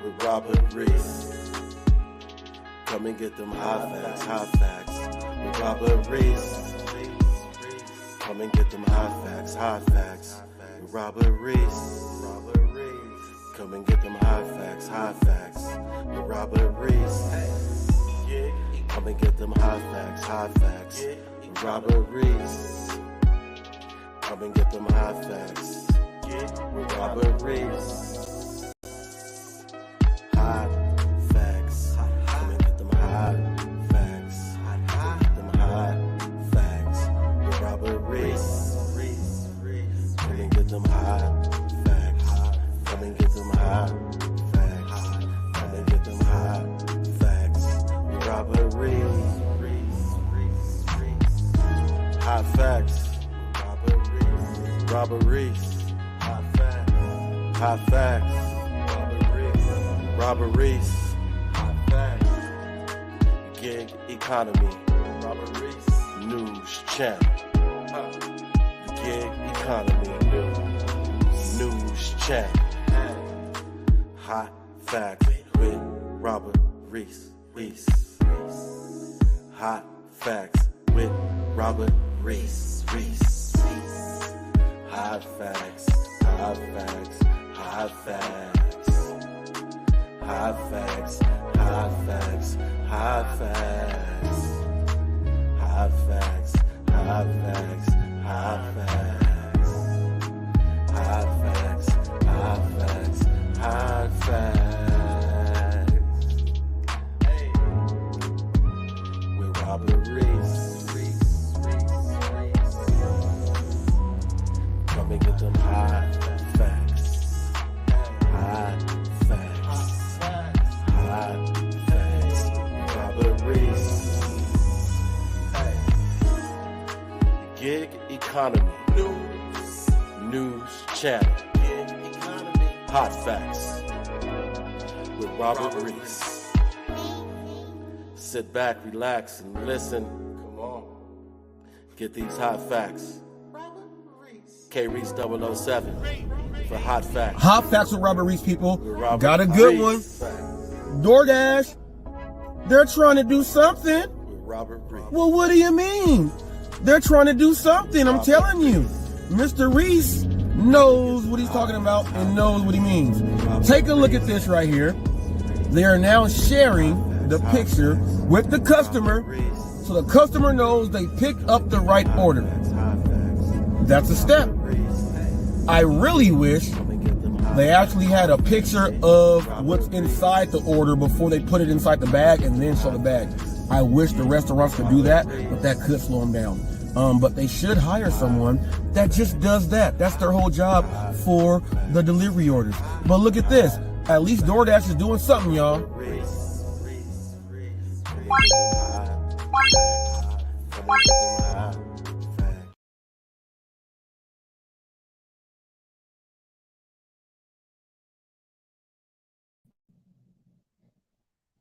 with Robert Reese. Come and get them hot facts with Robert Reese. Come and get them hot facts with Robert Reese. Come and get them hot facts with Robert Reese. Come and get them hot facts with Robert Reese. Come and get them hot facts with Robert Reese. Hot facts. Come and get them hot facts. Them hot facts with Robert Reese. Come and get them hot facts. Come and get them hot facts. Come and get them hot facts with Robert Reese. Hot facts. Robert Reese. Hot facts. Hot facts. Robert Reese. Hot facts. Gig economy. Robert Reese. News channel. Gig economy. News channel. Hot facts with Robert Reese. Hot facts with Robert Reese. Hot facts, hot facts, hot facts. Hot facts, hot facts, hot facts. Hot facts, hot facts, hot facts. Hot facts, hot facts, hot facts. Hey, with Robert Reese. Come and get them hot facts. Hot facts. Hot facts. Robert Reese. Gig economy. News channel. Hot facts with Robert Reese. Sit back, relax, and listen. Come on. Get these hot facts. K-Reese 007 for hot facts. Hot facts with Robert Reese, people. Got a good one. Doordash, they're trying to do something. With Robert Reese. Well, what do you mean? They're trying to do something. I'm telling you. Mr. Reese knows what he's talking about and knows what he means. Take a look at this right here. They are now sharing the picture with the customer so the customer knows they picked up the right order. That's a step. I really wish they actually had a picture of what's inside the order before they put it inside the bag and then show the bag. I wish the restaurants could do that, but that could slow them down. But they should hire someone that just does that. That's their whole job for the delivery orders. But look at this. At least DoorDash is doing something, y'all.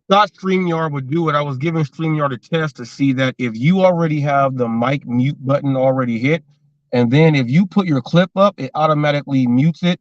Thought Streamyard would do it. I was giving Streamyard a test to see that if you already have the mic mute button already hit, and then if you put your clip up, it automatically mutes it,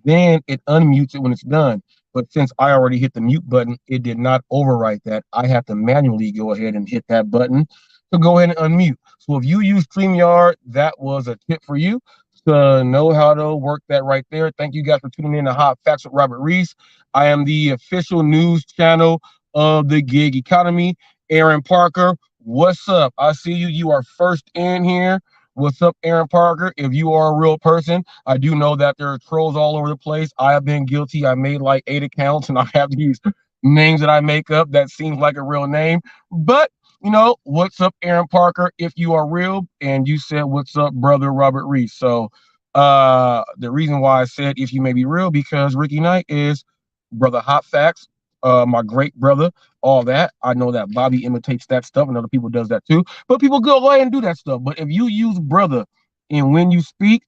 then it unmutes it when it's done. But since I already hit the mute button, it did not overwrite that. I have to manually go ahead and hit that button to go ahead and unmute. So if you use Streamyard, that was a tip for you to know how to work that right there. Thank you guys for tuning in to Hot Facts with Robert Reese. I am the official news channel of the gig economy. Aaron Parker, what's up? I see you. You are first in here. What's up, Aaron Parker? If you are a real person, I do know that there are trolls all over the place. I have been guilty. I made like 8 accounts and I have these names that I make up that seems like a real name. But, you know, what's up, Aaron Parker? If you are real, and you said, what's up, brother Robert Reese? So the reason why I said if you may be real, because Ricky Knight is brother Hot Facts. My great brother, all that. I know that Bobby imitates that stuff and other people does that too, but people go ahead and do that stuff. But if you use brother and when you speak,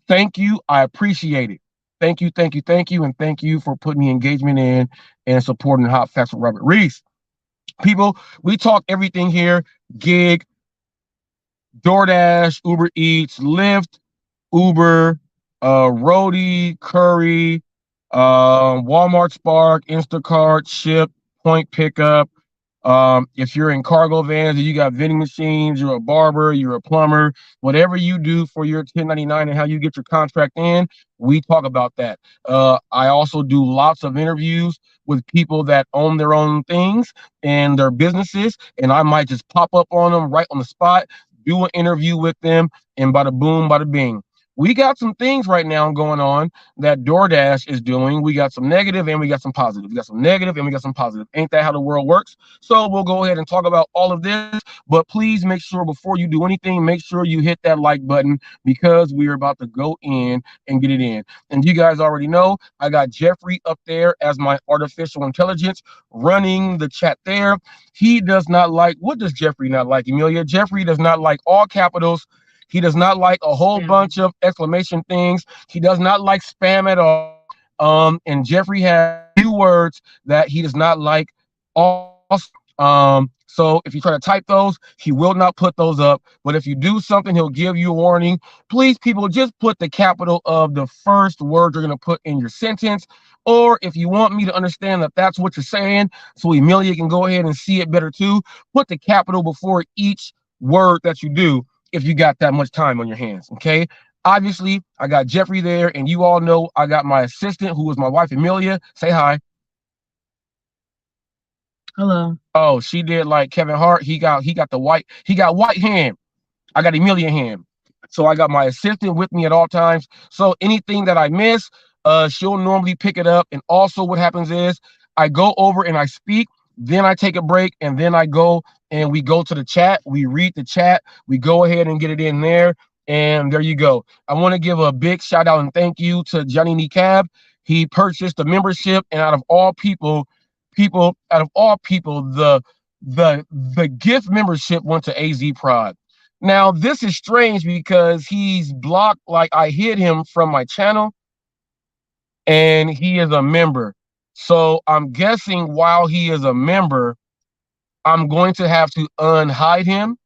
thank you. I appreciate it. Thank you, thank you, thank you. And thank you for putting the engagement in and supporting Hot Facts with Robert Reese. People, we talk everything here. Gig, DoorDash, Uber Eats, Lyft, Uber, Roadie, Curry, Walmart Spark, Instacart, Ship, Point Pickup. If you're in cargo vans and you got vending machines, you're a barber, you're a plumber, whatever you do for your 1099 and how you get your contract in, we talk about that. I also do lots of interviews with people that own their own things and their businesses, and I might just pop up on them right on the spot, do an interview with them, and bada boom, bada bing. We got some things right now going on that DoorDash is doing. We got some negative and we got some positive. We got some negative and we got some positive. Ain't that how the world works? So we'll go ahead and talk about all of this, but please make sure before you do anything, make sure you hit that like button because we are about to go in and get it in. And you guys already know I got Jeffrey up there as my artificial intelligence running the chat there. He does not like, what does Jeffrey not like, Amelia? Jeffrey does not like all capitals. He does not like a whole bunch of exclamation things. He does not like spam at all. And Jeffrey has few words that he does not like. So if you try to type those, he will not put those up. But if you do something, he'll give you a warning. Please, people, just put the capital of the first word you're going to put in your sentence. Or if you want me to understand that that's what you're saying, so Amelia can go ahead and see it better too, put the capital before each word that you do if you got that much time on your hands, okay? Obviously, I got Jeffrey there, and you all know I got my assistant, who is my wife, Amelia. Say hi. Hello. Oh, she did like Kevin Hart. He got white hand. I got Amelia hand. So I got my assistant with me at all times. So anything that I miss, she'll normally pick it up. And also what happens is I go over and I speak, then I take a break, and then I go and we go to the chat. We read the chat. We go ahead and get it in there. And there you go. I want to give a big shout out and thank you to Johnny Necab. He purchased a membership, and out of all people, the gift membership went to AZ Prod. Now, this is strange because he's blocked, like I hid him from my channel, and he is a member. So I'm guessing while he is a member, I'm going to have to unhide him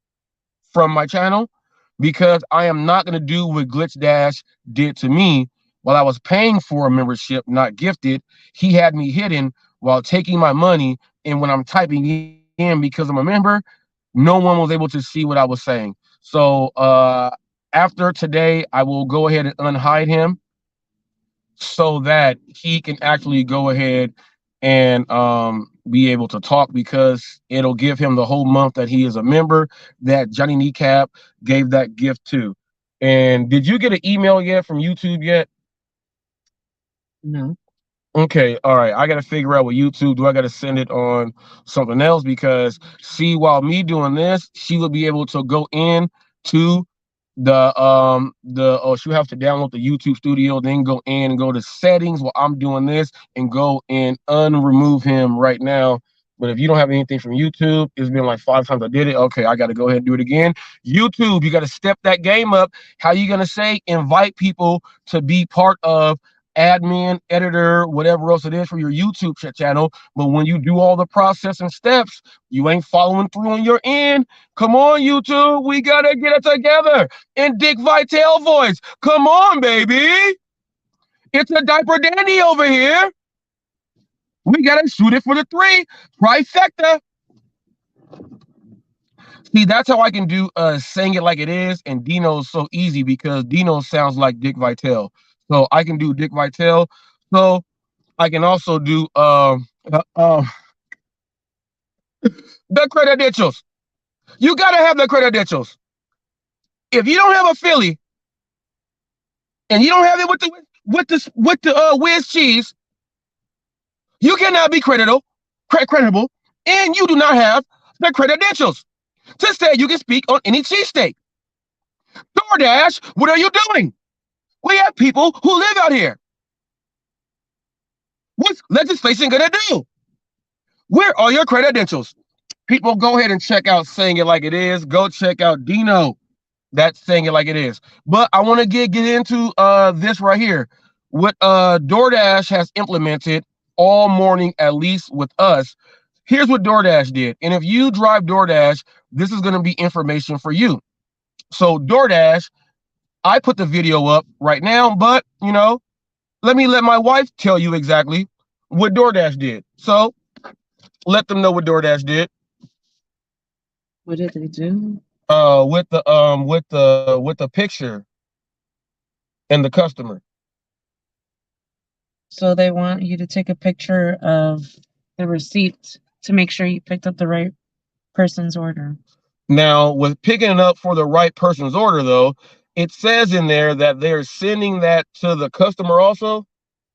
from my channel because I am not going to do what Glitch Dash did to me while I was paying for a membership, not gifted. He had me hidden while taking my money, and when I'm typing in because I'm a member, no one was able to see what I was saying. So after today, I will go ahead and unhide him so that he can actually go ahead and be able to talk, because it'll give him the whole month that he is a member that Johnny Kneecap gave that gift to. And did you get an email yet from YouTube yet? No. Okay, all right. I got to figure out with YouTube, do I got to send it on something else? Because see, while me doing this, she will be able to go in to she'll have to download the YouTube Studio, then go in and go to settings while I'm doing this and go and unremove him right now. But if you don't have anything from YouTube, it's been like 5 times I did it. Okay, I got to go ahead and do it again. YouTube, you got to step that game up. How you going to say invite people to be part of admin, editor, whatever else it is for your YouTube channel? But when you do all the processing steps, you ain't following through on your end. Come on, YouTube, we gotta get it together in Dick Vitale voice. Come on, baby. It's a diaper dandy over here. We gotta shoot it for the 3 trifecta. See, that's how I can do saying it like it is, and Dino's so easy because Dino sounds like Dick Vitale. So I can do Dick Vitale. So I can also do the credentials. You gotta have the credentials. If you don't have a Philly and you don't have it with the whiz cheese, you cannot be credible, and you do not have the credentials to say you can speak on any cheesesteak. DoorDash, what are you doing? We have people who live out here. What's legislation gonna do? Where are your credentials? People, go ahead and check out Saying It Like It Is. Go check out Dino. That's Saying It Like It Is. But I want to get into this right here. What DoorDash has implemented all morning, at least with us. Here's what DoorDash did. And if you drive DoorDash, this is going to be information for you. So DoorDash, I put the video up right now, but you know, let me let my wife tell you exactly what DoorDash did. So let them know what DoorDash did. What did they do? With the picture and the customer. So they want you to take a picture of the receipt to make sure you picked up the right person's order. Now, with picking it up for the right person's order, though, it says in there that they're sending that to the customer also.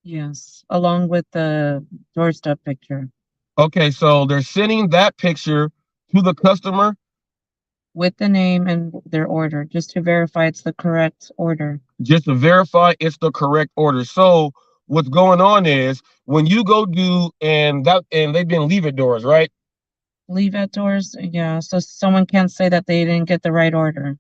Yes, along with the doorstep picture. Okay, so they're sending that picture to the customer with the name and their order, just to verify it's the correct order. Just to verify it's the correct order. So what's going on is when you go do and they've been leave it doors, right? Leave at doors, yeah. So someone can't say that they didn't get the right order,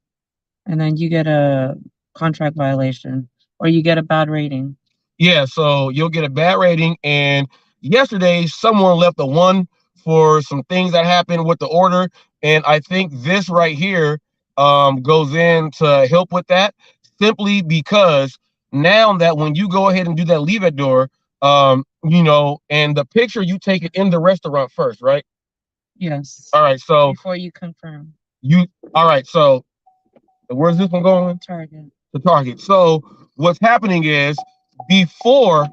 and then you get a contract violation or you get a bad rating. Yeah, so you'll get a bad rating. And yesterday, someone left a 1 for some things that happened with the order. And I think this right here goes in to help with that, simply because now that when you go ahead and do that leave at door, you know, and the picture, you take it in the restaurant first, right? Yes. All right, so before you confirm. All right, so where's this one going? Target. The Target. So what's happening is before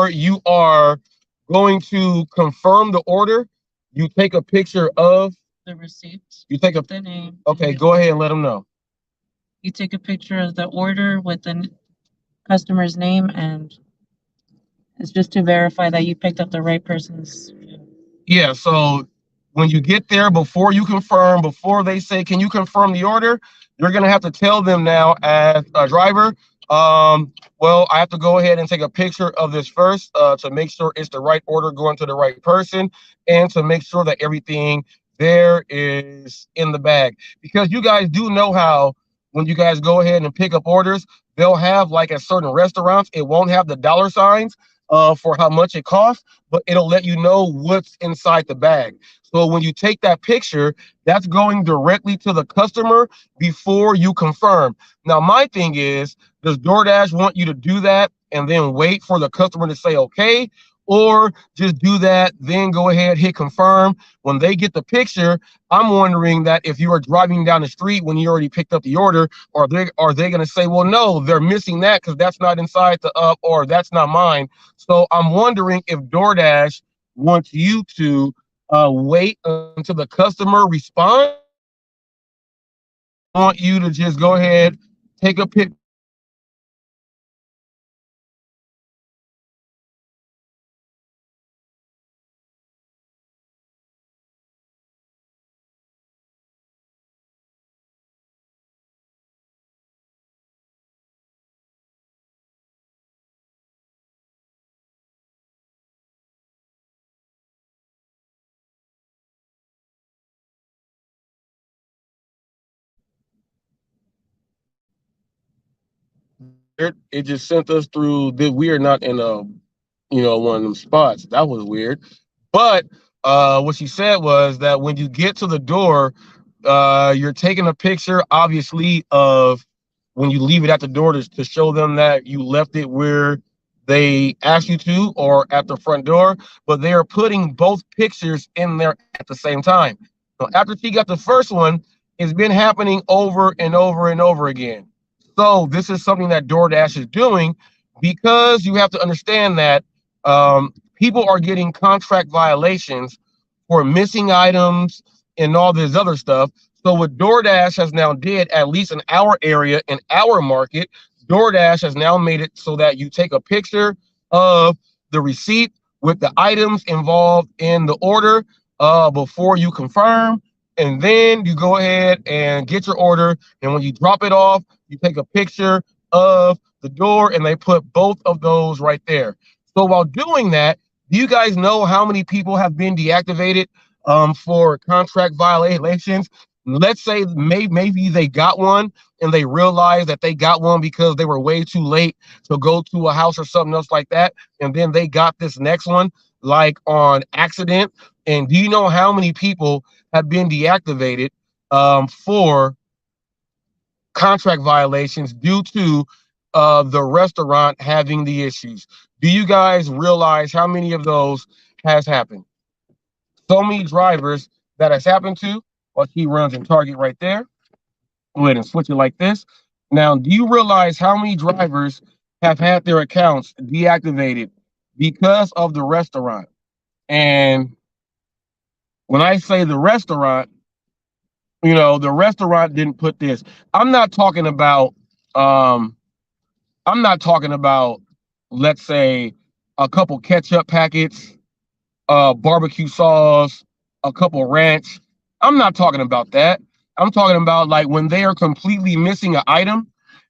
you are going to confirm the order, you take a picture of the receipt. You take the name. Okay, go ahead and let them know. You take a picture of the order with the customer's name, and it's just to verify that you picked up the right person's. Yeah, so when you get there, before you confirm, before they say, can you confirm the order, you're going to have to tell them now as a driver, well, I have to go ahead and take a picture of this first to make sure it's the right order going to the right person, and to make sure that everything there is in the bag. Because you guys do know how when you guys go ahead and pick up orders, they'll have, like at certain restaurants, it won't have the dollar signs for how much it costs, but it'll let you know what's inside the bag. So when you take that picture, that's going directly to the customer before you confirm. Now, my thing is, does DoorDash want you to do that and then wait for the customer to say okay? Or just do that, then go ahead, hit confirm. When they get the picture, I'm wondering that if you are driving down the street when you already picked up the order, are they going to say, well, no, they're missing that because that's not inside the or that's not mine. So I'm wondering if DoorDash wants you to wait until the customer responds. I want you to just go ahead, take a picture. It just sent us through that we are not in a, you know, one of them spots. That was weird. But what she said was that when you get to the door, you're taking a picture, obviously, of when you leave it at the door to show them that you left it where they asked you to, or at the front door. But they are putting both pictures in there at the same time. So after she got the first one, it's been happening over and over and over again. So this is something that DoorDash is doing, because you have to understand that people are getting contract violations for missing items and all this other stuff. So what DoorDash has now did, at least in our area, in our market, DoorDash has now made it so that you take a picture of the receipt with the items involved in the order before you confirm. And then you go ahead and get your order. And when you drop it off, you take a picture of the door, and they put both of those right there. So while doing that, do you guys know how many people have been deactivated for contract violations? Let's say maybe they got one and they realized that they got one because they were way too late to go to a house or something else like that. And then they got this next one like on accident. And do you know how many people have been deactivated for contract violations due to the restaurant having the issues. Do you guys realize how many of those has happened? So many drivers that has happened to. Well, he runs in Target right there. Go ahead and switch it like this. Now, do you realize how many drivers have had their accounts deactivated because of the restaurant? And when I say the restaurant, the restaurant didn't put this. I'm not talking about, let's say, a couple ketchup packets, barbecue sauce, a couple ranch. I'm not talking about that. I'm talking about like when they are completely missing an item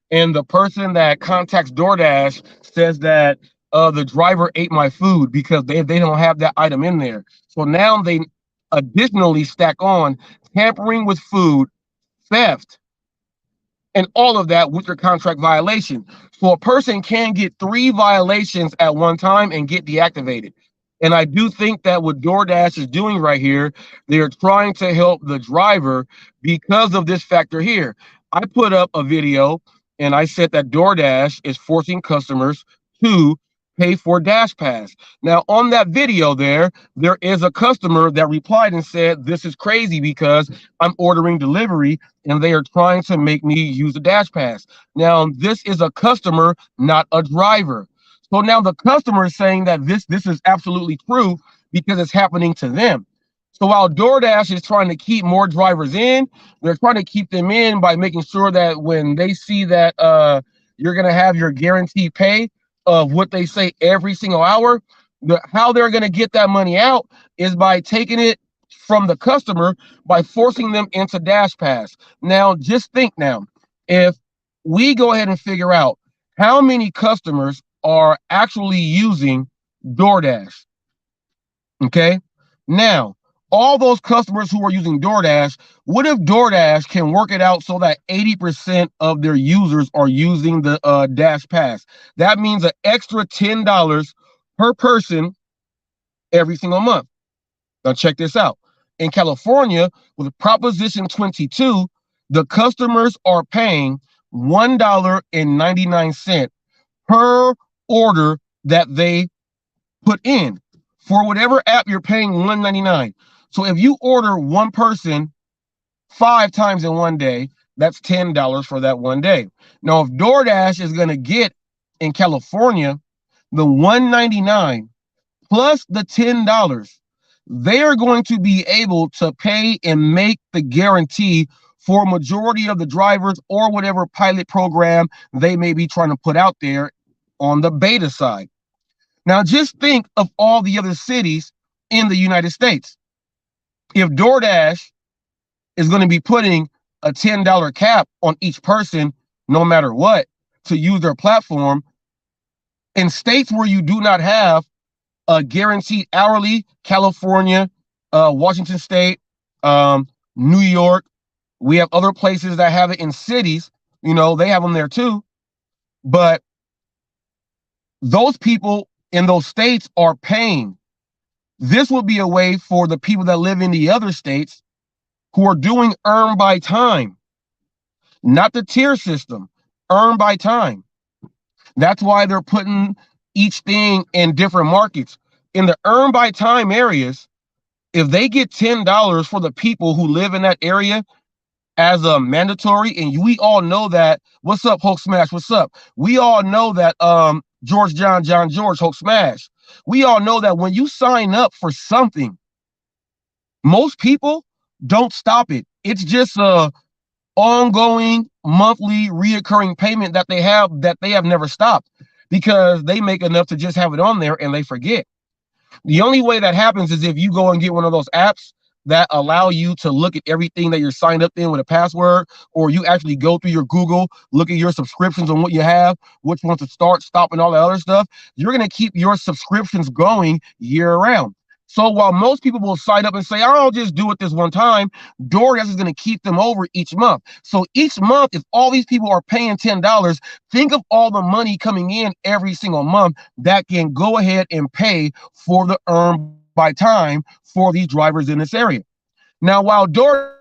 and the person that contacts DoorDash says that the driver ate my food because they don't have that item in there. So now they additionally stack on tampering with food, theft, and all of that with your contract violation. So a person can get 3 violations at one time and get deactivated. And I do think that what DoorDash is doing right here, they're trying to help the driver because of this factor here. I put up a video and I said that DoorDash is forcing customers to pay for Dash Pass. Now, on that video there is a customer that replied and said, this is crazy because I'm ordering delivery and they are trying to make me use the Dash Pass. Now, this is a customer, not a driver. So now the customer is saying that this is absolutely true because it's happening to them. So while DoorDash is trying to keep more drivers in, they're trying to keep them in by making sure that when they see that you're going to have your guaranteed pay of what they say every single hour, how they're going to get that money out is by taking it from the customer by forcing them into Dash Pass. Now, just think now, if we go ahead and figure out how many customers are actually using DoorDash, okay? Now, all those customers who are using DoorDash, what if DoorDash can work it out so that 80% of their users are using the Dash Pass? That means an extra $10 per person every single month. Now check this out. In California, with Proposition 22, the customers are paying $1.99 per order that they put in. For whatever app you're paying $1.99. So if you order one person 5 times in one day, that's $10 for that one day. Now, if DoorDash is going to get in California the $1.99 plus the $10, they are going to be able to pay and make the guarantee for a majority of the drivers or whatever pilot program they may be trying to put out there on the beta side. Now, just think of all the other cities in the United States. If DoorDash is going to be putting a $10 cap on each person, no matter what, to use their platform, in states where you do not have a guaranteed hourly, California, Washington State, New York, we have other places that have it in cities, they have them there too. But those people in those states are paying. This will be a way for the people that live in the other states who are doing earn by time, not the tier system, earn by time. That's why they're putting each thing in different markets. In the earn by time areas, if they get $10 for the people who live in that area as a mandatory, and we all know that, what's up, Hulk Smash, what's up? We all know that George John George, Hulk Smash. We all know that when you sign up for something, most people don't stop it. It's just a ongoing monthly reoccurring payment that they have never stopped because they make enough to just have it on there and they forget. The only way that happens is if you go and get one of those apps that allow you to look at everything that you're signed up in with a password, or you actually go through your Google, look at your subscriptions on what you have, which ones to start, stop, and all that other stuff. You're going to keep your subscriptions going year round. So while most people will sign up and say, I'll just do it this one time, DoorDash is going to keep them over each month. So each month, if all these people are paying $10, think of all the money coming in every single month that can go ahead and pay for the earn by time for these drivers in this area. Now, while DoorDash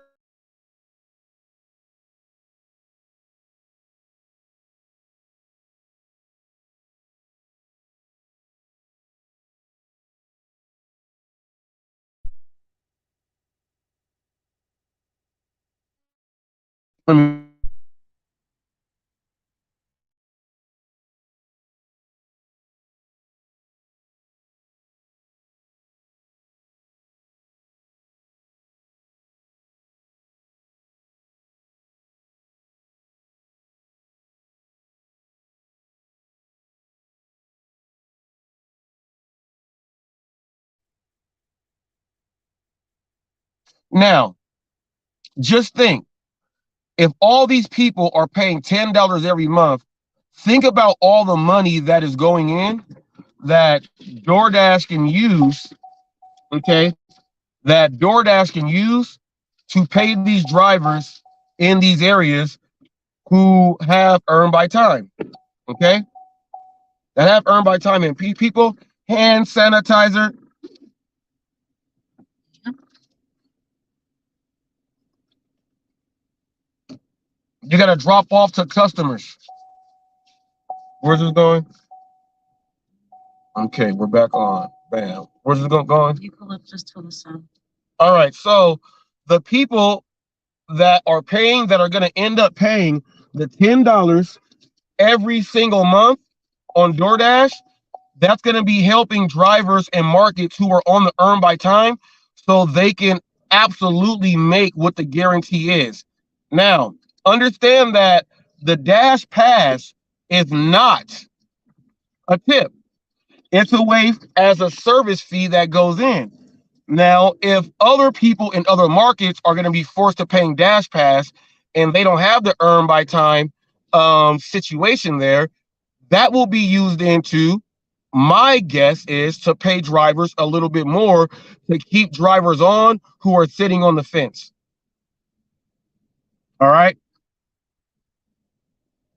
Let me now just think, if all these people are paying $10 every month, think about all the money that is going in that DoorDash can use, okay, that DoorDash can use to pay these drivers in these areas who have earned by time, okay, that have earned by time. And people, hand sanitizer. You got to drop off to customers. Where's this going? Okay, we're back on. Bam. Where's this going? You pull up just to the sun. All right, so the people that are paying, that are going to end up paying the $10 every single month on DoorDash, that's going to be helping drivers and markets who are on the earn by time, so they can absolutely make what the guarantee is. Now, understand that the Dash Pass is not a tip. It's a way as a service fee that goes in. Now, if other people in other markets are going to be forced to paying Dash Pass and they don't have the earn by time situation there, that will be used into, my guess is, to pay drivers a little bit more to keep drivers on who are sitting on the fence. All right?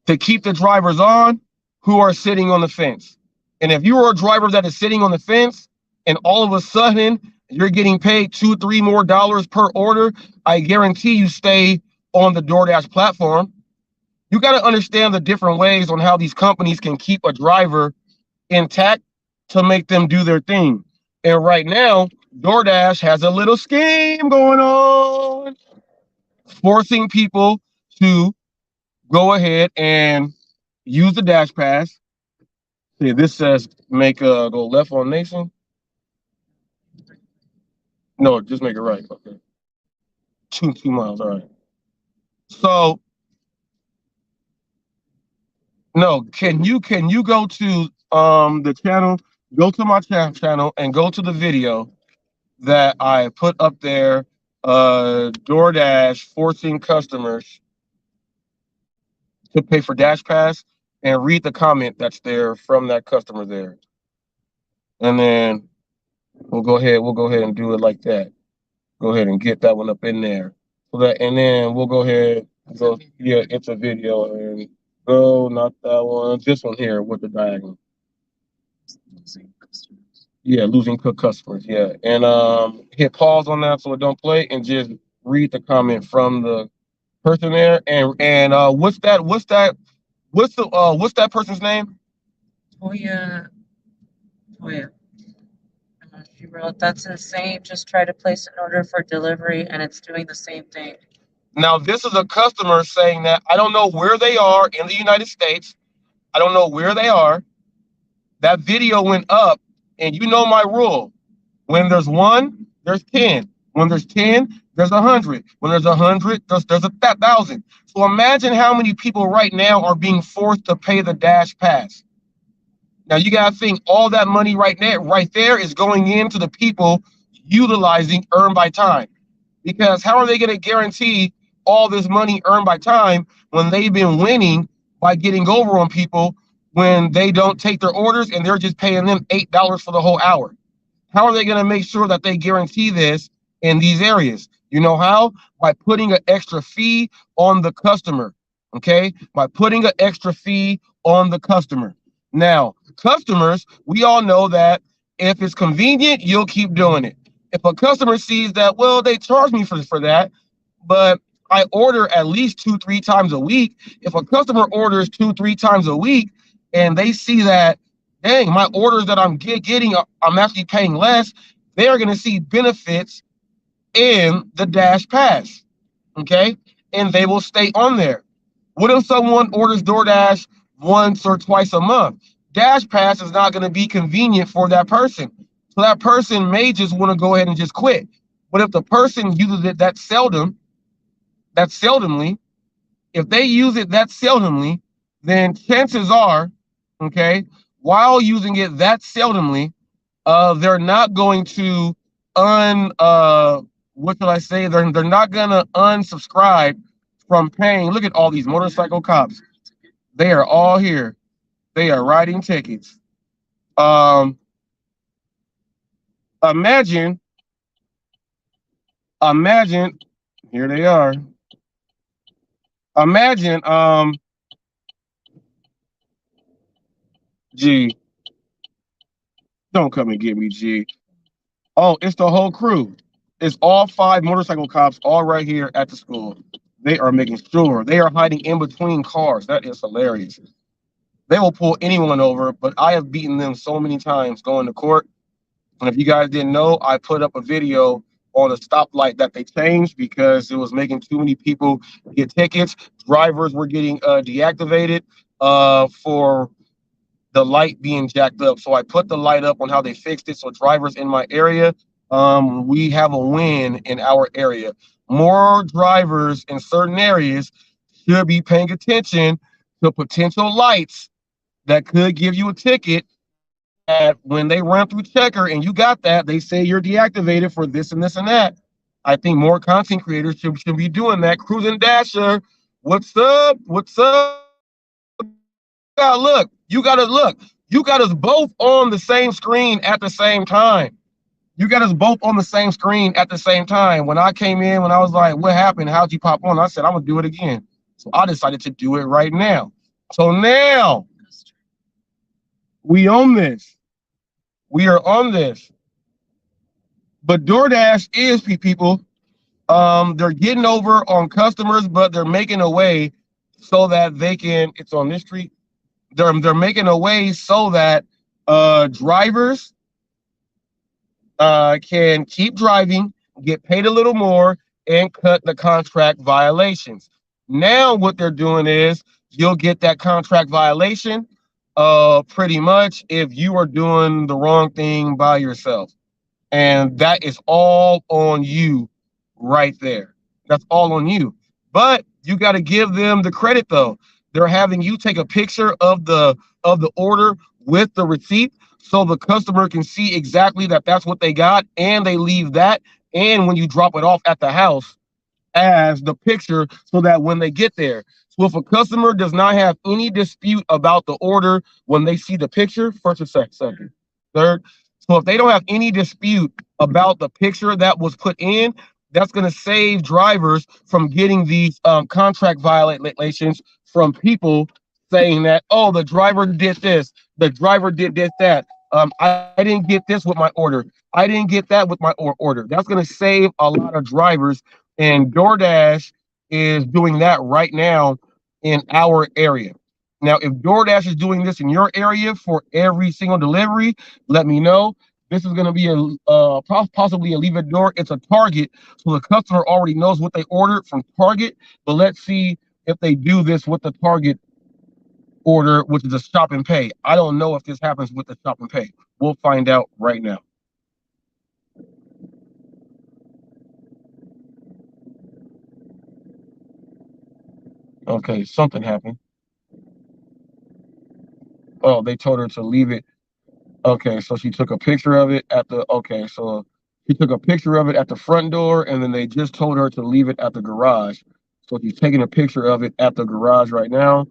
To keep the drivers on who are sitting on the fence. And if you are a driver that is sitting on the fence and all of a sudden you're getting paid $2, $3 more per order, I guarantee you stay on the DoorDash platform. You got to understand the different ways on how these companies can keep a driver intact to make them do their thing. And right now, DoorDash has a little scheme going on, forcing people to go ahead and use the Dash Pass. See, this says make go left on Nation. No, just make it right. Okay. 2 miles. All right. So no, can you go to the channel, go to my channel and go to the video that I put up there, DoorDash forcing customers to pay for Dash Pass, and read the comment that's there from that customer there. And then we'll go ahead and do it like that. Go ahead and get that one up in there. So that, and then we'll go ahead. So yeah, it's a video, and go, not that one, this one here with the diagonal. Yeah, losing cook customers. Yeah, and hit pause on that so it don't play, and just read the comment from the person there. And what's that person's name? Toya. She wrote, "That's insane. Just try to place an order for delivery and it's doing the same thing." Now, this is a customer saying that I don't know where they are in the United States. I don't know where they are. That video went up, and you know my rule. When there's 1, there's 10. When there's 10, there's 100. When there's 100, there's 1,000. So imagine how many people right now are being forced to pay the Dash Pass. Now you gotta think, all that money right there is going into the people utilizing earn by time. Because how are they gonna guarantee all this money earned by time when they've been winning by getting over on people when they don't take their orders and they're just paying them $8 for the whole hour? How are they going to make sure that they guarantee this in these areas? You know how? By putting an extra fee on the customer, okay? By putting an extra fee on the customer. Now, customers, we all know that if it's convenient, you'll keep doing it. If a customer sees that, well, they charge me for that, but I order at least 2-3 times a week. If a customer orders 2-3 times a week and they see that, dang, my orders that I'm getting, I'm actually paying less, they're going to see benefits in the Dash Pass, okay? and they will stay on there. What if someone orders DoorDash once or twice a month? Dash Pass is not going to be convenient for that person. So that person may just want to go ahead and just quit. But if the person uses it that seldomly, if they use it that seldomly, then chances are, okay, while using it that seldomly, they're not going to what should I say? They're not gonna unsubscribe from paying. Look at all these motorcycle cops. They are all here. They are writing tickets. Imagine, here they are. Imagine, G, don't come and get me, G. Oh, it's the whole crew. It's all 5 motorcycle cops all right here at the school. They are making sure. They are hiding in between cars. That is hilarious. They will pull anyone over, but I have beaten them so many times going to court. And if you guys didn't know, I put up a video on a stoplight that they changed because it was making too many people get tickets. Drivers were getting deactivated for the light being jacked up. So I put the light up on how they fixed it. So drivers in my area, we have a win in our area. More drivers in certain areas should be paying attention to potential lights that could give you a ticket. That when they run through checker and you got that, they say you're deactivated for this and this and that. I think more content creators should be doing that. Cruising Dasher, what's up? What's up? Look, you got us both on the same screen at the same time. You got us both on the same screen at the same time. When I came in, when I was like, what happened? How'd you pop on? I said, I'm gonna do it again. So I decided to do it right now. So now we own this. We are on this. But DoorDash is, people, they're getting over on customers, but they're making a way so that they can, it's on this street. They're making a way so that drivers can keep driving, get paid a little more, and cut the contract violations. Now what they're doing is you'll get that contract violation pretty much if you are doing the wrong thing by yourself. And that is all on you right there. That's all on you. But you got to give them the credit though. They're having you take a picture of the order with the receipt so the customer can see exactly that that's what they got, and they leave that. And when you drop it off at the house as the picture so that when they get there. So if a customer does not have any dispute about the order when they see the picture, first or second, third. So if they don't have any dispute about the picture that was put in, that's going to save drivers from getting these contract violations from people saying that, oh, the driver did this, the driver did this, that. I didn't get this with my order. I didn't get that with my order. That's going to save a lot of drivers. And DoorDash is doing that right now in our area. Now, if DoorDash is doing this in your area for every single delivery, let me know. This is going to be a possibly a leave it door. It's a Target, so the customer already knows what they ordered from Target. But let's see if they do this with the Target order, which is a shop and pay. I don't know if this happens with the shop and pay. We'll find out right now. Okay, something happened. Oh, they told her to leave it. Okay, so she took a picture of it at the, okay, so she took a picture of it at the front door, and then they just told her to leave it at the garage. So she's taking a picture of it at the garage right now.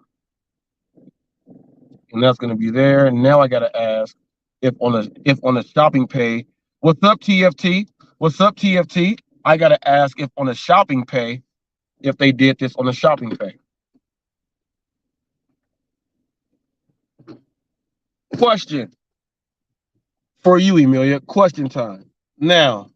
And that's going to be there. And now I got to ask if on a shopping pay, what's up, TFT? What's up, TFT? I got to ask if on a shopping pay, if they did this on a shopping pay. Question for you, Emilia. Question time. Now,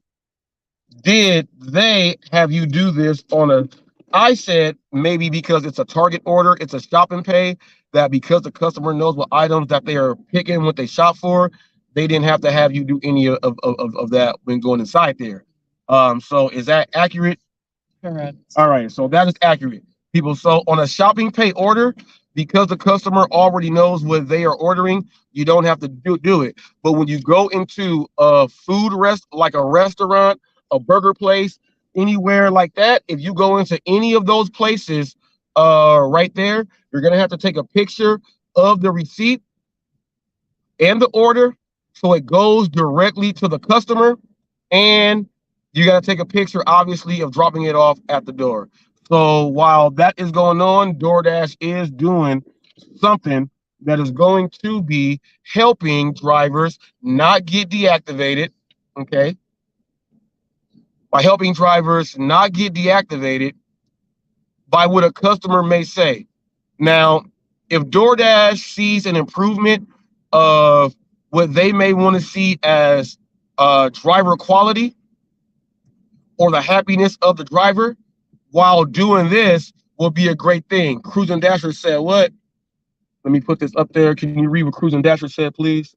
did they have you do this on a, I said maybe because it's a Target order, it's a shop and pay, that because the customer knows what items that they are picking, what they shop for, they didn't have to have you do any of that when going inside there. So is that accurate? Correct. All right, so that is accurate, people. So on a shopping pay order, because the customer already knows what they are ordering, you don't have to do it. But when you go into a food like a restaurant, a burger place, anywhere like that, if you go into any of those places, right there, you're gonna have to take a picture of the receipt and the order, so it goes directly to the customer, and you got to take a picture, obviously, of dropping it off at the door. So while that is going on, DoorDash is doing something that is going to be helping drivers not get deactivated, okay? By helping drivers not get deactivated by what a customer may say. Now, if DoorDash sees an improvement of what they may want to see as driver quality or the happiness of the driver while doing this, will be a great thing. Cruising Dasher said what? Let me put this up there. Can you read what Cruising Dasher said, please?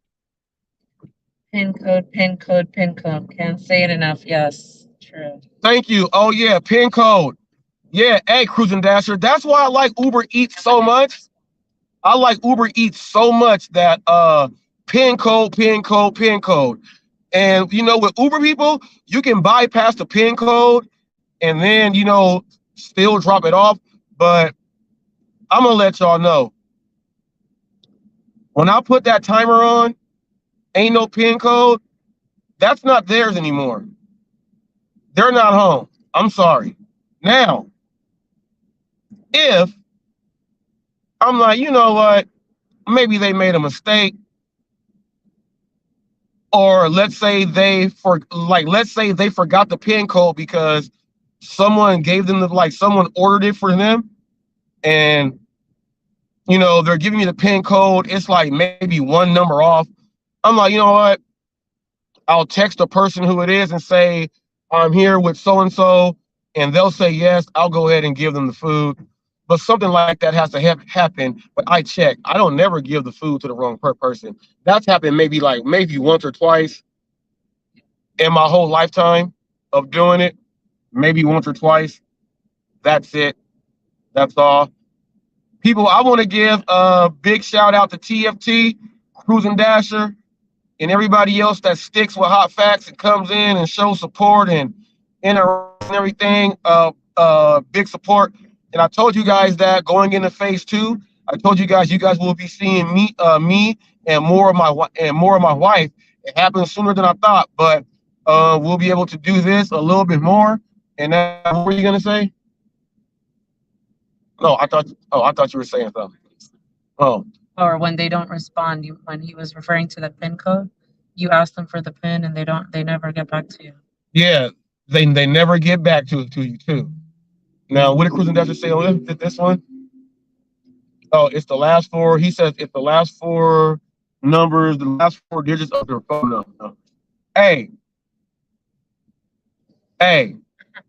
Pin code, pin code, pin code. Can't say it enough. Yes, true. Thank you. Oh yeah, pin code. Yeah, hey, Cruising Dasher. That's why I like Uber Eats so much. I like Uber Eats so much that pin code, pin code, pin code. And you know, with Uber people, you can bypass the pin code and then, you know, still drop it off. But I'm gonna let y'all know. When I put that timer on, ain't no pin code, that's not theirs anymore. They're not home. I'm sorry. Now, if I'm like, you know what, maybe they made a mistake, or let's say they forgot the pin code because someone gave them someone ordered it for them, and you know they're giving you the pin code, it's like maybe one number off. I'm like, you know what, I'll text the person who it is and say, I'm here with so and so, and they'll say yes, I'll go ahead and give them the food. But something like that has to happen. But I check. I don't never give the food to the wrong person. That's happened maybe once or twice in my whole lifetime of doing it. Maybe once or twice. That's it. That's all. People, I want to give a big shout out to TFT, Cruising Dasher, and everybody else that sticks with Hot Facts and comes in and shows support and interacts and everything. Big support. And I told you guys that going into phase 2, I told you guys will be seeing me and more of my wife. It happened sooner than I thought, but we'll be able to do this a little bit more. And what were you gonna say? No, I thought you were saying something. Oh. Or when they don't respond, when he was referring to the pin code, you ask them for the pin and they never get back to you. Yeah, they never get back to you too. Now, what did Cruising Dasher say on this one? Oh, it's the last four. He says it's the last four numbers, the last four digits of their phone number. Hey,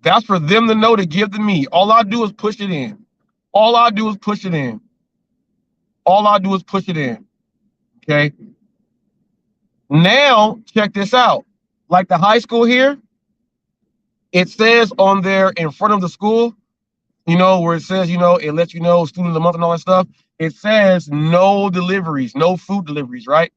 that's for them to know to give to me. All I do is push it in. All I do is push it in. Okay. Now, check this out. Like the high school here, it says on there in front of the school, you know, where it says, you know, it lets you know student of the month and all that stuff. It says no deliveries, no food deliveries, right?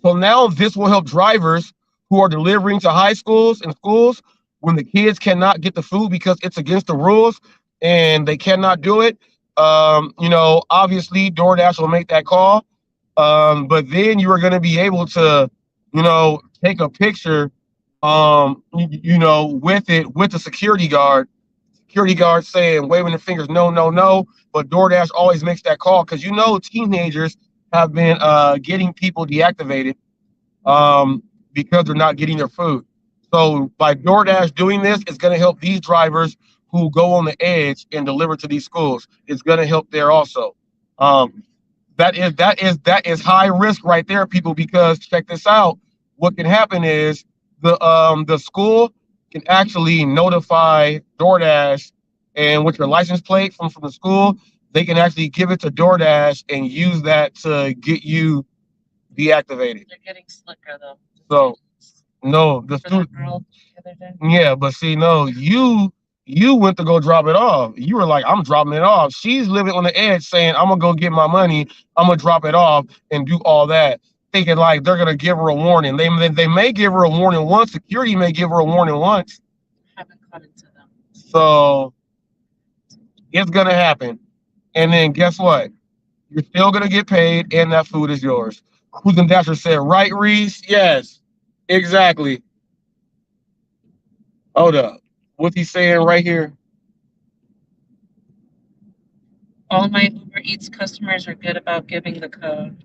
So now this will help drivers who are delivering to high schools and schools when the kids cannot get the food because it's against the rules and they cannot do it. You know, obviously DoorDash will make that call. But then you are going to be able to, you know, take a picture, you know, with the security guard saying, waving their fingers, no, no, no. But DoorDash always makes that call because, you know, teenagers have been getting people deactivated because they're not getting their food. So by DoorDash doing this, it's going to help these drivers who go on the edge and deliver to these schools. It's going to help there also. That is high risk right there, people, because check this out. What can happen is the school can actually notify DoorDash, and with your license plate from the school, they can actually give it to DoorDash and use that to get you deactivated. They're getting slicker though. So no, the student. Yeah, but see, no, you You went to go drop it off. You were like, I'm dropping it off. She's living on the edge saying, I'm gonna go get my money, I'm gonna drop it off and do all that, thinking like they're gonna give her a warning. They may give her a warning once, security may give her a warning once. Haven't caught it to them. So it's gonna happen. And then guess what? You're still gonna get paid and that food is yours. Who's and Dasher said, right, Reese? Yes, exactly. Hold up. What's he saying right here? All my Uber Eats customers are good about giving the code.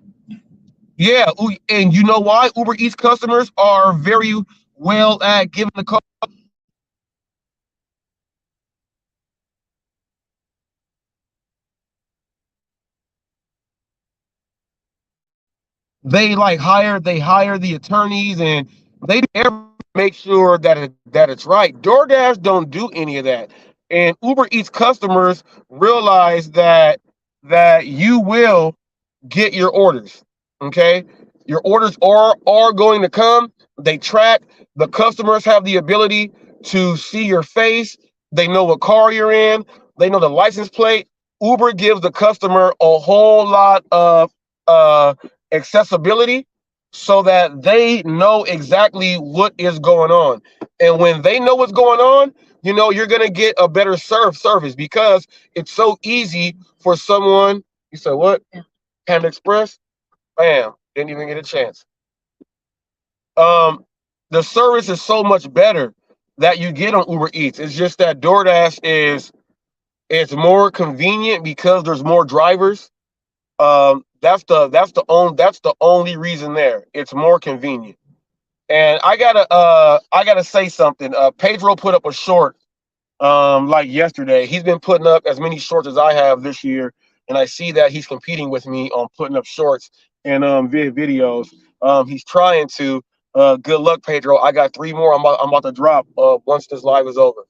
Yeah, and you know why Uber Eats customers are very well at giving the code? They hire the attorneys and they make sure that it's right. DoorDash don't do any of that. And Uber Eats customers realize that you will get your orders. Okay, your orders are going to come. They track. The customers have the ability to see your face. They know what car you're in. They know the license plate. Uber gives the customer a whole lot of accessibility so that they know exactly what is going on. And when they know what's going on, you're going to get a better service because it's so easy for someone. You said what? Yeah. Panda Express? Bam. Didn't even get a chance. The service is so much better that you get on Uber Eats. It's just that DoorDash it's more convenient because there's more drivers. That's the only reason there. It's more convenient. And I gotta say something. Pedro put up a short like yesterday. He's been putting up as many shorts as I have this year, and I see that he's competing with me on putting up shorts and videos. He's trying to. Good luck, Pedro. I got 3 more. I'm about to drop once this live is over.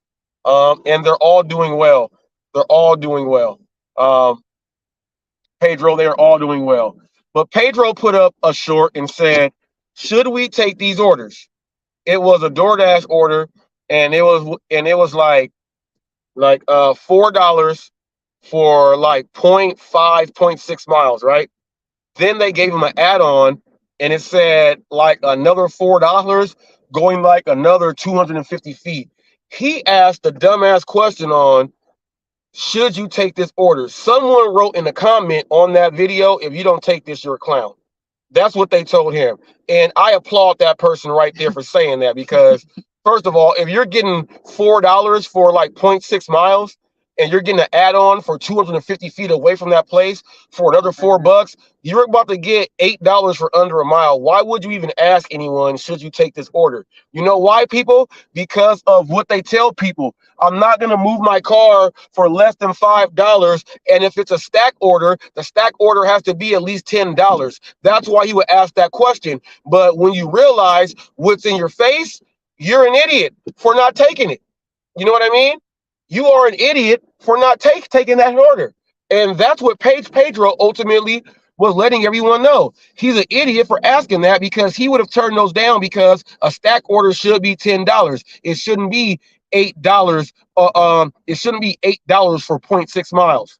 And they're all doing well. They're all doing well. Pedro, they're all doing well. But Pedro put up a short and said, "Should we take these orders?" It was a DoorDash order, and it was like $4 for like 0.5, 0.6 miles, right? Then they gave him an add-on, and it said like another $4 going like another 250 feet. He asked the dumbass question on, should you take this order? Someone wrote in the comment on that video, if you don't take this, you're a clown. That's what they told him. And I applaud that person right there for saying that because, first of all, if you're getting $4 for like 0.6 miles and you're getting an add-on for 250 feet away from that place for another $4, you're about to get $8 for under a mile. Why would you even ask anyone, should you take this order? You know why, people? Because of what they tell people. I'm not going to move my car for less than $5. And if it's a stack order, the stack order has to be at least $10. That's why he would ask that question. But when you realize what's in your face, you're an idiot for not taking it. You know what I mean? You are an idiot for not taking that order. And that's what Pedro ultimately was letting everyone know. He's an idiot for asking that because he would have turned those down because a stack order should be $10. It shouldn't be $8. It shouldn't be $8 for 0.6 miles.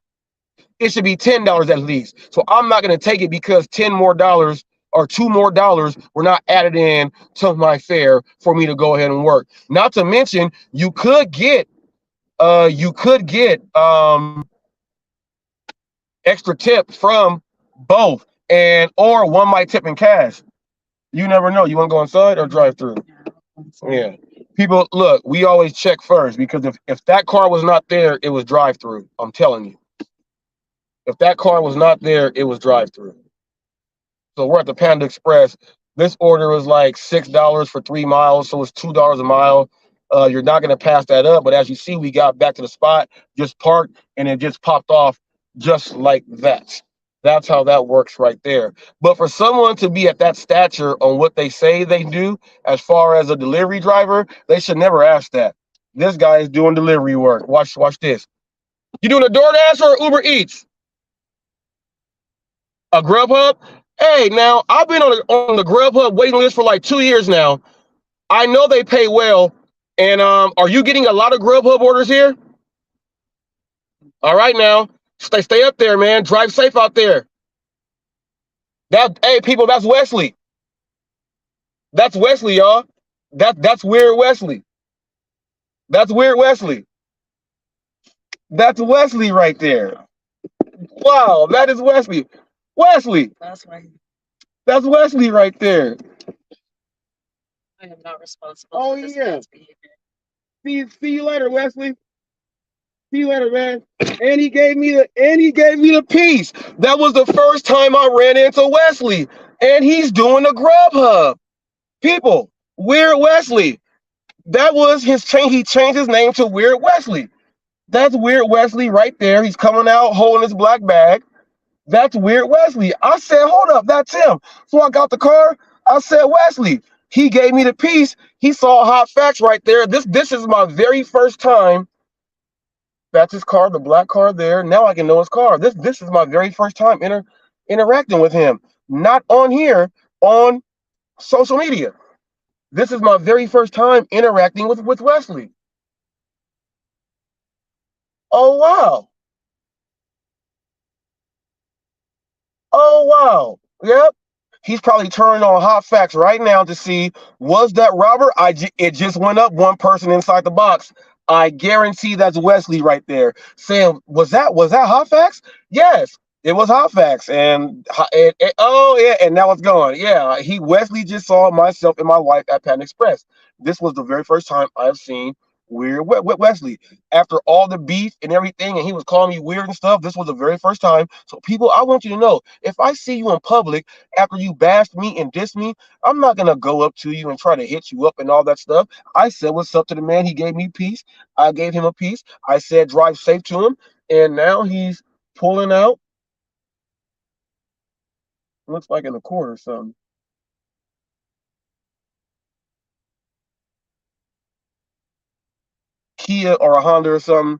It should be $10 at least. So I'm not going to take it because $10 more or $2 more were not added in to my fare for me to go ahead and work. Not to mention, you could get extra tip from both, and or one might tip in cash. You never know. You want to go inside or drive through? Yeah. People, look, we always check first because if that car was not there, it was drive through. I'm telling you. If that car was not there, it was drive through. So we're at the Panda Express. This order was like $6 for 3 miles, so it's $2 a mile. You're not going to pass that up, but as you see, we got back to the spot, just parked, and it just popped off just like that. That's how that works right there. But for someone to be at that stature on what they say they do, as far as a delivery driver, they should never ask that. This guy is doing delivery work. Watch this. You doing a DoorDash or Uber Eats? A Grubhub? Hey, now I've been on the Grubhub waiting list for like 2 years now. I know they pay well, And are you getting a lot of Grubhub orders here? All right now. Stay up there, man. Drive safe out there. Hey people, that's Wesley. That's Wesley, y'all. That's Weird Wesley. That's Weird Wesley. That's Wesley right there. Wow, that is Wesley. Wesley. That's right. That's Wesley right there. I am not responsible Oh for this yeah. man's behavior. See you later, Wesley. See you later, man. And he gave me the piece. That was the first time I ran into Wesley. And he's doing the Grubhub. People, Weird Wesley. That was his change. He changed his name to Weird Wesley. That's Weird Wesley right there. He's coming out holding his black bag. That's Weird Wesley. I said, hold up, that's him. So I got the car. I said, Wesley. He gave me the piece. He saw Hot Facts right there. This is my very first time. That's his car, the black car there. Now I can know his car. This is my very first time interacting with him. Not on here, on social media. This is my very first time interacting with Wesley. Oh wow. Oh wow. Yep. He's probably turning on Hot Facts right now to see, was that Robert? It just went up one person inside the box. I guarantee that's Wesley right there saying, was that Hot Facts? Yes, it was Hot Facts, oh yeah, and now it's gone. Yeah, Wesley just saw myself and my wife at Pan Express. This was the very first time I've seen Weird Wesley. After all the beef and everything, and he was calling me weird and stuff, this was the very first time. So people, I want you to know, if I see you in public after you bashed me and dissed me, I'm not gonna go up to you and try to hit you up and all that stuff. I said what's up to the man. He gave me peace. I gave him a piece. I said drive safe to him, and now he's pulling out. Looks like in a quarter or something. Kia or a Honda or something.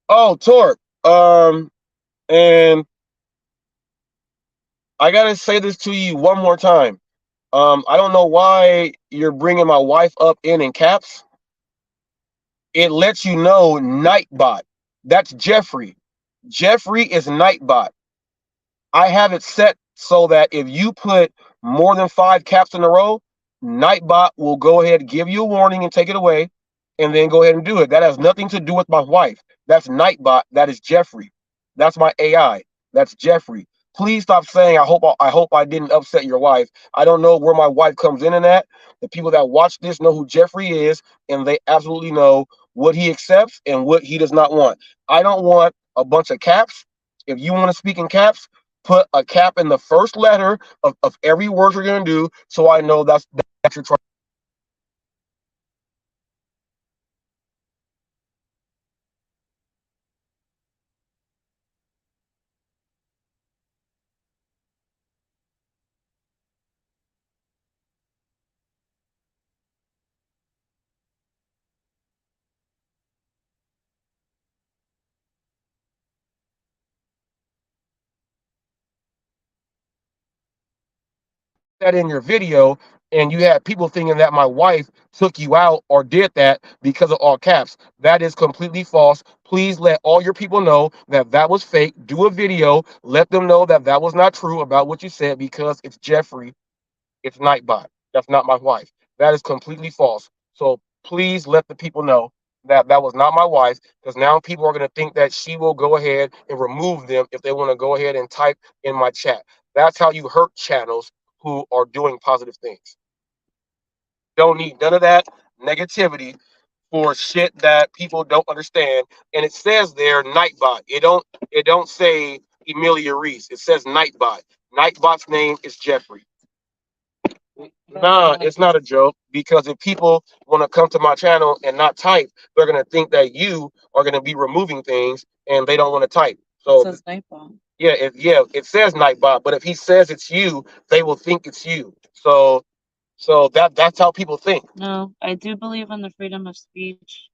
Oh, torp. And I gotta say this to you one more time. I don't know why you're bringing my wife up in caps. It lets you know Nightbot. That's Jeffrey. Jeffrey is Nightbot. I have it set so that if you put more than 5 caps in a row, Nightbot will go ahead and give you a warning and take it away, and then go ahead and do it. That has nothing to do with my wife. That's Nightbot. That is Jeffrey. That's my AI. That's Jeffrey. Please stop saying I hope I didn't upset your wife. I don't know where my wife comes in that. The people that watch this know who Jeffrey is, and they absolutely know what he accepts and what he does not want. I don't want a bunch of caps. If you want to speak in caps, put a cap in the first letter of every word you're going to do, so I know that's your trying. That in your video, and you have people thinking that my wife took you out or did that because of all caps. That is completely false. Please let all your people know that that was fake. Do a video. Let them know that that was not true about what you said, because it's Jeffrey. It's Nightbot. That's not my wife. That is completely false. So please let the people know that that was not my wife, because now people are going to think that she will go ahead and remove them if they want to go ahead and type in my chat. That's how you hurt channels who are doing positive things. Don't need none of that negativity for shit that people don't understand. And it says there Nightbot. It don't say Emilia Reese. It says Nightbot. Nightbot's name is Jeffrey. Nah, it's not a joke, because if people want to come to my channel and not type, they're gonna think that you are gonna be removing things, and they don't want to type. So It says Nightbot. it says Nightbot, but if he says it's you, they will think it's you. So that's how people think. No, I do believe in the freedom of speech.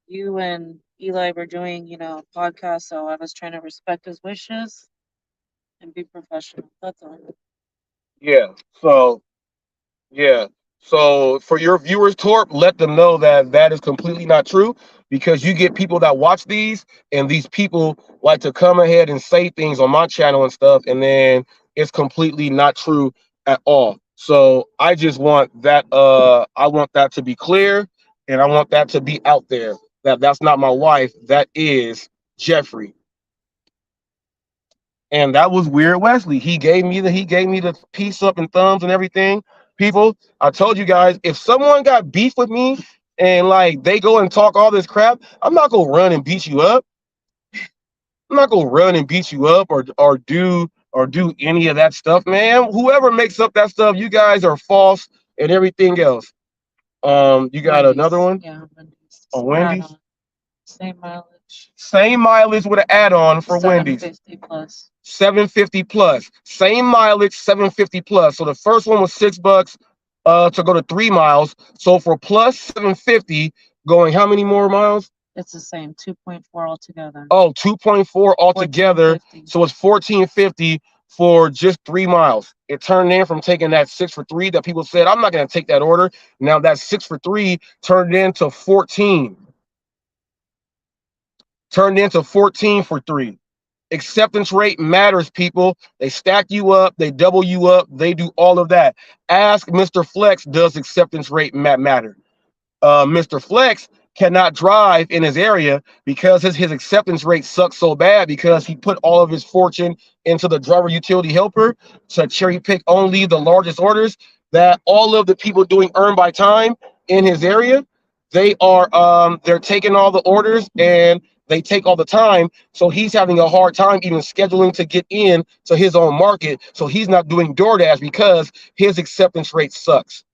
You and Eli were doing, a podcast, so I was trying to respect his wishes. And be professional. That's all. Yeah. So yeah. So for your viewers, Torp, let them know that that is completely not true, because you get people that watch these, and these people like to come ahead and say things on my channel and stuff, and then it's completely not true at all. So I just want that I want that to be clear, and I want that to be out there, that that's not my wife, that is Jeffrey. And that was Weird Wesley. He gave me the piece up and thumbs and everything. People, I told you guys, if someone got beef with me and like they go and talk all this crap, I'm not gonna run and beat you up. I'm not gonna run and beat you up or do any of that stuff, man. Whoever makes up that stuff, you guys are false and everything else. You got Wendy's. another one? Yeah, Wendy's. On Wendy's? Same mileage. Same mileage with an add-on for Wendy's. 750 plus. 750 plus, same mileage, 750 plus. So the first one was $6 to go to 3 miles. So for plus 750, going how many more miles? It's the same, 2.4 altogether. Oh, 2.4 altogether. So it's 1450 for just 3 miles. It turned in from taking that 6 for 3 that people said, I'm not going to take that order. Now that 6 for 3 turned into 14. Turned into 14 for 3. Acceptance rate matters, people. They stack you up, they double you up, they do all of that. Ask Mr. Flex, does acceptance rate matter? Mr. Flex cannot drive in his area because his acceptance rate sucks so bad, because he put all of his fortune into the driver utility helper to cherry pick only the largest orders, that all of the people doing earn by time in his area, they're taking all the orders and they take all the time. So he's having a hard time even scheduling to get in to his own market. So he's not doing DoorDash because his acceptance rate sucks.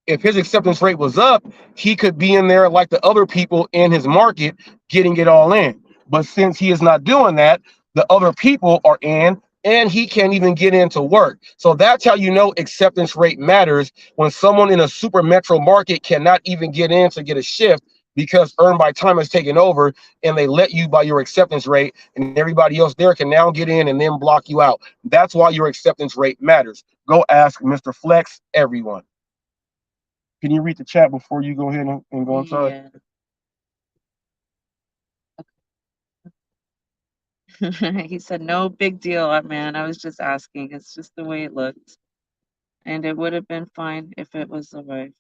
If his acceptance rate was up, he could be in there like the other people in his market getting it all in. But since he is not doing that, the other people are in and he can't even get into work. So that's how you know acceptance rate matters, when someone in a super metro market cannot even get in to get a shift because earn by time has taken over, and they let you by your acceptance rate, and everybody else there can now get in and then block you out. That's why your acceptance rate matters. Go ask Mr. Flex, everyone. Can you read the chat before you go ahead and go inside? Yeah. He said, no big deal, man. I was just asking. It's just the way it looked. And it would have been fine if it was the wife.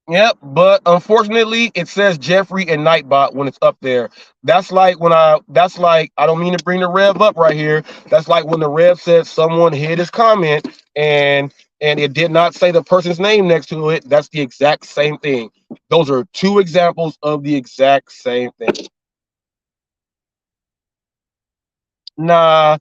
Yep, but unfortunately, it says Jeffrey and Nightbot when it's up there. That's like I don't mean to bring the Rev up right here. That's like when the Rev said someone hid his comment and it did not say the person's name next to it. That's the exact same thing. Those are two examples of the exact same thing. Nah,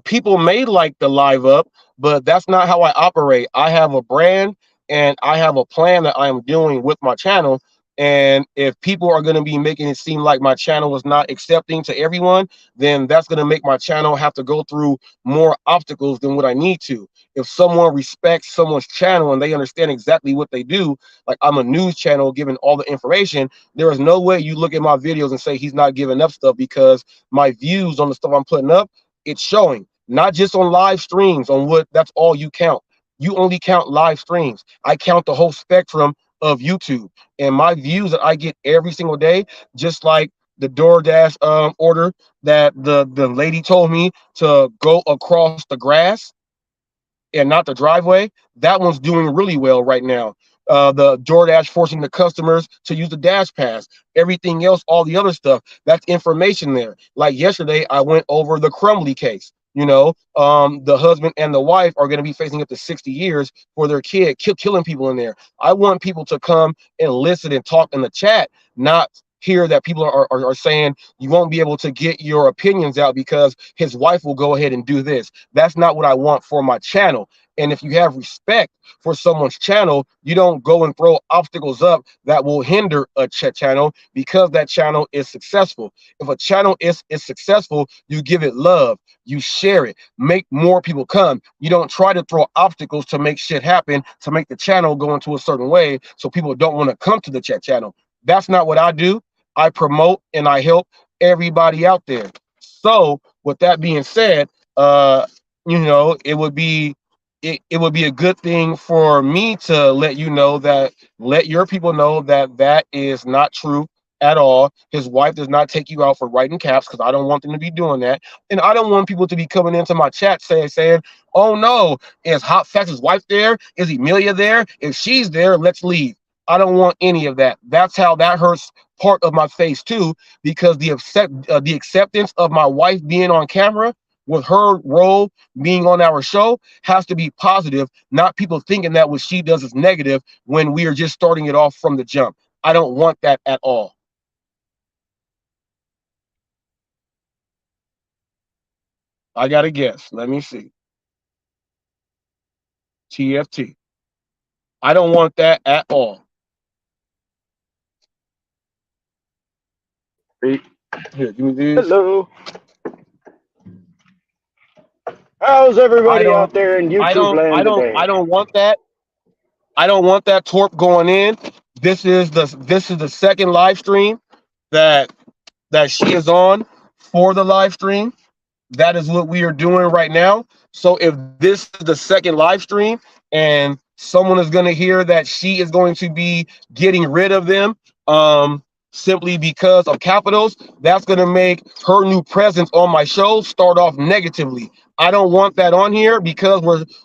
people may like the live up, but that's not how I operate. I have a brand and I have a plan that I'm doing with my channel. And if people are going to be making it seem like my channel is not accepting to everyone, then that's going to make my channel have to go through more obstacles than what I need to. If someone respects someone's channel and they understand exactly what they do, like I'm a news channel giving all the information, there is no way you look at my videos and say he's not giving up stuff, because my views on the stuff I'm putting up, it's showing. Not just on live streams, on what that's all you count. You only count live streams. I count the whole spectrum of YouTube, and my views that I get every single day, just like the DoorDash order that the lady told me to go across the grass and not the driveway. That one's doing really well right now. The DoorDash forcing the customers to use the Dash Pass. Everything else, all the other stuff, that's information there. Like yesterday, I went over the Crumley case. The husband and the wife are going to be facing up to 60 years for their kid killing people in there. I want people to come and listen and talk in the chat, not hear that people are saying you won't be able to get your opinions out because his wife will go ahead and do this. That's not what I want for my channel. And if you have respect for someone's channel, you don't go and throw obstacles up that will hinder a channel because that channel is successful. If a channel is successful, you give it love, you share it, make more people come. You don't try to throw obstacles to make shit happen, to make the channel go into a certain way so people don't want to come to the channel. That's not what I do. I promote and I help everybody out there. So with that being said, it would be it would be a good thing for me to let your people know that that is not true at all. His wife does not take you out for writing caps because I don't want them to be doing that. And I don't want people to be coming into my chat saying, oh no, is HotFacts' wife there? Is Emilia there? If she's there, let's leave. I don't want any of that. That's how that hurts part of my face too, because the acceptance of my wife being on camera with her role being on our show has to be positive, not people thinking that what she does is negative when we are just starting it off from the jump. I don't want that at all. I got to guess. Let me see. TFT. I don't want that at all. Here, give me these. Hello. How's everybody out there in YouTube land today? I don't want that. I don't want that torp going in. This is the second live stream that she is on for the live stream. That is what we are doing right now. So if this is the second live stream and someone is going to hear that she is going to be getting rid of them simply because of capitals, that's going to make her new presence on my show start off negatively. I don't want that on here because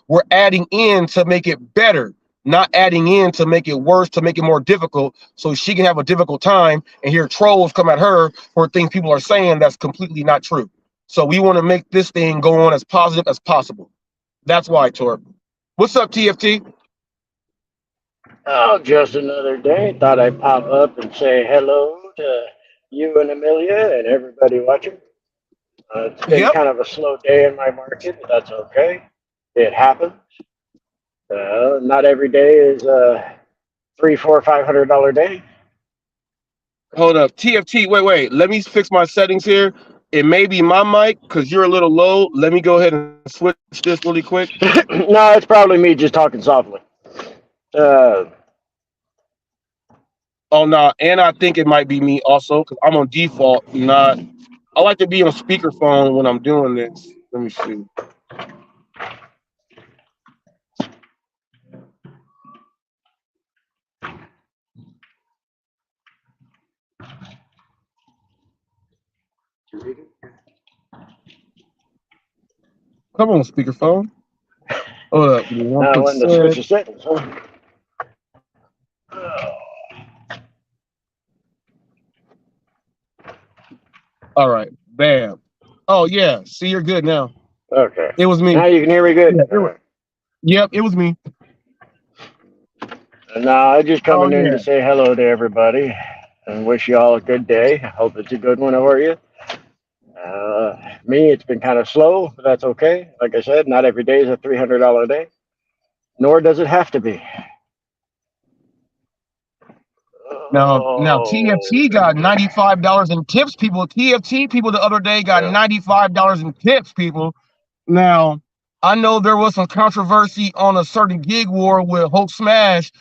we're adding in to make it better, not adding in to make it worse, to make it more difficult, so she can have a difficult time and hear trolls come at her for things people are saying that's completely not true. So we want to make this thing go on as positive as possible. That's why, Torp. What's up, TFT? Oh, just another day. Thought I'd pop up and say hello to you and Emilia and everybody watching. It's been kind of a slow day in my market, but that's okay. It happens. Not every day is a $300, $400, $500 day. Hold up, TFT. Wait. Let me fix my settings here. It may be my mic because you're a little low. Let me go ahead and switch this really quick. No, it's probably me just talking softly. Oh no, and I think it might be me also because I'm on default. I like to be on speakerphone when I'm doing this. Let me see. Come on, speakerphone. Hold up. Now when to switch the settings, huh? All right, bam. Oh yeah, see, you're good now. Okay. It was me. Now you can hear me good? Yep, it was me. No, I'm just coming in to say hello to everybody and wish you all a good day. I hope it's a good one for you. Me, it's been kind of slow, but that's okay. Like I said, not every day is a $300 day, nor does it have to be. Now TFT got $95 in tips, people. TFT people the other day got $95 in tips, people. Now, I know there was some controversy on a certain gig war with Hulk Smash,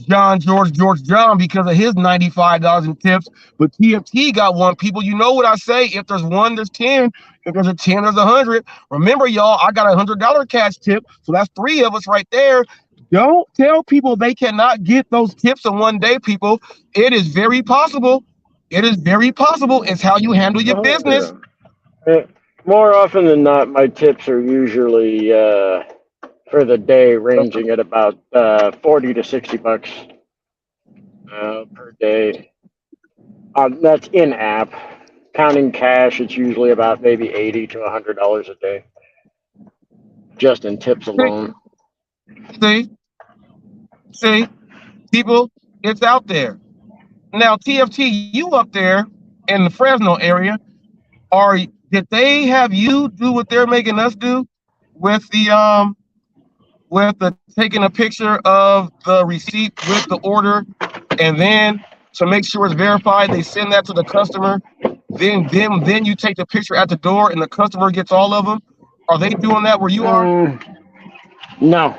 George John, because of his $95 in tips. But TFT got one, people. You know what I say? If there's one, there's 10. If there's a 10, there's 100. Remember, y'all, I got $100 cash tip. So that's 3 of us right there. Don't tell people they cannot get those tips in one day, people. It is very possible. It is very possible. It's how you handle your business. More often than not, my tips are usually for the day ranging at about 40 to 60 bucks per day. That's in app. Counting cash, it's usually about maybe $80 to $100 a day, just in tips alone. See, people, it's out there. Now, TFT, you up there in the Fresno area, did they have you do what they're making us do with the taking a picture of the receipt with the order, and then to make sure it's verified, they send that to the customer. Then you take the picture at the door, and the customer gets all of them. Are they doing that where you are? No.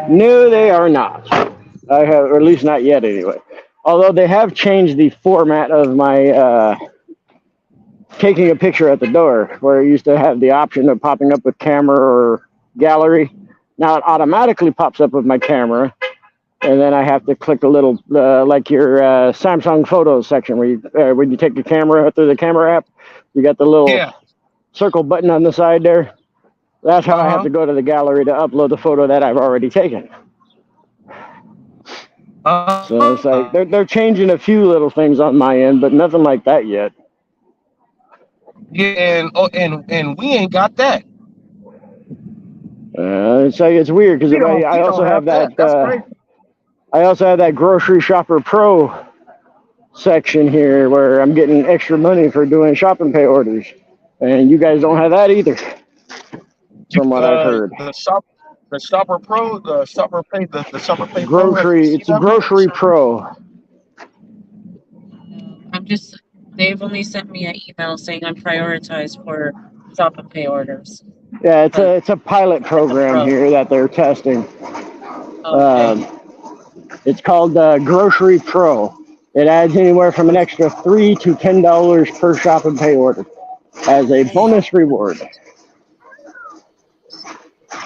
No, they are not. I have, or at least not yet, anyway. Although they have changed the format of my taking a picture at the door, where it used to have the option of popping up with camera or gallery. Now it automatically pops up with my camera, and then I have to click a little, like your Samsung Photos section, where you, when you take the camera through the camera app, you got the little circle button on the side there. That's how I have to go to the gallery to upload the photo that I've already taken. So it's like they're changing a few little things on my end, but nothing like that yet. Yeah, and we ain't got that. It's like it's weird because I also have that. I also have that Grocery Shopper Pro section here where I'm getting extra money for doing shopping pay orders, and you guys don't have that either, from what I've heard. The Shopper Pro, the Shopper Pay, the Shopper Pay Grocery. It's a Grocery Pro. They've only sent me an email saying I'm prioritized for Shop and Pay orders. Yeah, it's a pilot program here that they're testing. Okay. It's called Grocery Pro. It adds anywhere from an extra $3 to $10 per Shop and Pay order as a bonus reward.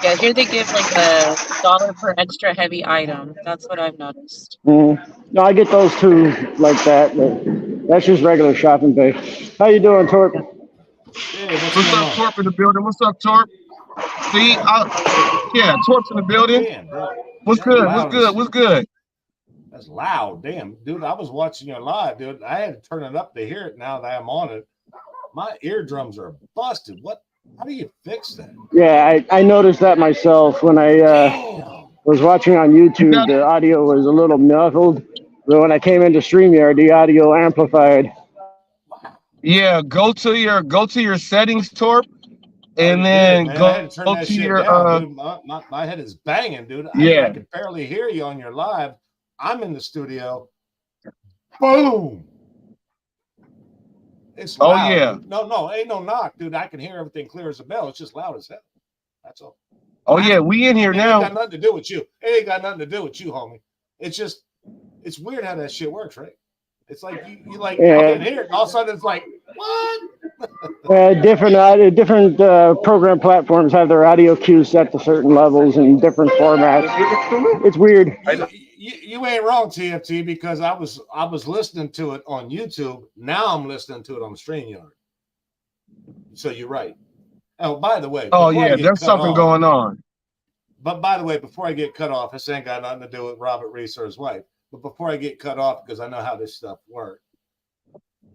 Yeah, here they give like $1 per extra heavy item. That's what I've noticed. No, I get those too, like that. But that's just regular Shop and Pay. How you doing, Torp? Hey, what's up, Torp in the building? What's up, Torp? See, yeah, Torp's in the building. Damn, bro. What's good? What's good? What's good? That's loud. Damn, dude, I was watching you live, dude. I had to turn it up to hear it now that I'm on it. My eardrums are busted. What? How do you fix that? Yeah, I noticed that myself when I was watching on YouTube. The audio was a little muffled, but when I came into Streamyard, the audio amplified. Yeah, go to your settings, Torp, and then go to your. Down, my head is banging, dude. I can barely hear you on your live. I'm in the studio. Boom. It's loud. Oh yeah. No, ain't no knock, dude. I can hear everything clear as a bell. It's just loud as hell. That's all. Oh yeah, we in here now. It ain't got nothing to do with you. It ain't got nothing to do with you, homie. It's just, it's weird how that shit works, right? It's like you like in here, all of a sudden it's like what? Different program platforms have their audio cues set to certain levels and different formats. It's weird. You ain't wrong, TFT, because I was listening to it on YouTube. Now I'm listening to it on Streamyard. So you're right. Oh, by the way. Oh yeah, there's something going on. But by the way, before I get cut off, this ain't got nothing to do with Robert Reese or his wife. But before I get cut off, because I know how this stuff works,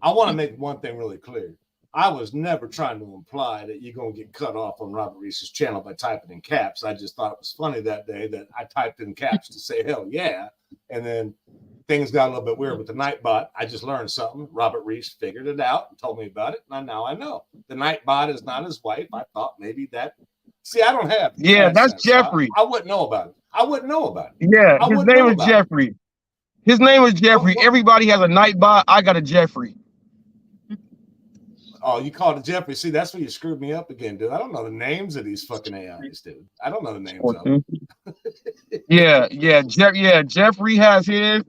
I want to make one thing really clear. I was never trying to imply that you're going to get cut off on Robert Reese's channel by typing in caps. I just thought it was funny that day that I typed in caps to say, hell yeah. And then things got a little bit weird with the Nightbot. I just learned something. Robert Reese figured it out and told me about it. And now I know. The Nightbot is not his wife. I thought maybe that. See, I don't have. Yeah, that's Jeffrey. I wouldn't know about it. I wouldn't know about it. Yeah, his name is Jeffrey. His name is Jeffrey. Everybody has a Nightbot. I got a Jeffrey. Oh, you called it Jeffrey. See, that's where you screwed me up again, dude. I don't know the names of these fucking AIs, dude. I don't know the names of them. Jeffrey has his.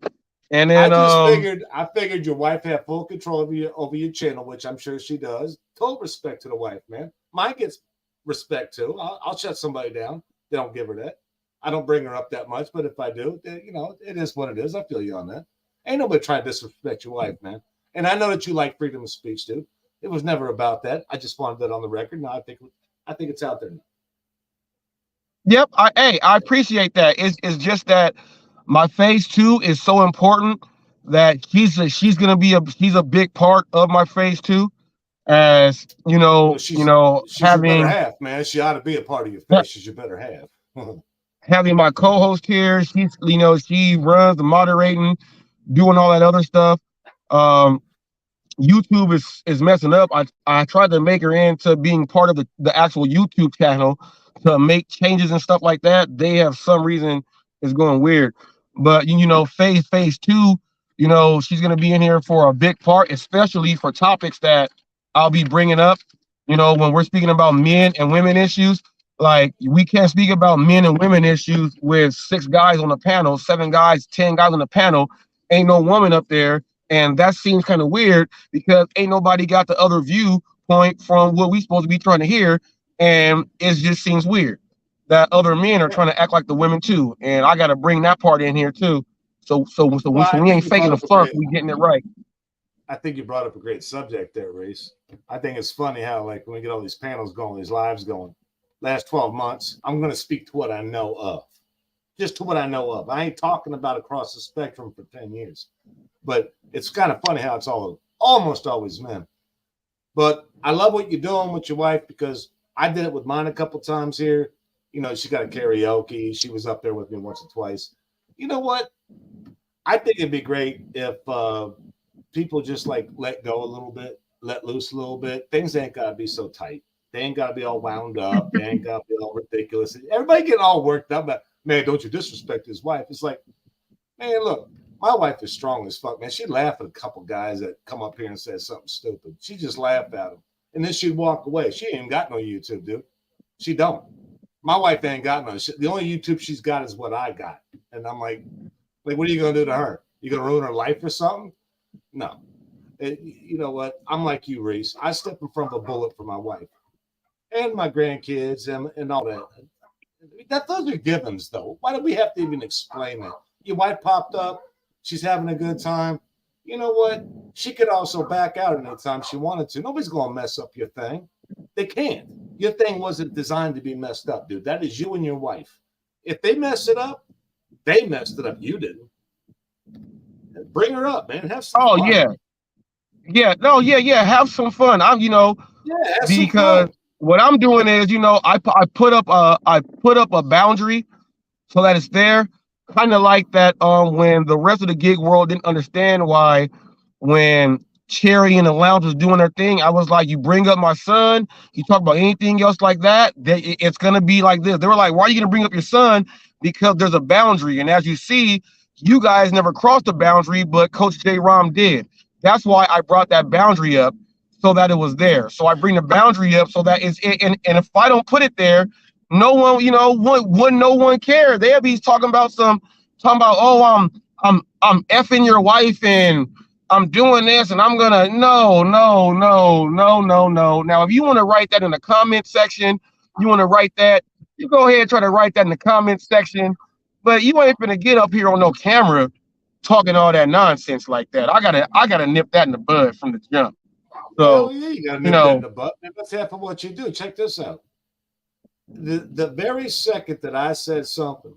And then I figured your wife had full control over your channel, which I'm sure she does. Total respect to the wife, man. Mine gets respect too. I'll shut somebody down. They don't give her that. I don't bring her up that much, but if I do, it is what it is. I feel you on that. Ain't nobody trying to disrespect your wife, man. And I know that you like freedom of speech, dude. It was never about that. I just wanted that on the record. Now I think it's out there now. Yep. I appreciate that. It's just that my phase 2 is so important that she's a big part of my phase 2. As she's having your better half, man. She ought to be a part of your phase. She's your better half. Having my co-host here, she runs the moderating, doing all that other stuff. YouTube is messing up. I tried to make her into being part of the actual YouTube channel to make changes and stuff like that. They have some reason it's going weird. But phase 2, she's gonna be in here for a big part, especially for topics that I'll be bringing up. When we're speaking about men and women issues, like we can't speak about men and women issues with 6 guys on the panel, 7 guys, 10 guys on the panel. Ain't no woman up there. And that seems kind of weird because ain't nobody got the other viewpoint from what we supposed to be trying to hear. And it just seems weird that other men are trying to act like the women too. And I got to bring that part in here too. So we ain't faking the funk, we getting it right. I think you brought up a great subject there, Reese. I think it's funny how, like, when we get all these panels going, these lives going, last 12 months, I'm going to speak to what I know of. Just to what I know of. I ain't talking about across the spectrum for 10 years. But it's kind of funny how it's almost always men. But I love what you're doing with your wife because I did it with mine a couple times here. You know, she got a karaoke. She was up there with me once or twice. You know what? I think it'd be great if people just like let go a little bit, let loose a little bit. Things ain't got to be so tight. They ain't got to be all wound up. They ain't got to be all ridiculous. Everybody getting all worked up about, man, don't you disrespect his wife. It's like, man, look, my wife is strong as fuck, man. She'd laugh at a couple guys that come up here and say something stupid. She just laughed at them. And then she'd walk away. She ain't got no YouTube, dude. She don't. My wife ain't got no. The only YouTube she's got is what I got. And I'm like, what are you going to do to her? You going to ruin her life or something? No. You know what? I'm like you, Reese. I step in front of a bullet for my wife and my grandkids and all that. Those are givens, though. Why do we have to even explain that? Your wife popped up. She's having a good time. You know what? She could also back out at any time she wanted to. Nobody's going to mess up your thing. They can't. Your thing wasn't designed to be messed up, dude. That is you and your wife. If they mess it up, they messed it up. You didn't. Bring her up, man. Have some fun. Yeah. Have some fun. Because what I'm doing is, I put up a boundary so that it's there. Kind of like that when the rest of the gig world didn't understand why when Cherry and the Lounge was doing their thing, I was like, you bring up my son, you talk about anything else like that, it's going to be like this. They were like, why are you going to bring up your son? Because there's a boundary. And as you see, you guys never crossed the boundary, but Coach J. Rom did. That's why I brought that boundary up so that it was there. So I bring the boundary up so that it's, and if I don't put it there, no one, wouldn't no one care. They'll be talking about, oh, I'm effing your wife and I'm doing this and I'm gonna no. Now, if you want to write that in the comment section, you go ahead and try to write that in the comment section, but you ain't gonna get up here on no camera talking all that nonsense like that. I gotta nip that in the bud from the jump. So yeah, you gotta nip that in the bud. That's half of what you do. Check this out. The very second that I said something,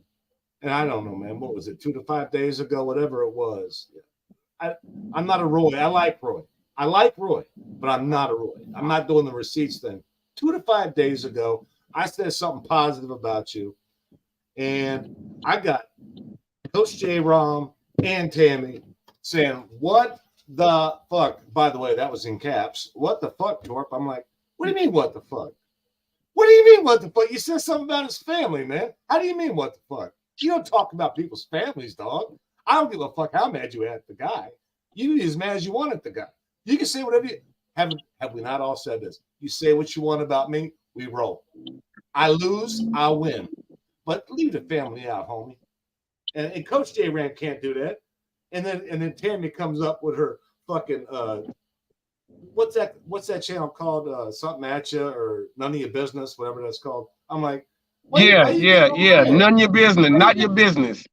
and I don't know, man, what was it, 2 to 5 days ago, whatever it was. I'm not a Roy. I like Roy, but I'm not a Roy. I'm not doing the receipts thing. 2 to 5 days ago, I said something positive about you, and I got Coach J. Rom and Tammy saying, what the fuck? By the way, that was in caps. What the fuck, Torp? I'm like, what do you mean, what the fuck? What do you mean, what the fuck? You said something about his family, man. How do you mean, what the fuck? You don't talk about people's families, dog. I don't give a fuck how mad you at the guy. You be as mad as you want at the guy. You can say whatever you have we not all said this? You say what you want about me, we roll. I lose, I win. But leave the family out, homie. And Coach J. Rand can't do that. And then Tammy comes up with her fucking what's that channel called? Something at you or none of your business, whatever that's called. I'm like, yeah. None of your business, not your business.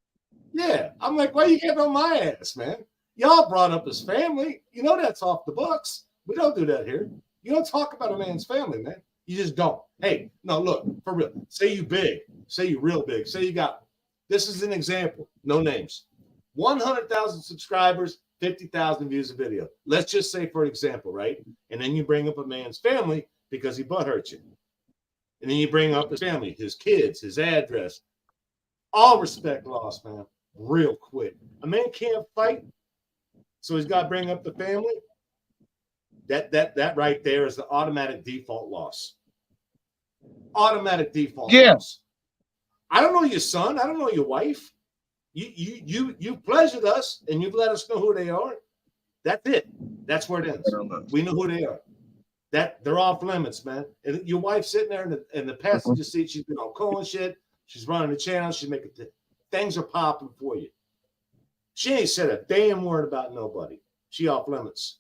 Yeah, I'm like, why you getting on my ass, man? Y'all brought up his family. You know that's off the books. We don't do that here. You don't talk about a man's family, man. You just don't. Hey, no, look, for real. Say you big. Say you real big. Say you got, this is an example. No names. 100,000 subscribers, 50,000 views a video. Let's just say, for example, right? And then you bring up a man's family because he butt hurt you. And then you bring up his family, his kids, his address. All respect lost, man. Real quick. A man can't fight, so he's got to bring up the family. That right there is the automatic default loss. Automatic default loss. I don't know your son. I don't know your wife. You pleasured us and you've let us know who they are. That's it. That's where it ends. We know who they are. That they're off limits, man. And your wife's sitting there in the passenger seat. She's been on coal and shit. She's running the channel. She's making things are popping for you. She ain't said a damn word about nobody. she off limits.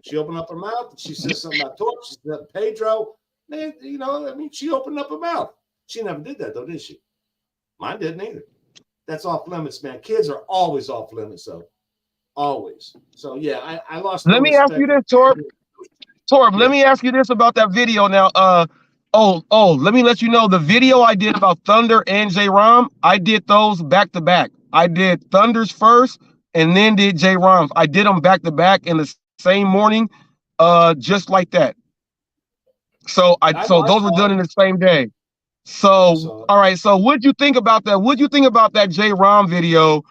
She opened up her mouth and she said something about Torp. She said Pedro. Man, you know, I mean, she opened up her mouth. She never did that though, did she? Mine didn't either. That's off limits, man. Kids are always off limits, though. Always. So yeah, I lost. Let me ask you this, Torp. Torp, let me ask you this about that video now. Let me let you know the video I did about Thunder and J-Rom, I did those back to back. I did Thunder's first and then did J-Rom's. I did them back to back in the same morning, just like that. So those were done in the same day. So all right, so what'd you think about that? What'd you think about that J-Rom video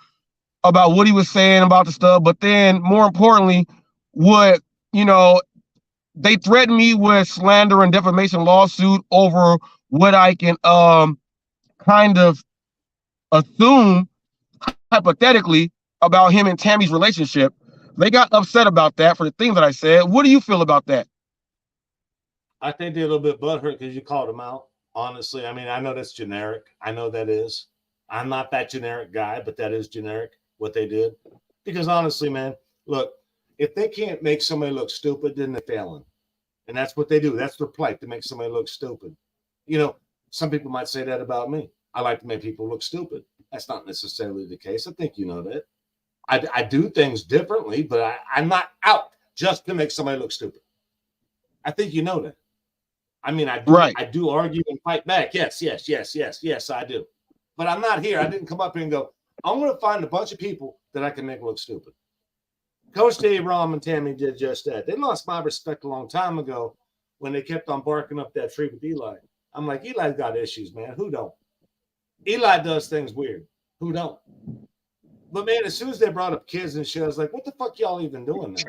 about what he was saying about the stuff? But then more importantly, what, you know, they threatened me with slander and defamation lawsuit over what I can kind of assume hypothetically about him and Tammy's relationship. They got upset about that for the things that I said. What do you feel about that? I think they're a little bit butthurt because you called them out. Honestly, I mean, I know that's generic. I know that is. I'm not that generic guy, but that is generic what they did. Because honestly, man, look, if they can't make somebody look stupid, then they're failing. And that's what they do. That's their plight, to make somebody look stupid. You know, some people might say that about me. I like to make people look stupid. That's not necessarily the case. I think you know that. I do things differently, but I'm not out just to make somebody look stupid. I think you know that. I mean, I do argue and fight back. Yes, I do. But I'm not here. I didn't come up here and go, I'm going to find a bunch of people that I can make look stupid. Coach J-Rom and Tammy did just that. They lost my respect a long time ago when they kept on barking up that tree with Eli. I'm like, Eli's got issues, man. Who don't? Eli does things weird. Who don't? But, man, as soon as they brought up kids and shit, I was like, what the fuck y'all even doing now?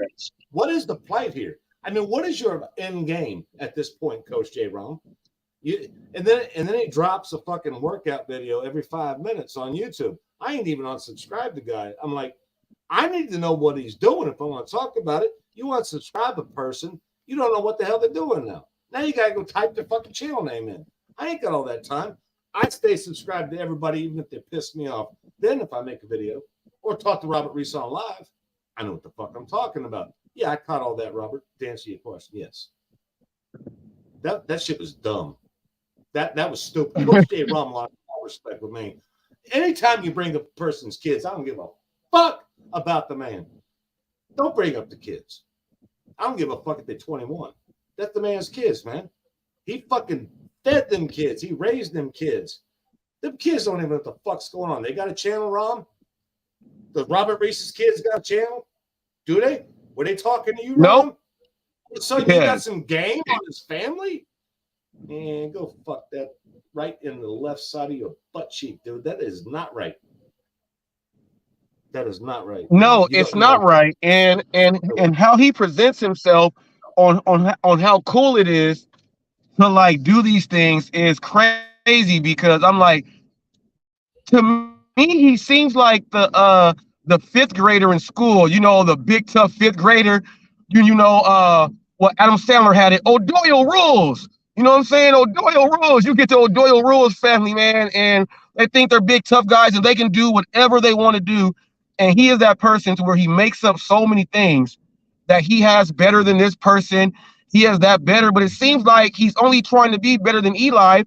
What is the plight here? I mean, what is your end game at this point, Coach J-Rom? And then he drops a fucking workout video every 5 minutes on YouTube. I ain't even unsubscribed the guy. I'm like, I need to know what he's doing if I want to talk about it. You unsubscribe a person, you don't know what the hell they're doing now. Now you got to go type their fucking channel name in. I ain't got all that time. I stay subscribed to everybody, even if they piss me off. Then if I make a video or talk to Robert Reese on live, I know what the fuck I'm talking about. Yeah, I caught all that, Robert. To answer your question, yes. That shit was dumb. That was stupid. Coach J-Rom lost all respect with me. Anytime you bring up a person's kids, I don't give a fuck about the man. Don't bring up the kids. I don't give a fuck if they're 21. That's the man's kids, man. He fucking fed them kids. He raised them kids. Them kids don't even know what the fuck's going on. They got a channel, Rom? The Robert Reese's kids got a channel? Do they? Were they talking to you, Rom? Nope. So you got some game on his family? Man, go fuck that right in the left side of your butt cheek, dude. That is not right. That is not right. No, it's not right. And how he presents himself on how cool it is to like do these things is crazy, because I'm like, to me, he seems like the fifth grader in school, you know, the big tough fifth grader. You know what Adam Sandler had it, O'Doyle rules. You know what I'm saying? O'Doyle rules. You get the O'Doyle rules family, man, and they think they're big tough guys and they can do whatever they want to do. And he is that person to where he makes up so many things that he has better than this person. He has that better, but it seems like he's only trying to be better than Eli,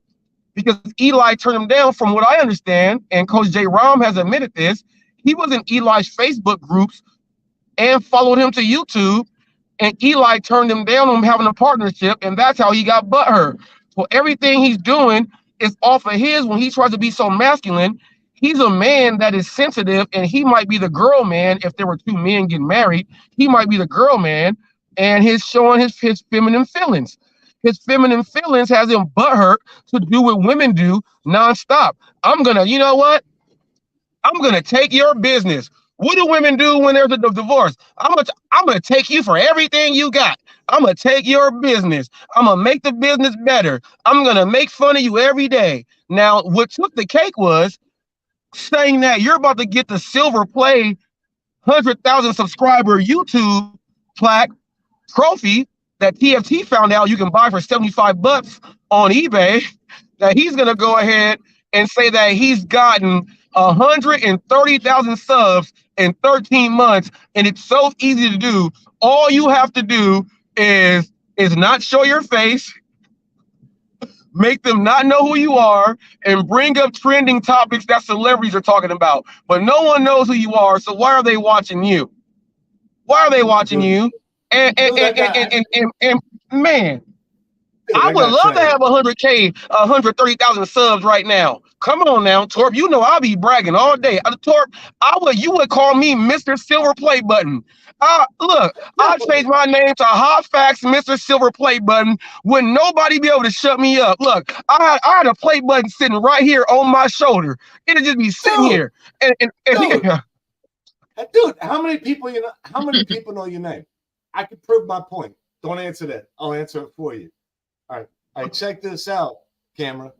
because Eli turned him down from what I understand. And Coach J-Rom has admitted this. He was in Eli's Facebook groups and followed him to YouTube. And Eli turned him down on having a partnership, and that's how he got butthurt. So everything he's doing is off of his. When he tries to be so masculine, he's a man that is sensitive, and he might be the girl man. If there were two men getting married, he might be the girl man, and he's showing his feminine feelings. His feminine feelings has him butthurt to do what women do nonstop. You know what? I'm gonna take your business. What do women do when there's a divorce? I'm gonna take you for everything you got. I'm gonna take your business. I'm gonna make the business better. I'm gonna make fun of you every day. Now, what took the cake was saying that you're about to get the silver play 100,000 subscriber YouTube plaque trophy that TFT found out you can buy for $75 on eBay. That he's gonna go ahead and say that he's gotten 130,000 subs in 13 months, and it's so easy to do. All you have to do is not show your face, make them not know who you are, and bring up trending topics that celebrities are talking about. But no one knows who you are, so why are they watching you? Why are they watching you? And man, I would love to have 100K, 130,000 subs right now. Come on now, Torp. You know I'll be bragging all day. Torp, you would call me Mr. Silver Play Button. Look, I'll change my name to HotFacts Mr. Silver Play Button when nobody be able to shut me up. Look, I had a play button sitting right here on my shoulder. It'd just be sitting here. Dude, how many people you know? How many people know your name? I can prove my point. Don't answer that. I'll answer it for you. All right. Check this out, camera.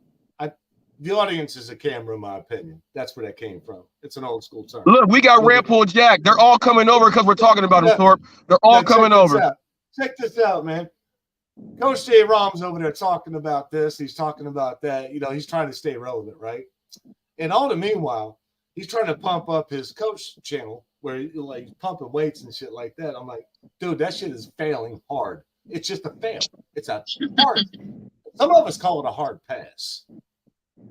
The audience is a camera, in my opinion. That's where that came from. It's an old school term. Look, we got Rampool Jack. They're all coming over because we're talking about him, Torp. They're all coming over. Check this out, man. Coach J. Rom's over there talking about this. He's talking about that. You know, he's trying to stay relevant, right? And all the meanwhile, he's trying to pump up his coach channel where he's pumping weights and shit like that. I'm like, dude, that shit is failing hard. It's just a fail. It's a hard. Some of us call it a hard pass.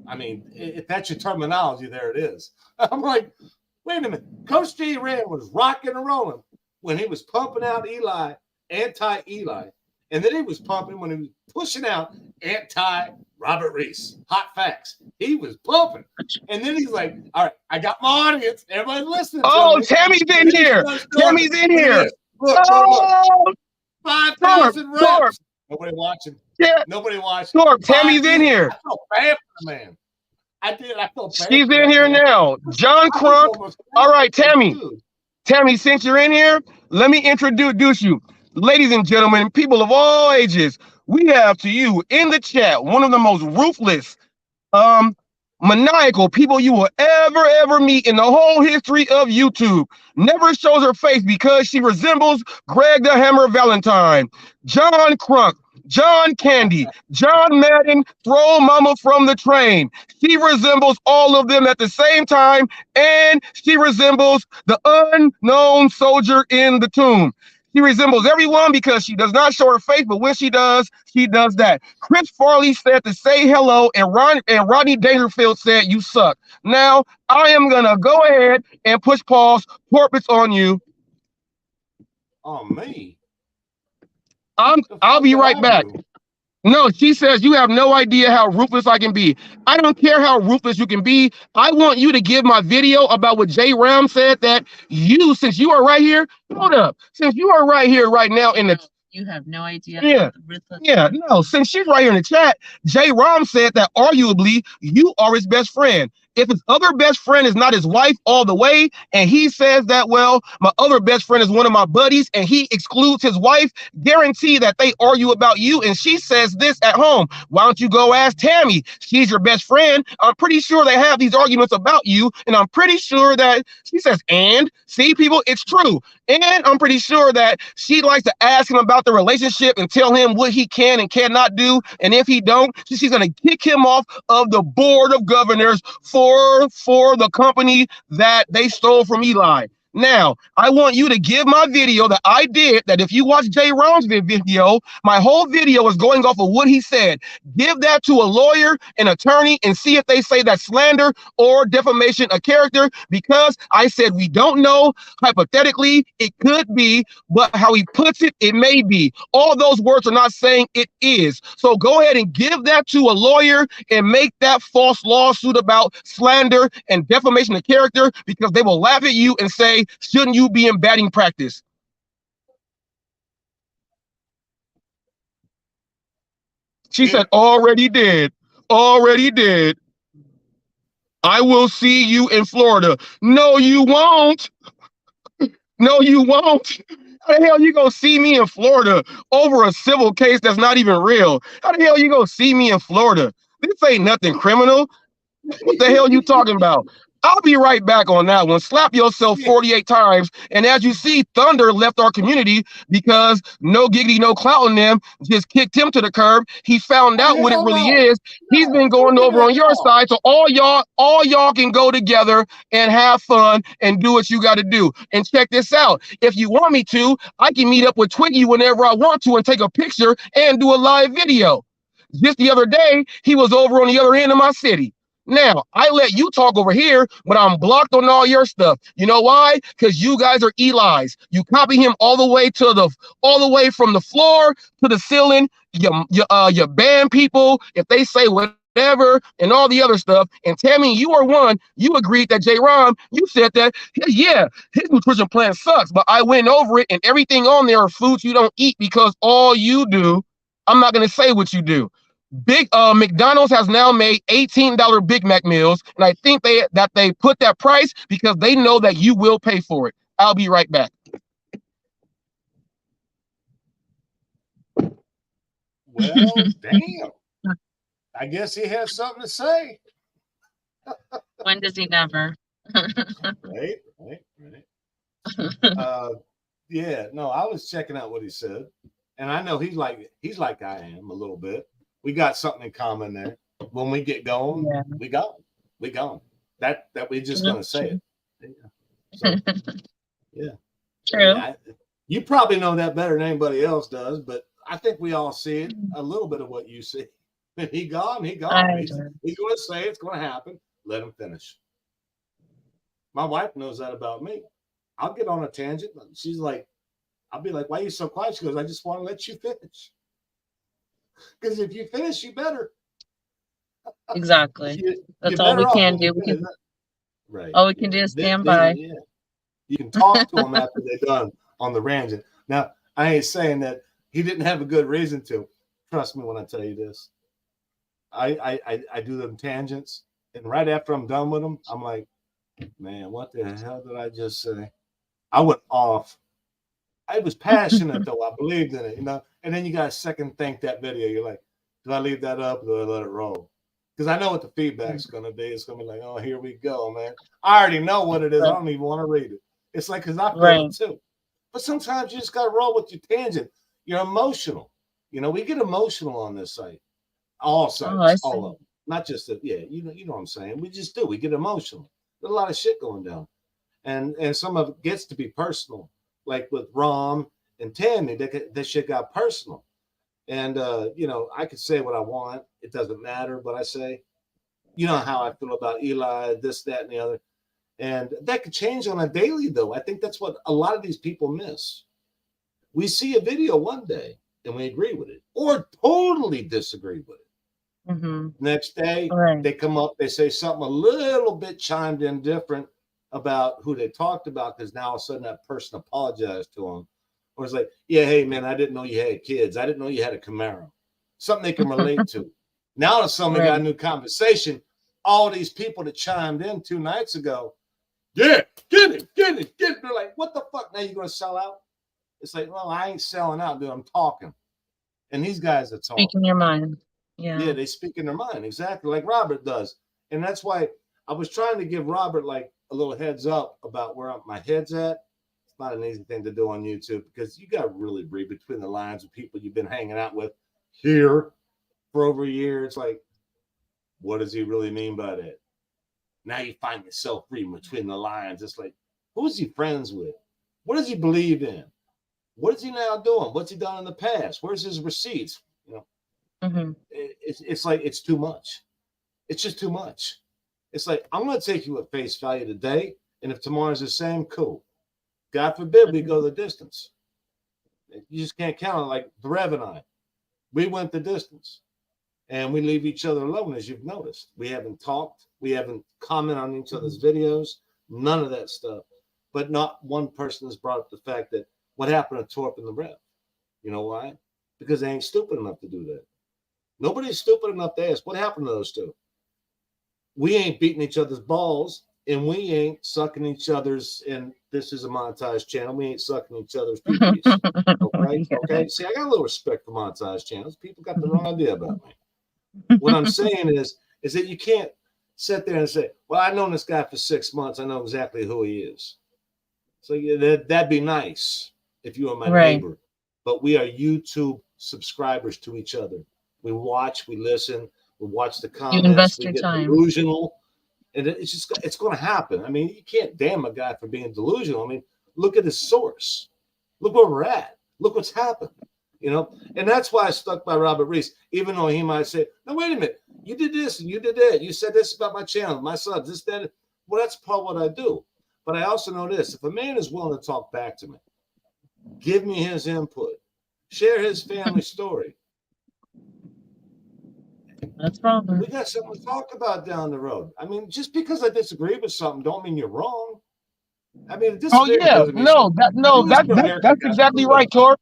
I mean, if that's your terminology, there it is. I'm like, wait a minute. Coach J. Rand was rocking and rolling when he was pumping out Eli, anti-Eli. And then he was pumping when he was pushing out anti-Robert Reese. Hot facts. He was pumping. And then he's like, all right, I got my audience. Everybody listening to me. Tammy's in here. Tammy's in here. Look. 5,000 reps. Nobody watching. Yeah. Nobody watching. Torp, Tammy's in here. I felt bad for the man. I felt bad. She's in here now. John Crump. All right, Tammy. Tammy, since you're in here, let me introduce you. Ladies and gentlemen, people of all ages, we have to you in the chat one of the most ruthless, maniacal people you will ever meet in the whole history of YouTube. Never shows her face because she resembles Greg the Hammer Valentine. John Crunk, John Candy, John Madden, throw mama from the train. She resembles all of them at the same time, and she resembles the unknown soldier in the tomb. She resembles everyone because she does not show her face, but when she does that. Chris Farley said to say hello, and Rodney Dangerfield said you suck. Now, I am going to go ahead and push pause. Torp, it's on you. Oh, me? I'll be right back. No, she says you have no idea how ruthless I can be. I don't care how ruthless you can be. I want you to give my video about what Jay Ram said that you, since you are right here, hold up. Since you are right here right now in the... You have no idea. No, since she's right here in the chat, Jay Ram said that arguably you are his best friend. If his other best friend is not his wife all the way, and he says that, well, my other best friend is one of my buddies, and he excludes his wife, guarantee that they argue about you, and she says this at home. Why don't you go ask Tammy? She's your best friend. I'm pretty sure they have these arguments about you, and I'm pretty sure that she says, and see, people, it's true. And I'm pretty sure that she likes to ask him about the relationship and tell him what he can and cannot do. And if he don't, she's going to kick him off of the board of governors for the company that they stole from Eli. Now, I want you to give my video that I did, that if you watch Jay Rom's video, my whole video is going off of what he said. Give that to a lawyer, an attorney, and see if they say that's slander or defamation of character, because I said we don't know. Hypothetically, it could be, but how he puts it, it may be. All those words are not saying it is. So go ahead and give that to a lawyer and make that false lawsuit about slander and defamation of character, because they will laugh at you and say, shouldn't you be in batting practice? She said, already did. Already did. I will see you in Florida. No, you won't. No, you won't. How the hell you gonna see me in Florida over a civil case that's not even real? How the hell you gonna see me in Florida? This ain't nothing criminal. What the hell you talking about? I'll be right back on that one. Slap yourself 48 times. And as you see, Thunder left our community because no giggity, no clout in them just kicked him to the curb. He found out what it really is. He's been going over on your side. So all y'all can go together and have fun and do what you got to do. And check this out. If you want me to, I can meet up with Twiggy whenever I want to and take a picture and do a live video. Just the other day, he was over on the other end of my city. Now, I let you talk over here, but I'm blocked on all your stuff. You know why? Because you guys are Eli's. You copy him all the way from the floor to the ceiling. You ban people if they say whatever and all the other stuff. And Tammy, you are one. You agreed that J-Rom, you said that, yeah, his nutrition plan sucks, but I went over it and everything on there are foods you don't eat because all you do, I'm not going to say what you do. McDonald's has now made $18 Big Mac meals, and I think they put that price because they know that you will pay for it. I'll be right back. Well, damn. I guess he has something to say. When does he never? Right. Yeah, no, I was checking out what he said, and I know he's like I am a little bit. We got something in common there. When we get going, yeah. we gone. That we just gonna say it. Yeah. So, yeah. True. You probably know that better than anybody else does, but I think we all see it, a little bit of what you see. He gone. He's gonna say it's gonna happen. Let him finish. My wife knows that about me. I'll get on a tangent. She's like, I'll be like, why are you so quiet? She goes, I just want to let you finish. Because if you finish, you better. Exactly. That's all we can do. Right. All we can do is stand by. Yeah. You can talk to them after they're done on the ranging. Now, I ain't saying that he didn't have a good reason to. Trust me when I tell you this. I do them tangents, and right after I'm done with them, I'm like, man, what the hell did I just say? I went off. I was passionate though. I believed in it, And then you got to second think that video. You're like, do I leave that up or do I let it roll? Because I know what the feedback's going to be. It's going to be like, oh, here we go, man. I already know what it is. I don't even want to read it. It's like, because I feel it too. But sometimes you just got to roll with your tangent. You're emotional. We get emotional on this site. All sites, all of them. Not just that, you know what I'm saying. We just do. We get emotional. There's a lot of shit going down. And some of it gets to be personal. Like with Rom and Tammy, that shit got personal. And, I could say what I want. It doesn't matter what I say. You know how I feel about Eli, this, that, and the other. And that could change on a daily, though. I think that's what a lot of these people miss. We see a video one day and we agree with it or totally disagree with it. Mm-hmm. Next day, they come up, they say something a little bit chimed in different about who they talked about because now all of a sudden that person apologized to them. Or it's like, yeah, hey, man, I didn't know you had kids. I didn't know you had a Camaro. Something they can relate to. Now that somebody got a new conversation, all these people that chimed in 2 nights ago, yeah, get it. They're like, what the fuck? Now you're going to sell out? It's like, well, I ain't selling out, dude. I'm talking. And these guys are talking. Speaking your mind. Yeah. Yeah, they speak in their mind. Exactly. Like Robert does. And that's why I was trying to give Robert like a little heads up about where my head's at. It's not an easy thing to do on YouTube because you got to really read between the lines of people you've been hanging out with here for over a year. It's like, what does he really mean by that? Now you find yourself reading between the lines. It's like, who's he friends with? What does he believe in? What is he now doing? What's he done in the past? Where's his receipts? Mm-hmm. It's like it's too much. It's just too much. It's like, I'm going to take you at face value today, and if tomorrow's the same, cool. God forbid we go the distance. You just can't count on like the Rev and I. We went the distance, and we leave each other alone, as you've noticed. We haven't talked. We haven't commented on each other's videos. None of that stuff. But not one person has brought up the fact that what happened to Torp and the Rev. You know why? Because they ain't stupid enough to do that. Nobody's stupid enough to ask, what happened to those two? We ain't beating each other's balls, and we ain't sucking each other's, and this is a monetized channel, we ain't sucking each other's peepees. Okay? See, I got a little respect for monetized channels. People got the wrong idea about me. What I'm saying is that you can't sit there and say, well, I've known this guy for 6 months. I know exactly who he is. So yeah, that'd be nice if you were my neighbor. But we are YouTube subscribers to each other. We watch, we listen, we watch the comments. You invest we your get time. Delusional. And it's going to happen. I mean, you can't damn a guy for being delusional. I mean, look at his source. Look where we're at. Look what's happened. You know, and that's why I stuck by Robert Reese, even though he might say, no, wait a minute, you did this and you did that. You said this about my channel, my subs, this, that. Well, that's part of what I do. But I also know this: if a man is willing to talk back to me, give me his input, share his family story, That's problem. we got something to talk about down the road. I mean, just because I disagree with something don't mean you're wrong. I mean, that's exactly right, Torp.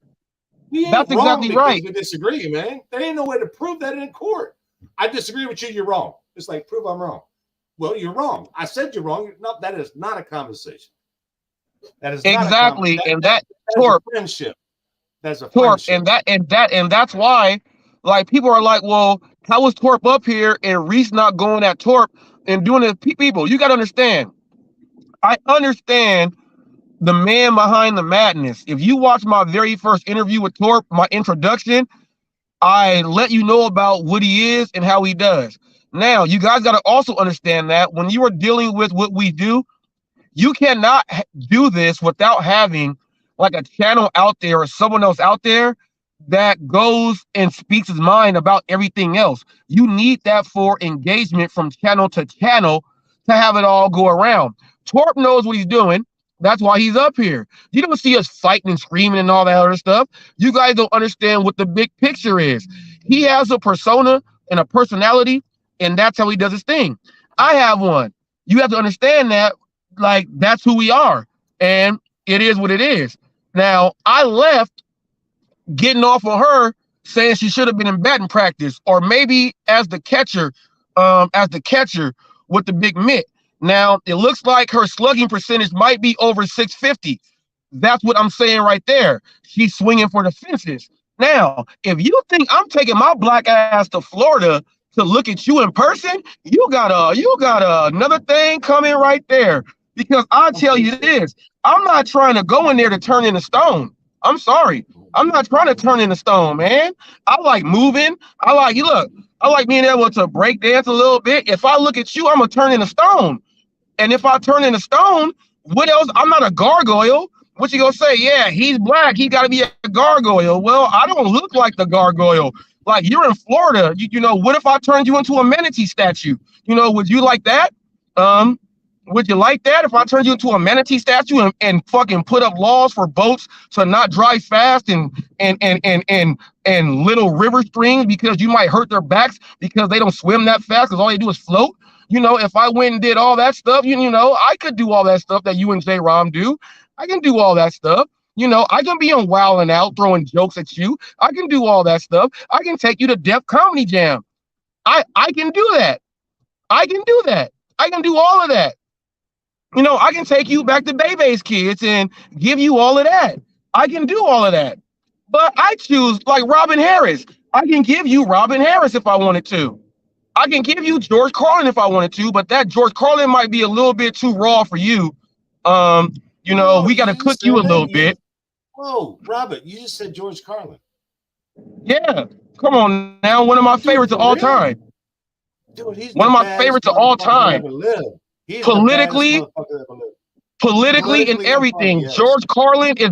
That's exactly right. We disagree, man. There ain't no way to prove that in court. I disagree with you. You're wrong. It's like, prove I'm wrong. Well, you're wrong. I said you're wrong. No, that is not a conversation. That is exactly, not and that's Torp. Friendship. That's a Torp, friendship. and that's why, like, people are like, well, how was Torp up here and Reese not going at Torp and doing it? People, you got to understand. I understand the man behind the madness. If you watch my very first interview with Torp, my introduction, I let you know about what he is and how he does. Now, you guys got to also understand that when you are dealing with what we do, you cannot do this without having like a channel out there or someone else out there that goes and speaks his mind about everything else. You need that for engagement from channel to channel to have it all go around. Torp knows what he's doing. That's why he's up here. You don't see us fighting and screaming and all that other stuff. You guys don't understand what the big picture is. He has a persona and a personality, and that's how he does his thing. I have one. You have to understand that, like, that's who we are, and it is what it is. Now, I left getting off on her saying she should have been in batting practice, or maybe as the catcher with the big mitt. Now, it looks like her slugging percentage might be over 650. That's what I'm saying right there. She's swinging for the fences. Now, if you think I'm taking my black ass to Florida to look at you in person, you got another thing coming right there. Because I'll tell you this, I'm not trying to go in there to turn into stone. I'm sorry. I'm not trying to turn into stone, man. I like moving. I like being able to break dance a little bit. If I look at you, I'm going to turn into stone. And if I turn into stone, what else? I'm not a gargoyle. What you gonna say? Yeah, he's black. He got to be a gargoyle. Well, I don't look like the gargoyle. Like, you're in Florida. You know, what if I turned you into a manatee statue? You know, would you like that? Would you like that if I turned you into a manatee statue and fucking put up laws for boats to not drive fast and little river streams because you might hurt their backs because they don't swim that fast because all they do is float? You know, if I went and did all that stuff, you know, I could do all that stuff that you and J-Rom do. I can do all that stuff. You know, I can be on Wild 'N Out throwing jokes at you. I can do all that stuff. I can take you to Def Comedy Jam. I can do that. I can do that. I can do all of that. You know, I can take you back to Bebe's Kids and give you all of that. I can do all of that. But I choose, like, Robin Harris. I can give you Robin Harris if I wanted to. I can give you George Carlin if I wanted to, but that George Carlin might be a little bit too raw for you. You know, we got to cook you a little bit. Whoa, Robert, you just said George Carlin. Yeah, come on now. One of my favorites of all time. Dude, he's one of my favorites of all time. Politically and everything. Yes. George Carlin is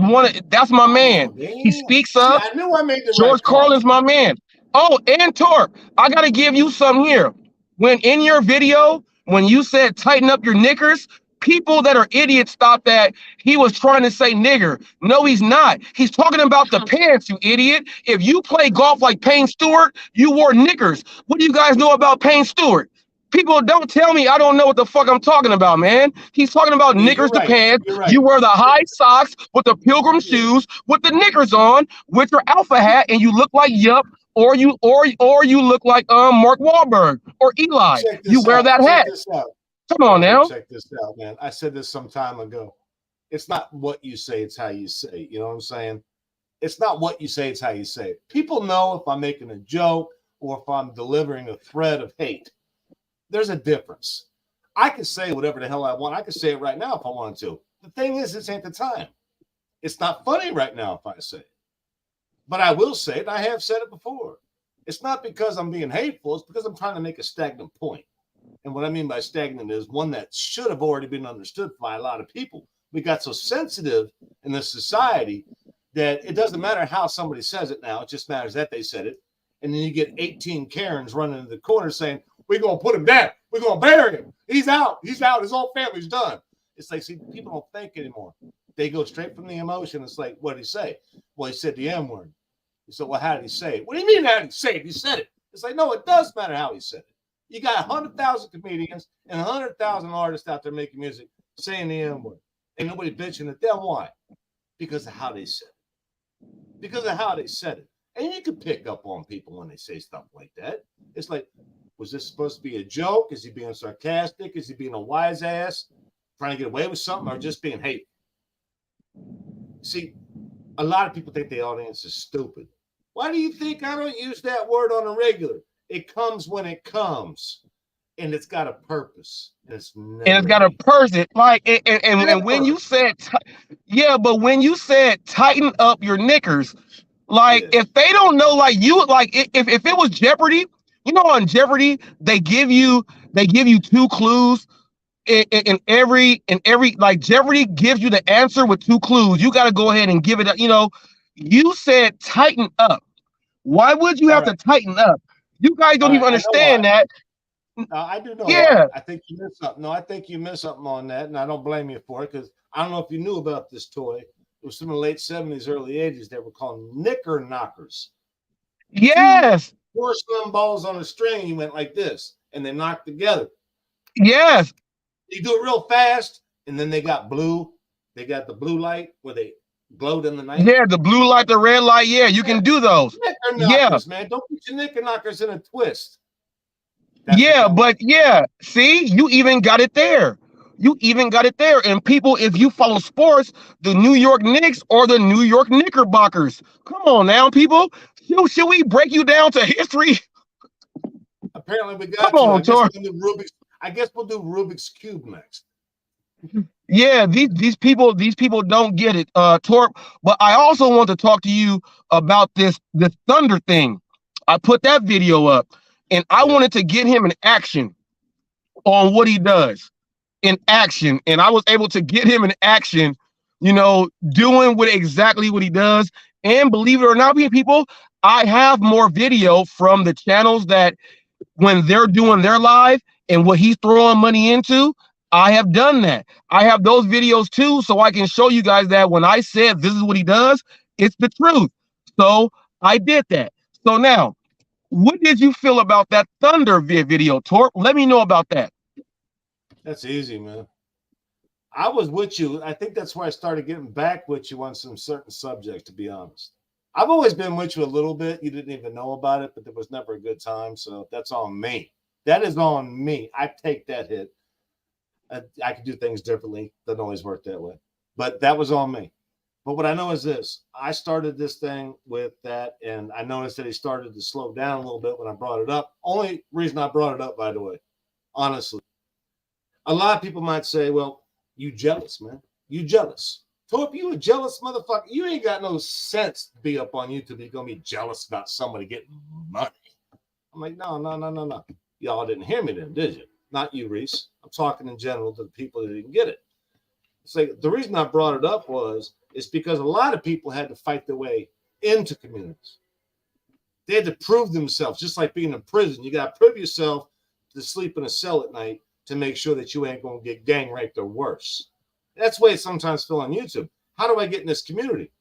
that's my man. He speaks up. See, I knew I made the George right call. Carlin's my man. Oh, and Torp, I got to give you some here. When in your video, when you said tighten up your knickers, people that are idiots thought that he was trying to say nigger. No, he's not. He's talking about the pants, you idiot. If you play golf like Payne Stewart, you wore knickers. What do you guys know about Payne Stewart? People don't tell me I don't know what the fuck I'm talking about, man. He's talking about knickers to pants. Right. You wear the high socks with the pilgrim shoes with the knickers on with your alpha hat, and you look like Yup. Or you look like Mark Wahlberg or Eli. You wear that hat. Come on now. Check this out, man. I said this some time ago. It's not what you say, it's how you say it. You know what I'm saying? It's not what you say, it's how you say it. People know if I'm making a joke or if I'm delivering a thread of hate. there's a difference. I can say whatever the hell I want. I can say it right now if I wanted to. The thing is, this ain't the time. It's not funny right now if I say it. But I will say it. I have said it before. It's not because I'm being hateful. It's because I'm trying to make a stagnant point. And what I mean by stagnant is one that should have already been understood by a lot of people. We got so sensitive in this society that it doesn't matter how somebody says it now. It just matters that they said it. And then you get 18 Karens running into the corner saying, we're going to put him down. We're going to bury him. He's out. He's out. His whole family's done. It's like, see, people don't think anymore. They go straight from the emotion. It's like, what did he say? Well, he said the M word. He said, well, how did he say it? What do you mean how did he say it? He said it. It's like, no, it does matter how he said it. You got 100,000 comedians and 100,000 artists out there making music saying the M word. Ain't nobody bitching at them. Why? Because of how they said it. Because of how they said it. And you can pick up on people when they say stuff like that. It's like, was this supposed to be a joke? Is he being sarcastic? Is he being a wise ass, trying to get away with something, or just being hateful? See, a lot of people think the audience is stupid. Why do you think I don't use that word on a regular? It comes when it comes, and it's got a purpose. And it's got a person. Like, and when you said, but when you said tighten up your knickers, like if they don't know, like you, like if it was Jeopardy, you know, on Jeopardy they give you 2 clues. In every like Jeopardy gives you the answer with 2 clues. You got to go ahead and give it up. You know, you said tighten up. Why would you have to tighten up? You guys don't even understand that. I do know. Yeah. I think you missed something. No, I think you missed something on that, and I don't blame you for it because I don't know if you knew about this toy. It was from the late 70s, early 80s. They were called knicker knockers. Yes. 2 porcelain balls on a string. You went like this, and they knocked together. Yes. You do it real fast, and then they got blue. They got the blue light where they glowed in the night. Yeah, the blue light, the red light. Yeah, you can do those. Knicker knockers, man. Don't put your knicker knockers in a twist. See, you even got it there. And people, if you follow sports, the New York Knicks or the New York Knickerbockers. Come on now, people. Should we break you down to history? Apparently, we got I guess we'll do Rubik's Cube next. Yeah, these people don't get it, Torp. But I also want to talk to you about this Thunder thing. I put that video up, and I wanted to get him in action on what he does in action, and I was able to get him in action, you know, doing exactly what he does. And believe it or not, people, I have more video from the channels that when they're doing their live and what he's throwing money into. I have done that. I have those videos too, so I can show you guys that when I said this is what he does, it's the truth. So I did that. So now, what did you feel about that Thunder video, Torp? Let me know about that. That's easy, man. I was with you. I think that's where I started getting back with you on some certain subjects, to be honest. I've always been with you a little bit. You didn't even know about it, but there was never a good time. So that's on me. That is on me. I take that hit. I could do things differently. Doesn't always work that way. But that was on me. But what I know is this. I started this thing with that, and I noticed that he started to slow down a little bit when I brought it up. Only reason I brought it up, by the way, honestly. A lot of people might say, well, you jealous, man. You jealous. Torp, you a jealous motherfucker. You ain't got no sense to be up on YouTube. You're going to be jealous about somebody getting money. I'm like, no. Y'all didn't hear me then, did you? Not you, Reese. I'm talking in general to the people that didn't get it. It's like the reason I brought it up is because a lot of people had to fight their way into communities. They had to prove themselves, just like being in prison. You got to prove yourself to sleep in a cell at night to make sure that you ain't going to get gang raped or worse. That's the way it sometimes feel on YouTube. How do I get in this community?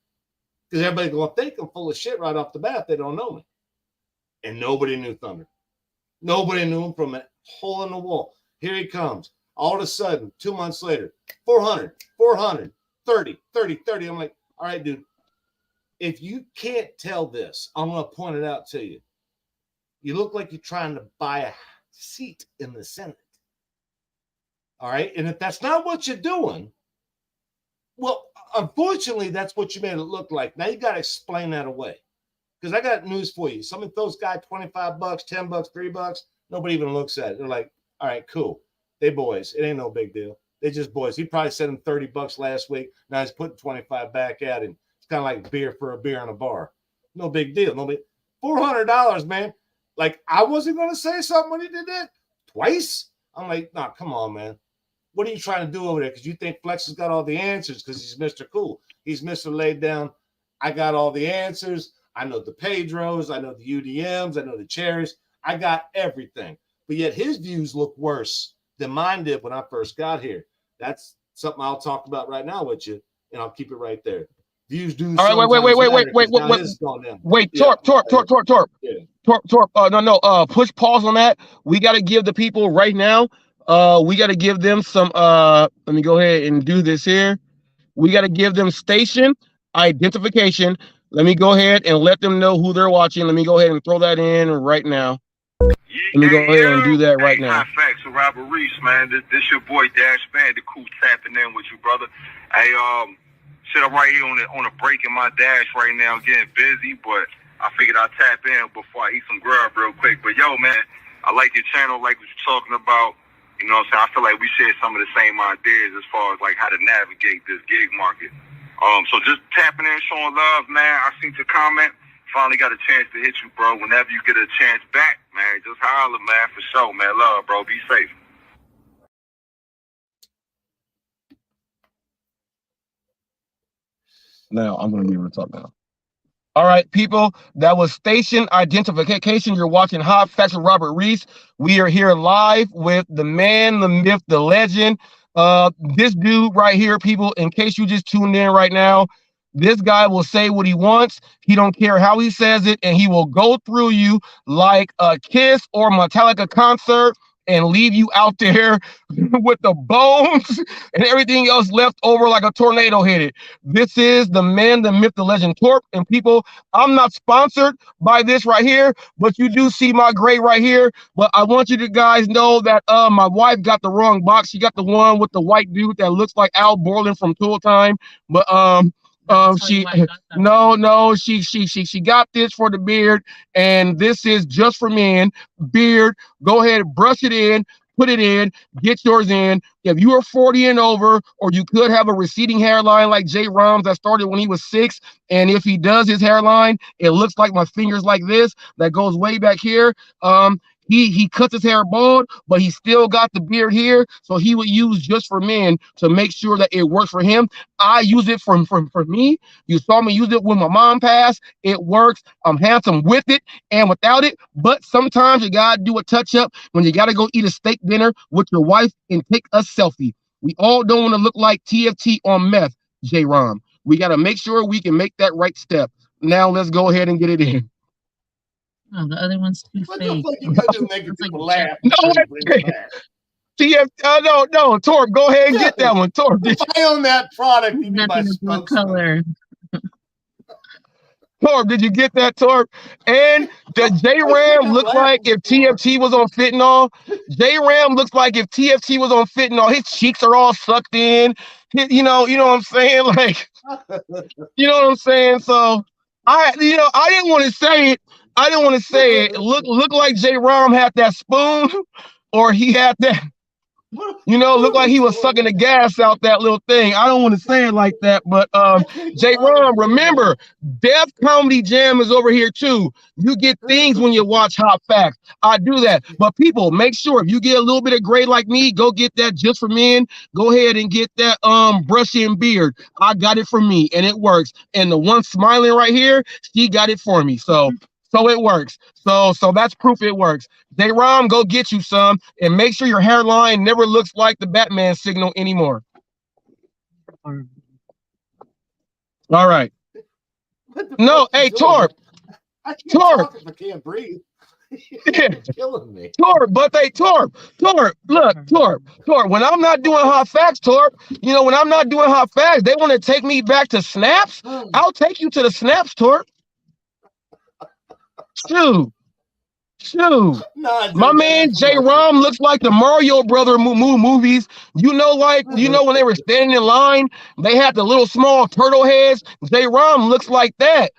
Because everybody going to think I'm full of shit right off the bat. They don't know me. And nobody knew Thunder. Nobody knew him from a hole in the wall. Here he comes. All of a sudden, 2 months later, 400, 30. I'm like, all right, dude, if you can't tell this, I'm going to point it out to you. You look like you're trying to buy a seat in the Senate. All right. And if that's not what you're doing, well, unfortunately, that's what you made it look like. Now you got to explain that away. Because I got news for you. Somebody throws guy $25, $10, $3, nobody even looks at it. They're like, All right, cool. They boys. It ain't no big deal. They just boys. He probably sent him $30 last week. Now he's putting 25 back at him. It's kind of like beer for a beer in a bar. No big deal. No big. $400, man. Like, I wasn't going to say something when he did that twice. I'm like, nah, come on, man. What are you trying to do over there? Because you think Flex has got all the answers because he's Mr. Cool. He's Mr. Laid Down. I got all the answers. I know the Pedros. I know the UDMs. I know the Cherries. I got everything. But yet his views look worse than mine did when I first got here. That's something I'll talk about right now with you, and I'll keep it right there. Views do. All right, wait, Torp. Yeah. Torp. No. Push pause on that. We got to give the people right now. We got to give them some. Let me go ahead and do this here. We got to give them station identification. Let me go ahead and let them know who they're watching. Let me go ahead and throw that in right now. Let me go ahead and do that right now. HotFacts with Robert Reese, man. This your boy Dash Bandicoot tapping in with you, brother. Hey, shit, I'm right here on a break in my dash right now, getting busy, but I figured I'd tap in before I eat some grub real quick. But yo, man, I like your channel, like what you're talking about. You know what I'm saying? I feel like we share some of the same ideas as far as like how to navigate this gig market. So just tapping in, showing love, man. I seen your comment. Finally got a chance to hit you, bro. Whenever you get a chance back, man, just holler, man, for sure, man. Love, bro. Be safe. Now I'm going to be able to talk now. All right, people, that was station identification. You're watching HotFacts with Robert Reese. We are here live with the man, the myth, the legend. This dude right here, people, in case you just tuned in right now, this guy will say what he wants. He don't care how he says it, and he will go through you like a Kiss or Metallica concert and leave you out there with the bones and everything else left over like a tornado hit it. This is the man, the myth, the legend, Torp. And people, I'm not sponsored by this right here, but you do see my gray right here. But I want you to guys know that my wife got the wrong box. She got the one with the white dude that looks like Al Borland from Tool Time. But she got this for the beard, and this is just for men. Beard, go ahead, brush it in, put it in, get yours in. If you are 40 and over, or you could have a receding hairline like Jay Roms that started when he was 6, and if he does his hairline, it looks like my fingers like this, that goes way back here. He cuts his hair bald, but he still got the beard here, so he would use just for men to make sure that it works for him. I use it for me. You saw me use it when my mom passed. It works. I'm handsome with it and without it, but sometimes you gotta do a touch-up when you gotta go eat a steak dinner with your wife and take a selfie. We all don't want to look like TFT on meth, J-Rom. We gotta make sure we can make that right step. Now let's go ahead and get it in. Oh, the other one's too What fake. the fuck you gonna do making people laugh? No, Torp, go ahead and get that one. Torp, If I own that product, you be my Nothing is blue spokesman. color. Torp, did you get that, Torp? And does J-Ram look like if TFT was on fentanyl? J-Ram looks like if TFT was on fentanyl. His cheeks are all sucked in. You know what I'm saying? Like, you know what I'm saying? So I didn't want to say it. Look like J-Ram had that spoon, or he had that. Look like he was sucking the gas out that little thing. I don't want to say it like that, but J-Ron, remember, Def Comedy Jam is over here too. You get things when you watch HotFacts. I do that. But people, make sure if you get a little bit of gray like me, go get that just for men. Go ahead and get that brush in beard. I got it for me and it works. And the one smiling right here, she got it for me. So it works. So that's proof it works. J-Rom, go get you some and make sure your hairline never looks like the Batman signal anymore. All right. No, hey, Torp. I can't Torp. talk if I can't breathe. It's killing me. Torp, look, Torp, when I'm not doing HotFacts, Torp, when I'm not doing HotFacts, they want to take me back to Snaps. I'll take you to the Snaps, Torp. Shoot. Nah, My man J-Rom looks like the Mario Brother movies. When they were standing in line, they had the little small turtle heads. J-Rom looks like that.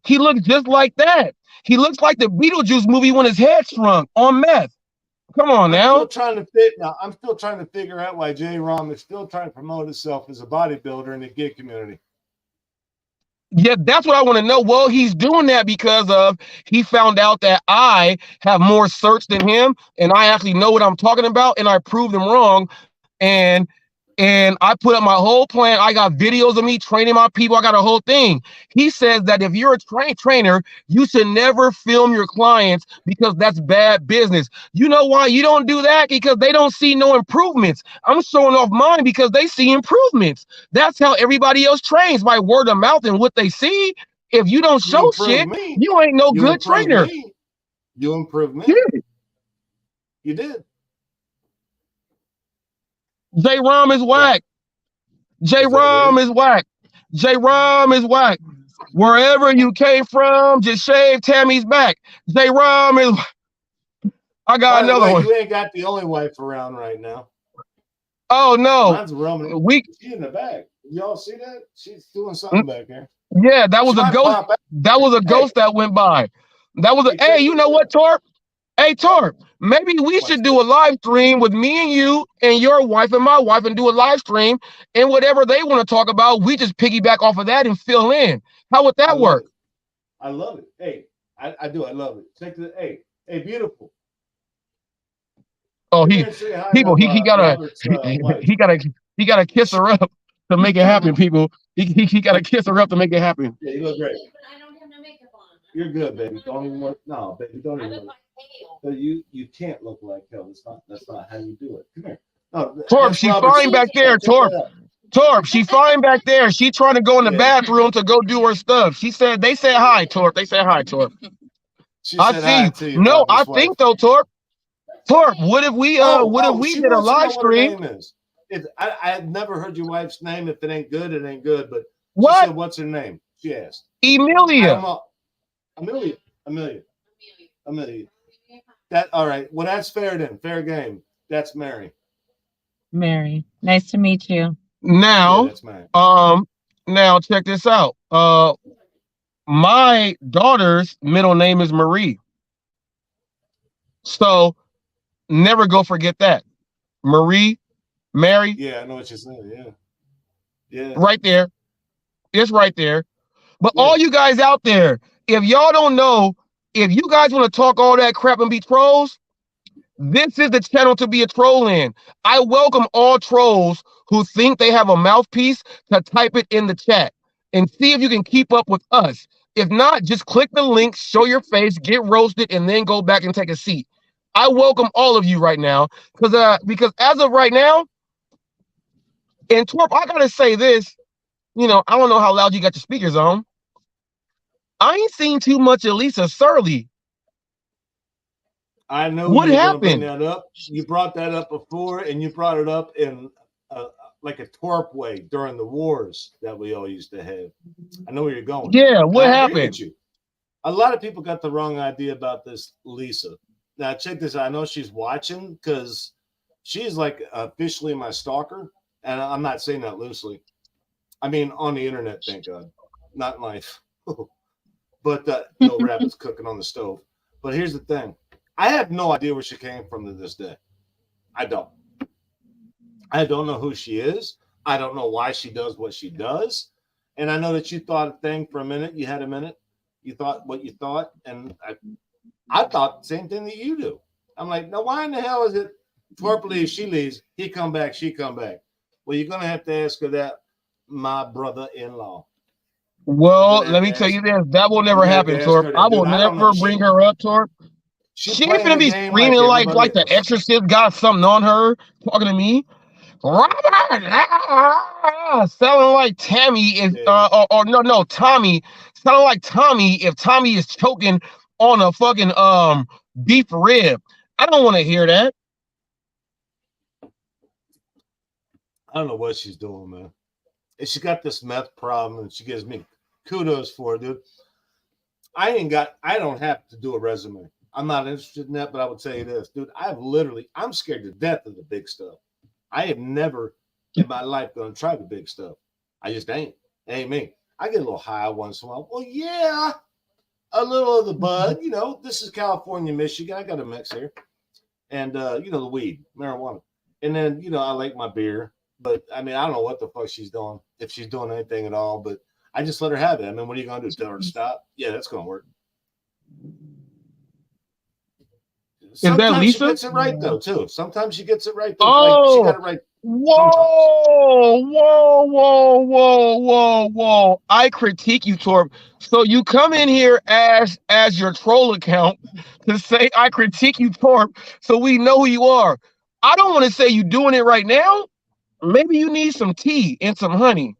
He looks just like that. He looks like the Beetlejuice movie when his head shrunk on meth. Come on now. I'm still trying to figure out why J. Rom is still trying to promote himself as a bodybuilder in the gig community. Yeah, that's what I want to know. Well, he's doing that because he found out that I have more search than him, and I actually know what I'm talking about, and I proved him wrong. And I put up my whole plan. I got videos of me training my people. I got a whole thing. He says that if you're a trainer, you should never film your clients because that's bad business. You know why you don't do that? Because they don't see no improvements. I'm showing off mine because they see improvements. That's how everybody else trains, by word of mouth and what they see. If you don't show shit, you ain't no good trainer. You improved me. Yeah. You did. J-Rom is whack. J-Rom is whack. J-Rom is whack. Wherever you came from, just shave Tammy's back. J-Rom is. I got another one. You ain't got the only wife around right now. Oh no. Mine's Roman. She's in the back. Y'all see that? She's doing something back there. Yeah, that was a ghost. That was a ghost that went by. That was a. Hey, you know what, Torp? Hey, Torp, maybe we should do a live stream with me and you and your wife and my wife and do a live stream, and whatever they want to talk about, we just piggyback off of that and fill in. How would that work? I love it. Hey, I do. I love it. Check the. Hey, beautiful. Oh, he gotta kiss her up to make it happen, people. He gotta kiss her up to make it happen. Yeah, you look great. But I don't have no makeup on. You're good, baby. Don't even work. No, baby, don't even work. So you can't look like hell. That's not how you do it. Come here. No, Torp, she's fine back there. Torp, she fine back there. She trying to go in the bathroom to go do her stuff. She said, they said hi, Torp. They said hi, Torp. I see. No, I think though, Torp. Torp, what if we did a live stream? I had never heard your wife's name. If it ain't good, it ain't good. But what? She said, what's her name? She asked. Amelia. Amelia. That all right. Well, that's fair then. Fair game. That's Mary. Mary. Nice to meet you. Now, that's Mary. Now check this out. My daughter's middle name is Marie. So never go forget that. Marie, Mary. Yeah, I know what you're saying. Yeah. Yeah. Right there. It's right there. But all you guys out there, if y'all don't know, if you guys want to talk all that crap and be trolls, this is the channel to be a troll in. I welcome all trolls who think they have a mouthpiece to type it in the chat and see if you can keep up with us. If not, just click the link, show your face, get roasted, and then go back and take a seat. I welcome all of you right now because as of right now, and Torp, I gotta say this, I don't know how loud you got your speakers on. I ain't seen too much of Lisa Surly. I know what happened. Bring that up. You brought that up before, and you brought it up in like a Torp way during the wars that we all used to have. I know where you're going. Yeah, what happened? A lot of people got the wrong idea about this Lisa. Now check this out. I know she's watching because she's like officially my stalker, and I'm not saying that loosely. I mean on the internet, thank God, not in life. But no rabbits cooking on the stove. But here's the thing. I have no idea where she came from to this day. I don't know who she is. I don't know why she does what she does. And I know that you thought a thing for a minute. You had a minute. You thought what you thought. And I thought the same thing that you do. I'm like, no, why in the hell is it Torp leaves, she leaves, he come back, she come back? Well, you're going to have to ask her that, my brother-in-law. Well, let me tell you this. That will never happen, Torp. I will never bring her up, Torp. She ain't gonna be screaming like the Exorcist got something on her, talking to me. Robert, sounding like Tammy if no Tommy, sounding like Tommy if Tommy is choking on a fucking beef rib. I don't want to hear that. I don't know what she's doing, man. And she got this meth problem, and she gives me kudos for it, dude. I don't have to do a resume. I'm not interested in that, but I would tell you this, dude. I'm scared to death of the big stuff. I have never in my life gonna try the big stuff. I just ain't. It ain't me. I get a little high once in a while. Well, yeah, a little of the bud. This is California, Michigan. I got a mix here. and you know, the weed, marijuana. And then, you know, I like my beer, but I mean, I don't know what the fuck she's doing, if she's doing anything at all, but I just let her have it. I mean, what are you gonna do? Tell her to stop? Yeah, that's gonna work. Sometimes she gets it right though, too. Sometimes she gets it right though. Like she got it right. Whoa. I critique you, Torp. So you come in here as your troll account to say I critique you, Torp, so we know who you are. I don't want to say you doing it right now. Maybe you need some tea and some honey.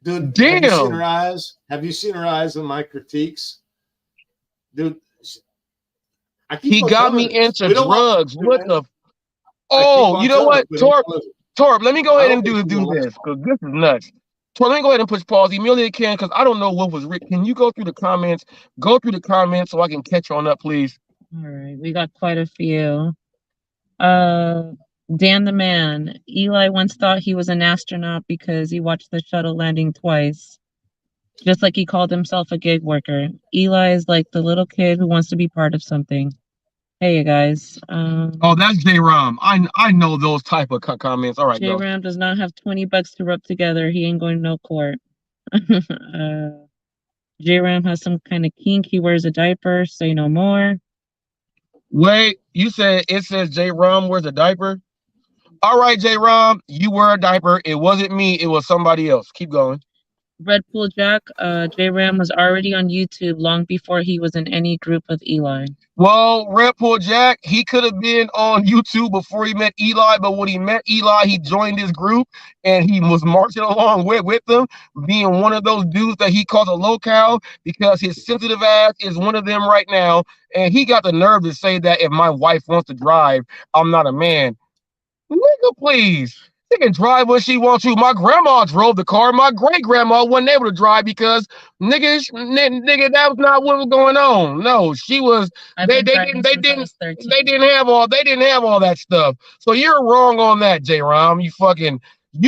Dude, damn. Have you seen her eyes? Have you seen her eyes in my critiques? Dude, he got me into drugs. What the? Oh, you know what, Torp? Let me go ahead and do this because this is nuts. Torp, let me go ahead and push pause immediately can because I don't know what was written. Can you go through the comments? Go through the comments so I can catch on up, please. All right, we got quite a few. Dan the Man. Eli once thought he was an astronaut because he watched the shuttle landing twice. Just like he called himself a gig worker. Eli is like the little kid who wants to be part of something. Hey, you guys. Oh, that's J-Ram. I know those type of comments. All right, J-Ram does not have $20 to rub together. He ain't going to no court. J-Ram has some kind of kink. He wears a diaper. Say no more. Wait, you said it says J-Ram wears a diaper? All right, J-Ram, you wear a diaper. It wasn't me. It was somebody else. Keep going. Red Pool Jack, J-Ram was already on YouTube long before he was in any group with Eli. Well, Red Pool Jack, he could have been on YouTube before he met Eli, but when he met Eli, he joined his group and he was marching along with them, being one of those dudes that he calls a local because his sensitive ass is one of them right now. And he got the nerve to say that if my wife wants to drive, I'm not a man. Nigga, please. She can drive what she wants to. My grandma drove the car. My great grandma wasn't able to drive because nigga, that was not what was going on. No, she was. They didn't have all that stuff. So you're wrong on that, J-Ram. You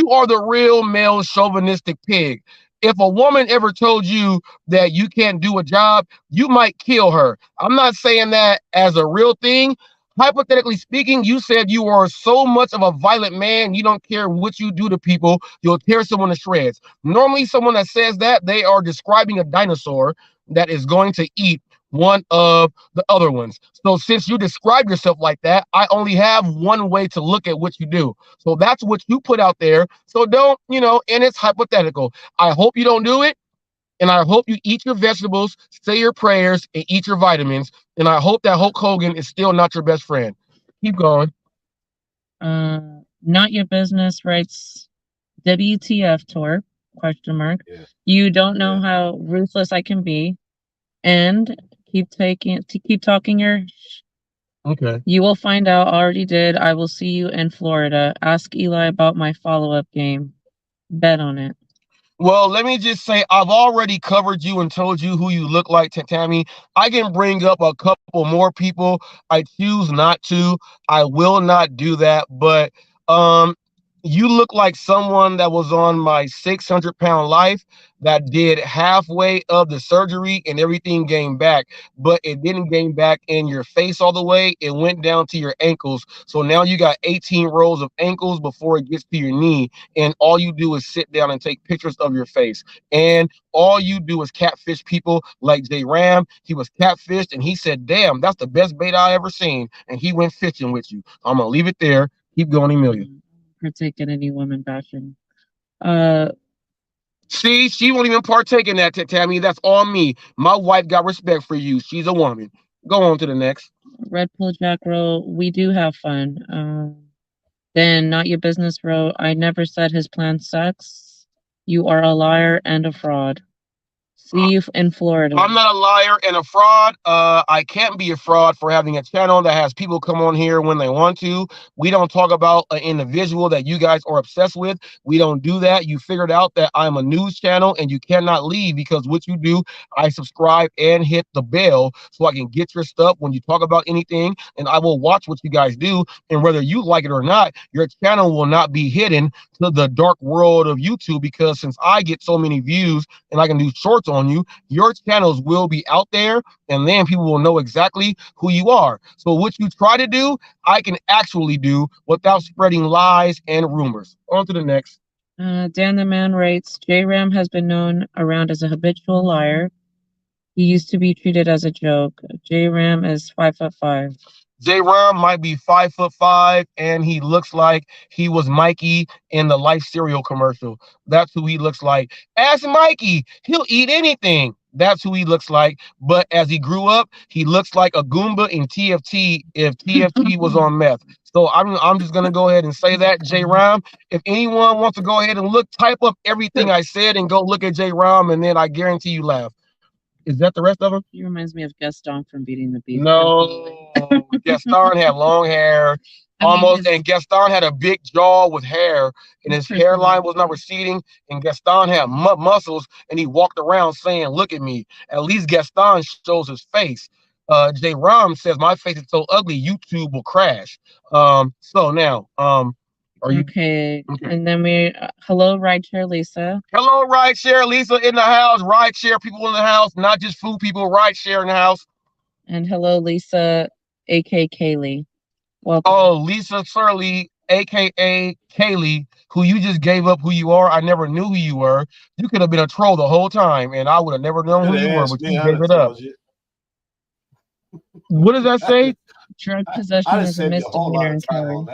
are the real male chauvinistic pig. If a woman ever told you that you can't do a job, you might kill her. I'm not saying that as a real thing. Hypothetically speaking, you said you are so much of a violent man, you don't care what you do to people, you'll tear someone to shreds. Normally, someone that says that, they are describing a dinosaur that is going to eat one of the other ones. So since you describe yourself like that, I only have one way to look at what you do. So that's what you put out there. So don't, and it's hypothetical. I hope you don't do it. And I hope you eat your vegetables, say your prayers, and eat your vitamins. And I hope that Hulk Hogan is still not your best friend. Keep going. Not your business, writes WTF Torp, ? Yeah. You don't know how ruthless I can be. And keep talking your okay. You will find out. Already did. I will see you in Florida. Ask Eli about my follow-up game. Bet on it. Well, let me just say, I've already covered you and told you who you look like, Tammy. I can bring up a couple more people. I choose not to. I will not do that. But you look like someone that was on my 600-pound life that did halfway of the surgery and everything came back, but it didn't gain back in your face all the way. It went down to your ankles. So now you got 18 rows of ankles before it gets to your knee. And all you do is sit down and take pictures of your face. And all you do is catfish people like J-Ram. He was catfished and he said, damn, that's the best bait I ever seen. And he went fishing with you. I'm going to leave it there. Keep going, Emilia. Partake in any woman bashing. See, she won't even partake in that, Tammy. That's on me. My wife got respect for you. She's a woman. Go on to the next. Red Pool Jack wrote, we do have fun. Then Not Your Business wrote, I never said his plan sucks. You are a liar and a fraud. See you in Florida. I'm not a liar and a fraud. I can't be a fraud for having a channel that has people come on here when they want to. We don't talk about an individual that you guys are obsessed with. We don't do that. You figured out that I'm a news channel and you cannot leave because what you do, I subscribe and hit the bell so I can get your stuff when you talk about anything, and I will watch what you guys do. And whether you like it or not, your channel will not be hidden to the dark world of YouTube, because since I get so many views and I can do shorts on you, your channels will be out there, and then people will know exactly who you are. So what you try to do, I can actually do without spreading lies and rumors. On to the next. Dan the Man writes, J-Ram has been known around as a habitual liar. He used to be treated as a joke. J-Ram is 5'5". J-Ram might be 5'5", and he looks like he was Mikey in the Life cereal commercial. That's who he looks like. Ask Mikey, he'll eat anything. That's who he looks like. But as he grew up, he looks like a Goomba in TFT if TFT was on meth. So I'm just gonna go ahead and say that, J-Ram. If anyone wants to go ahead and type up everything I said and go look at J-Ram, and then I guarantee you laugh. Is that the rest of them? He reminds me of Gaston from Beating the Beast. No, Gaston had long hair, and Gaston had a big jaw with hair, and his hairline was not receding, and Gaston had muscles, and he walked around saying, "Look at me." At least Gaston shows his face. J-Ram says, "My face is so ugly, YouTube will crash." So now, are you okay? And then we hello Rideshare Lisa. Hello Rideshare Lisa in the house. Rideshare people in the house, not just food people. Rideshare in the house. And hello Lisa, aka Kaylee. Welcome. Oh, Lisa Surly, aka Kaylee, who you just gave up who you are. I never knew who you were. You could have been a troll the whole time, and I would have never known who you were, but you gave it up. What does that say? Drug possession is a misdemeanor in Cali.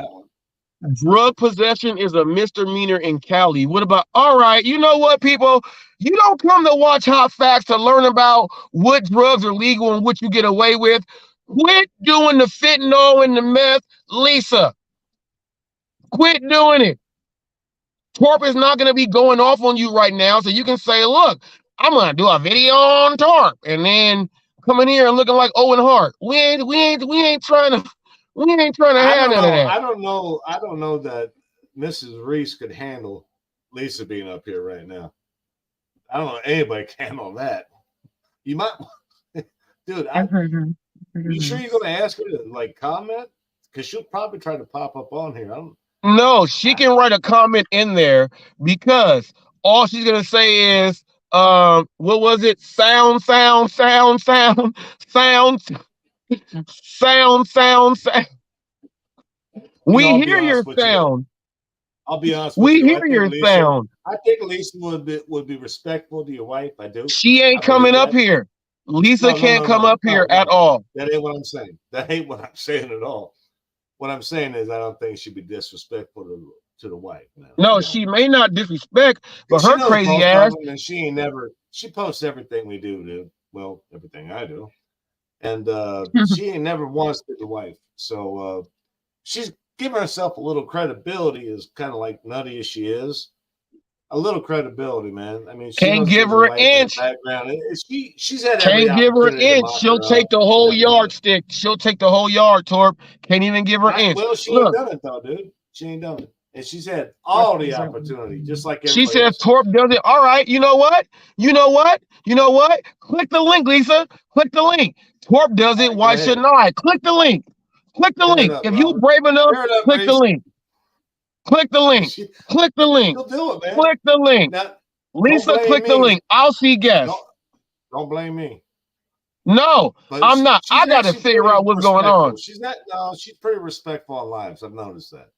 Drug possession is a misdemeanor in Cali. What about, all right, you know what, people? You don't come to watch Hot Facts to learn about what drugs are legal and what you get away with. Quit doing the fentanyl and the meth. Lisa, quit doing it. Torp is not going to be going off on you right now, so you can say, look, I'm going to do a video on Torp, and then come in here and looking like Owen Hart. We ain't trying to have none of that. I don't know that Mrs. Reese could handle Lisa being up here right now. I don't know anybody can handle that. You might, dude. I've heard her. You sure you're gonna ask her to like comment? Because she'll probably try to pop up on here. No, she can write a comment in there, because all she's gonna say is, what was it? Sound. We hear your sound. I'll be honest with you. We hear your sound. I think Lisa would be respectful to your wife. I do. She ain't coming up here. Lisa can't come up here at all. That ain't what I'm saying. That ain't what I'm saying at all. What I'm saying is I don't think she'd be disrespectful to the wife. No, she may not disrespect, but her crazy ass. And she posts everything we do, dude. Well, everything I do. And she ain't never once been the wife. So she's giving herself a little credibility, as kind of like nutty as she is. A little credibility, man. I mean, she can't give her an inch. She's had can't give her an inch. She'll take the whole yardstick. She'll take the whole yard, Torp. Can't even give her an inch. Well, she ain't done it though, dude. She ain't done it. And she's had all the opportunity, just like she says. Torp does it. All right. You know what? Click the link, Lisa. Click the link. Torp does it. Why shouldn't I? Click the link. Click the link. If you brave enough, click the link. Click the link. Click the link. She'll do it, man. Click the link. Now, Lisa, click the link. I'll see guests. Don't blame me. No, I'm not. I got to figure out what's going on. She's not. No, she's pretty respectful on lives. I've noticed that.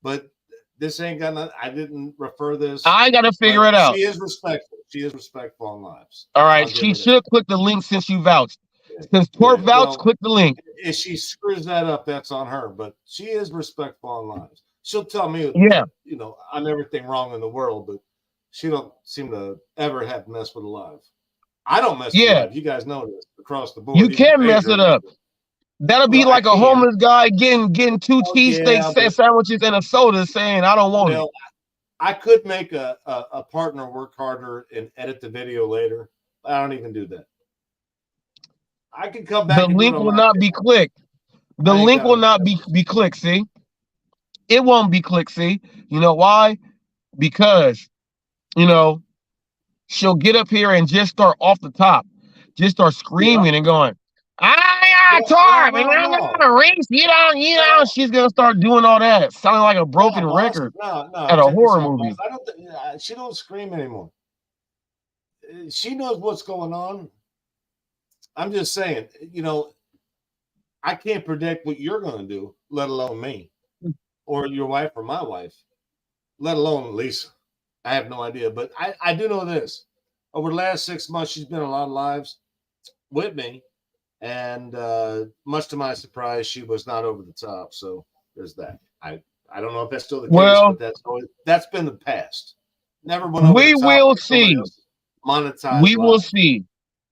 But this ain't got nothing. I didn't refer this. I got to figure it out. She is respectful. She is respectful on lives. All right. She should click the link since you vouched. Since Torp vouched, click the link. If she screws that up, that's on her. But she is respectful on lives. She'll tell me, I'm everything wrong in the world, but she don't seem to ever have mess with a live. I don't mess with live. You guys know this across the board. You can mess it up. That'll be like a homeless guy getting 2 cheesesteak sandwiches and a soda saying, I don't want it. I could make a partner work harder and edit the video later. I don't even do that. I can come back. The link will not be clicked. The link will not be clicked, see? It won't be clicked, see? You know why? Because, she'll get up here and just start off the top. Just start screaming and going, Torp, no. Reese, you know, she's gonna start doing all that, sounding like a broken No, boss. record No, at a check this horror out, movie. boss. I don't. She don't scream anymore. She knows what's going on. I'm just saying, you know, I can't predict what you're going to do, let alone me, or your wife, or my wife, let alone Lisa. I have no idea, but I do know this. Over the last 6 months, she's been in a lot of lives with me, and much to my surprise, she was not over the top. So there's that. I don't know if that's still the case, but that's been the past. Never went over the top. We will see. Monetized. We will see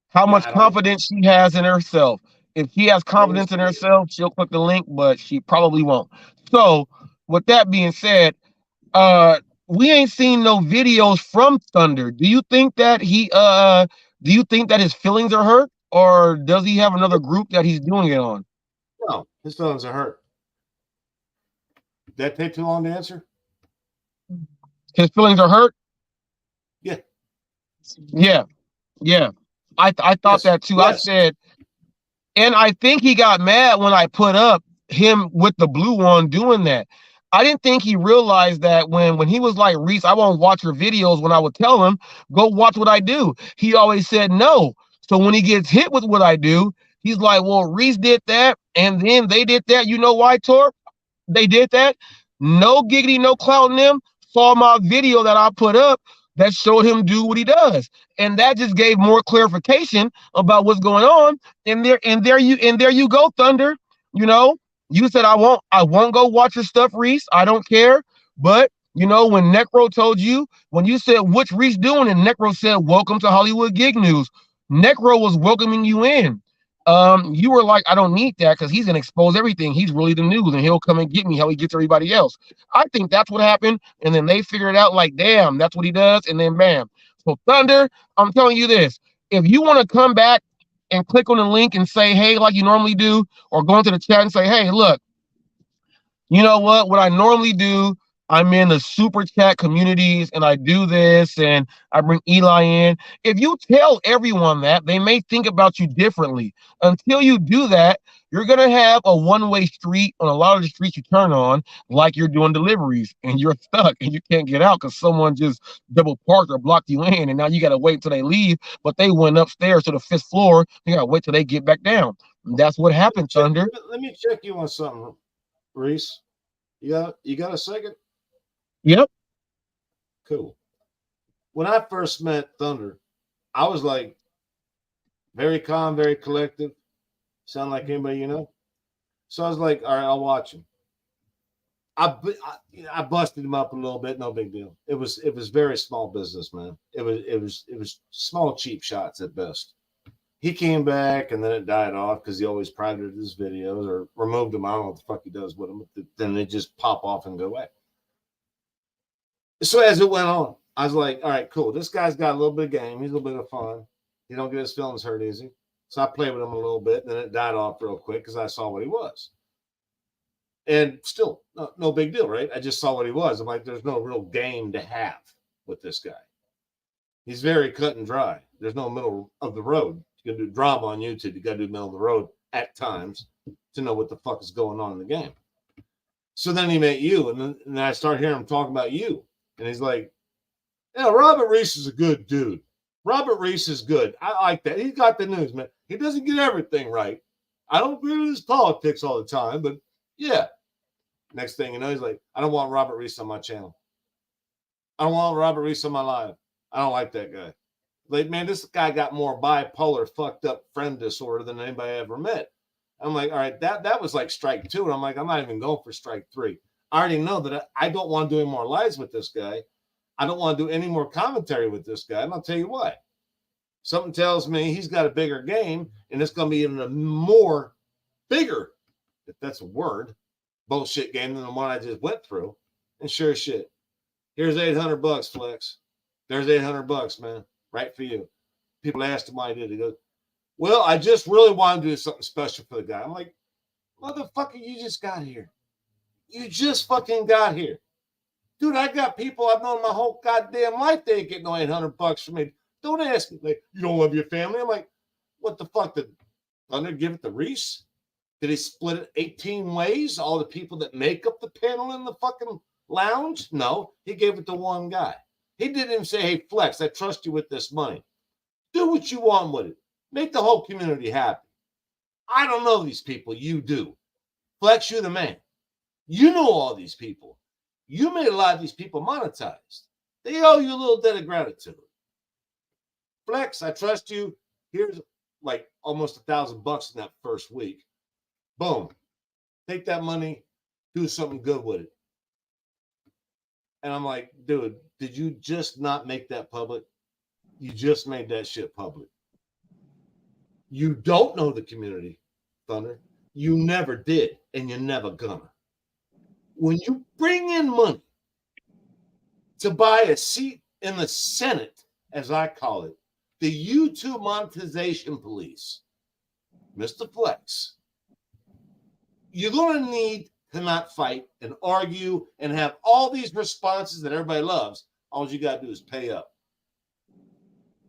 how much confidence she has in herself. If she has confidence in herself, she'll click the link, but she probably won't. So, with that being said, we ain't seen no videos from Thunder. Do you think that his feelings are hurt, or does he have another group that he's doing it on? No, his feelings are hurt. Did that take too long to answer? His feelings are hurt? Yeah. I thought that too. Yes. I said, and I think he got mad when I put up him with the blue one doing that. I didn't think he realized that when he was like, Reese, I won't watch your videos, when I would tell him, go watch what I do. He always said no. So when he gets hit with what I do, he's like, well, Reese did that, and then they did that. You know why, Torp? They did that. No giggity, no clouting them. Saw my video that I put up that showed him do what he does. And that just gave more clarification about what's going on. And there you go, Thunder. You know, you said I won't go watch your stuff, Reese. I don't care. But you know, when Necro told you, when you said what's Reese doing, and Necro said, welcome to Hollywood Gig News, Necro was welcoming you in. You were like, I don't need that because he's gonna expose everything. He's really the news, and he'll come and get me how he gets everybody else. I think that's what happened, and then they figured out like, damn, that's what he does, and then bam. So Thunder, I'm telling you this: if you want to come back and click on the link and say, hey, like you normally do, or go into the chat and say, hey, look, you know what I normally do. I'm in the super chat communities and I do this and I bring Eli in. If you tell everyone that, they may think about you differently. Until you do that, you're going to have a one-way street on a lot of the streets you turn on, like you're doing deliveries and you're stuck and you can't get out because someone just double parked or blocked you in, and now you got to wait until they leave, but they went upstairs to the 5th floor. You got to wait till they get back down. And that's what happened, Thunder. Let me check you on something, Reese. You got a second? Yep. Cool. When I first met Thunder, I was like very calm, very collective. Sound like anybody you know? So I was like, all right, I'll watch him. I busted him up a little bit, no big deal. It was very small business, man. It was small, cheap shots at best. He came back and then it died off because he always privated his videos or removed them. I don't know what the fuck he does with them. Then they just pop off and go away. So as it went on, I was like, all right, cool. This guy's got a little bit of game. He's a little bit of fun. He don't get his feelings hurt easy. So I played with him a little bit. And then it died off real quick because I saw what he was. And still, no big deal, right? I just saw what he was. I'm like, there's no real game to have with this guy. He's very cut and dry. There's no middle of the road. You can do drama on YouTube. You got to do middle of the road at times to know what the fuck is going on in the game. So then he met you, and then I start hearing him talk about you. And he's like, yeah, Robert Reese is a good dude. Robert Reese is good. I like that. He's got the news, man. He doesn't get everything right. I don't agree with his politics all the time, but yeah. Next thing you know, he's like, I don't want Robert Reese on my channel. I don't want Robert Reese on my live. I don't like that guy. Like, man, this guy got more bipolar, fucked up friend disorder than anybody I ever met. I'm like, all right, that was like strike 2. And I'm like, I'm not even going for strike 3. I already know that I don't want to do any more lives with this guy. I don't want to do any more commentary with this guy. And I'll tell you why. Something tells me he's got a bigger game, and it's going to be even a more bigger, if that's a word, bullshit game than the one I just went through. And sure as shit, here's $800, Flex. There's $800, man. Right for you. People asked him why he did it. He goes, well, I just really want to do something special for the guy. I'm like, motherfucker, you just got here. You just fucking got here. Dude, I got people I've known my whole goddamn life. They ain't getting no $800 from me. Don't ask me. Like, you don't love your family? I'm like, what the fuck? Did Thunder give it to Reese? Did he split it 18 ways? All the people that make up the panel in the fucking lounge? No, he gave it to one guy. He didn't even say, hey, Flex, I trust you with this money. Do what you want with it. Make the whole community happy. I don't know these people. You do. Flex, you're the man. You know all these people. You made a lot of these people monetized. They owe you a little debt of gratitude. Flex, I trust you. Here's like almost $1,000 in that first week. Boom. Take that money, do something good with it. And I'm like, dude, did you just not make that public? You just made that shit public. You don't know the community, Thunder. You never did, and you're never gonna. When you bring in money to buy a seat in the Senate, as I call it, the YouTube monetization police, Mr. Flex, you're going to need to not fight and argue and have all these responses that everybody loves. All you got to do is pay up.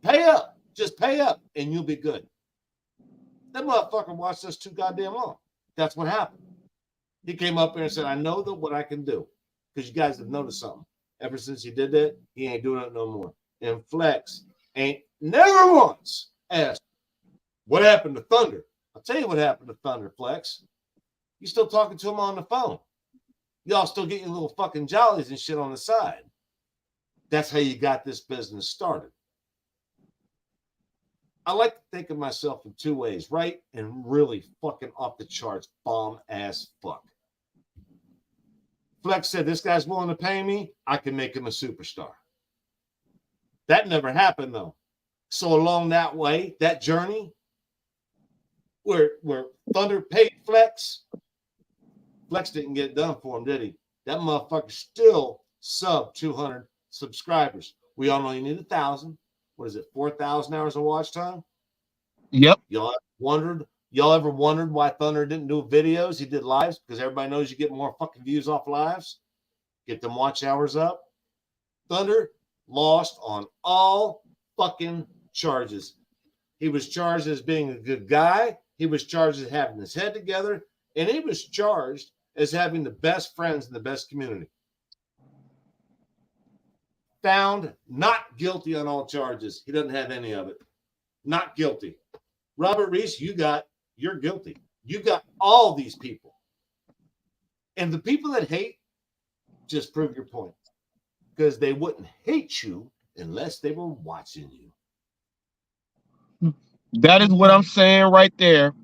Pay up. Just pay up, and you'll be good. That motherfucker watched us too goddamn long. That's what happened. He came up here and said, I know that what I can do. Because you guys have noticed something. Ever since he did that, he ain't doing it no more. And Flex ain't never once asked, what happened to Thunder? I'll tell you what happened to Thunder, Flex. You still talking to him on the phone. Y'all still getting little fucking jollies and shit on the side. That's how you got this business started. I like to think of myself in two ways, right? And really fucking off the charts, bomb ass fuck. Flex said, this guy's willing to pay me, I can make him a superstar. That never happened, though. So along that way, that journey, where Thunder paid Flex, Flex didn't get it done for him, did he? That motherfucker still sub 200 subscribers. We all know you need 1,000. What is it, 4,000 hours of watch time? Yep. Y'all ever wondered why Thunder didn't do videos? He did lives because everybody knows you get more fucking views off lives. Get them watch hours up. Thunder lost on all fucking charges. He was charged as being a good guy. He was charged as having his head together. And he was charged as having the best friends in the best community. Found not guilty on all charges. He doesn't have any of it. Not guilty. Robert Reese, you're guilty. You got all these people. And the people that hate, just prove your point. Because they wouldn't hate you unless they were watching you. That is what I'm saying right there.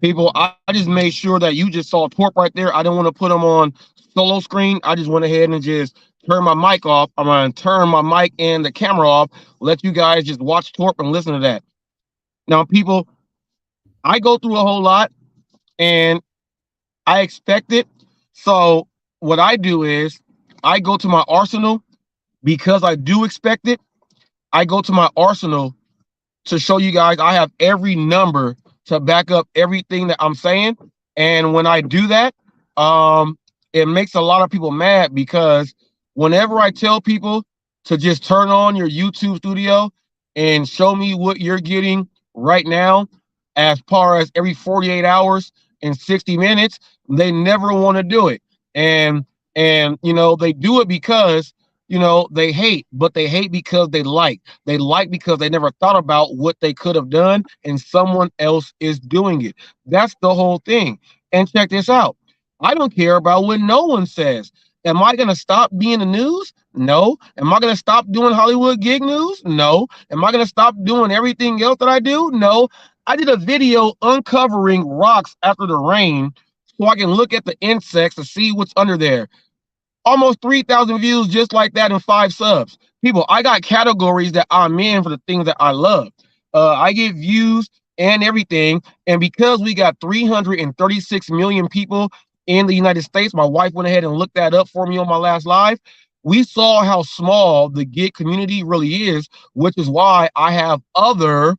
People, I just made sure that you just saw Torp right there. I didn't want to put him on solo screen. I just went ahead and just turn my mic off. I'm going to turn my mic and the camera off. Let you guys just watch Torp and listen to that. Now, people, I go through a whole lot and I expect it. So what I do is I go to my arsenal because I do expect it. I go to my arsenal to show you guys I have every number to back up everything that I'm saying. And when I do that, it makes a lot of people mad because whenever I tell people to just turn on your YouTube studio and show me what you're getting right now, as far as every 48 hours and 60 minutes, they never want to do it. And you know, they do it because, you know, they hate, but they hate because they like. They like because they never thought about what they could have done and someone else is doing it. That's the whole thing. And check this out. I don't care about what no one says. Am I going to stop being the news? No. Am I going to stop doing Hollywood gig news? No. Am I going to stop doing everything else that I do? No. I did a video uncovering rocks after the rain so I can look at the insects to see what's under there. Almost 3,000 views just like that and 5 subs. People, I got categories that I'm in for the things that I love. I get views and everything. And because we got 336 million people in the United States, my wife went ahead and looked that up for me on my last live. We saw how small the gig community really is, which is why I have other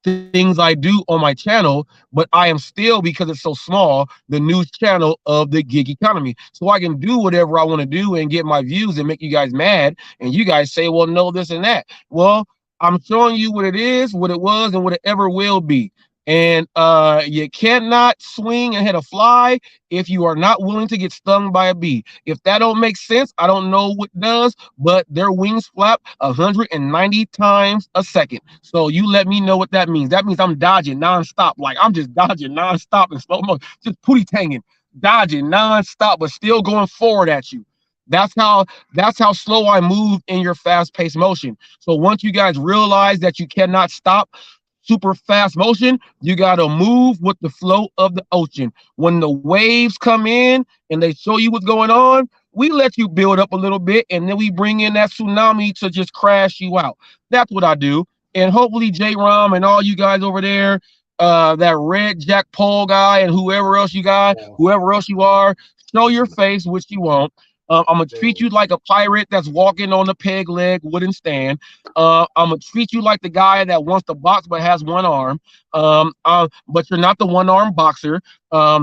things I do on my channel, but I am still, because it's so small, the news channel of the gig economy. So I can do whatever I want to do and get my views and make you guys mad. And you guys say, well, no, this and that. Well, I'm showing you what it is, what it was, and what it ever will be. And you cannot swing and hit a fly if you are not willing to get stung by a bee. If that don't make sense, I don't know what does, but their wings flap 190 times a second. So you let me know what that means. That means I'm dodging nonstop. Like I'm just dodging nonstop in slow motion, just pootie tanging, dodging nonstop, but still going forward at you. That's how slow I move in your fast-paced motion. So once you guys realize that you cannot stop super fast motion, you got to move with the flow of the ocean. When the waves come in and they show you what's going on, we let you build up a little bit, and then we bring in that tsunami to just crash you out. That's what I do. And hopefully J-Rom and all you guys over there, that red Jack Pole guy and whoever else you got, whoever else you are, show your face, which you won't. I'm going to treat you like a pirate that's walking on a peg leg wooden stand. I'm going to treat you like the guy that wants to box but has one arm. But you're not the one-arm boxer.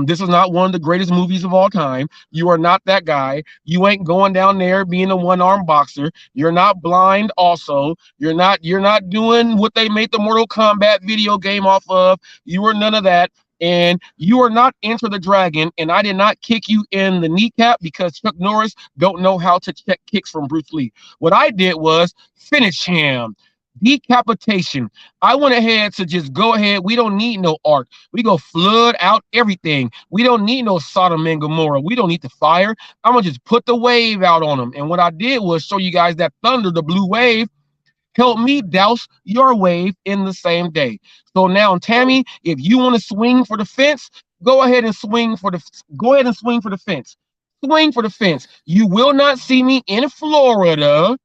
This is not one of the greatest movies of all time. You are not that guy. You ain't going down there being a one-arm boxer. You're not blind also. You're not doing what they made the Mortal Kombat video game off of. You are none of that. And you are not Enter the Dragon, and I did not kick you in the kneecap because Chuck Norris don't know how to check kicks from Bruce Lee. What I did was finish him. Decapitation. I went ahead to just go ahead. We don't need no art. We go flood out everything. We don't need no Sodom and Gomorrah. We don't need the fire. I'm going to just put the wave out on them. And what I did was show you guys that thunder, the blue wave, help me douse your wave in the same day. So now, Tammy, if you want to swing for the fence, go ahead and swing for the fence. Swing for the fence. You will not see me in Florida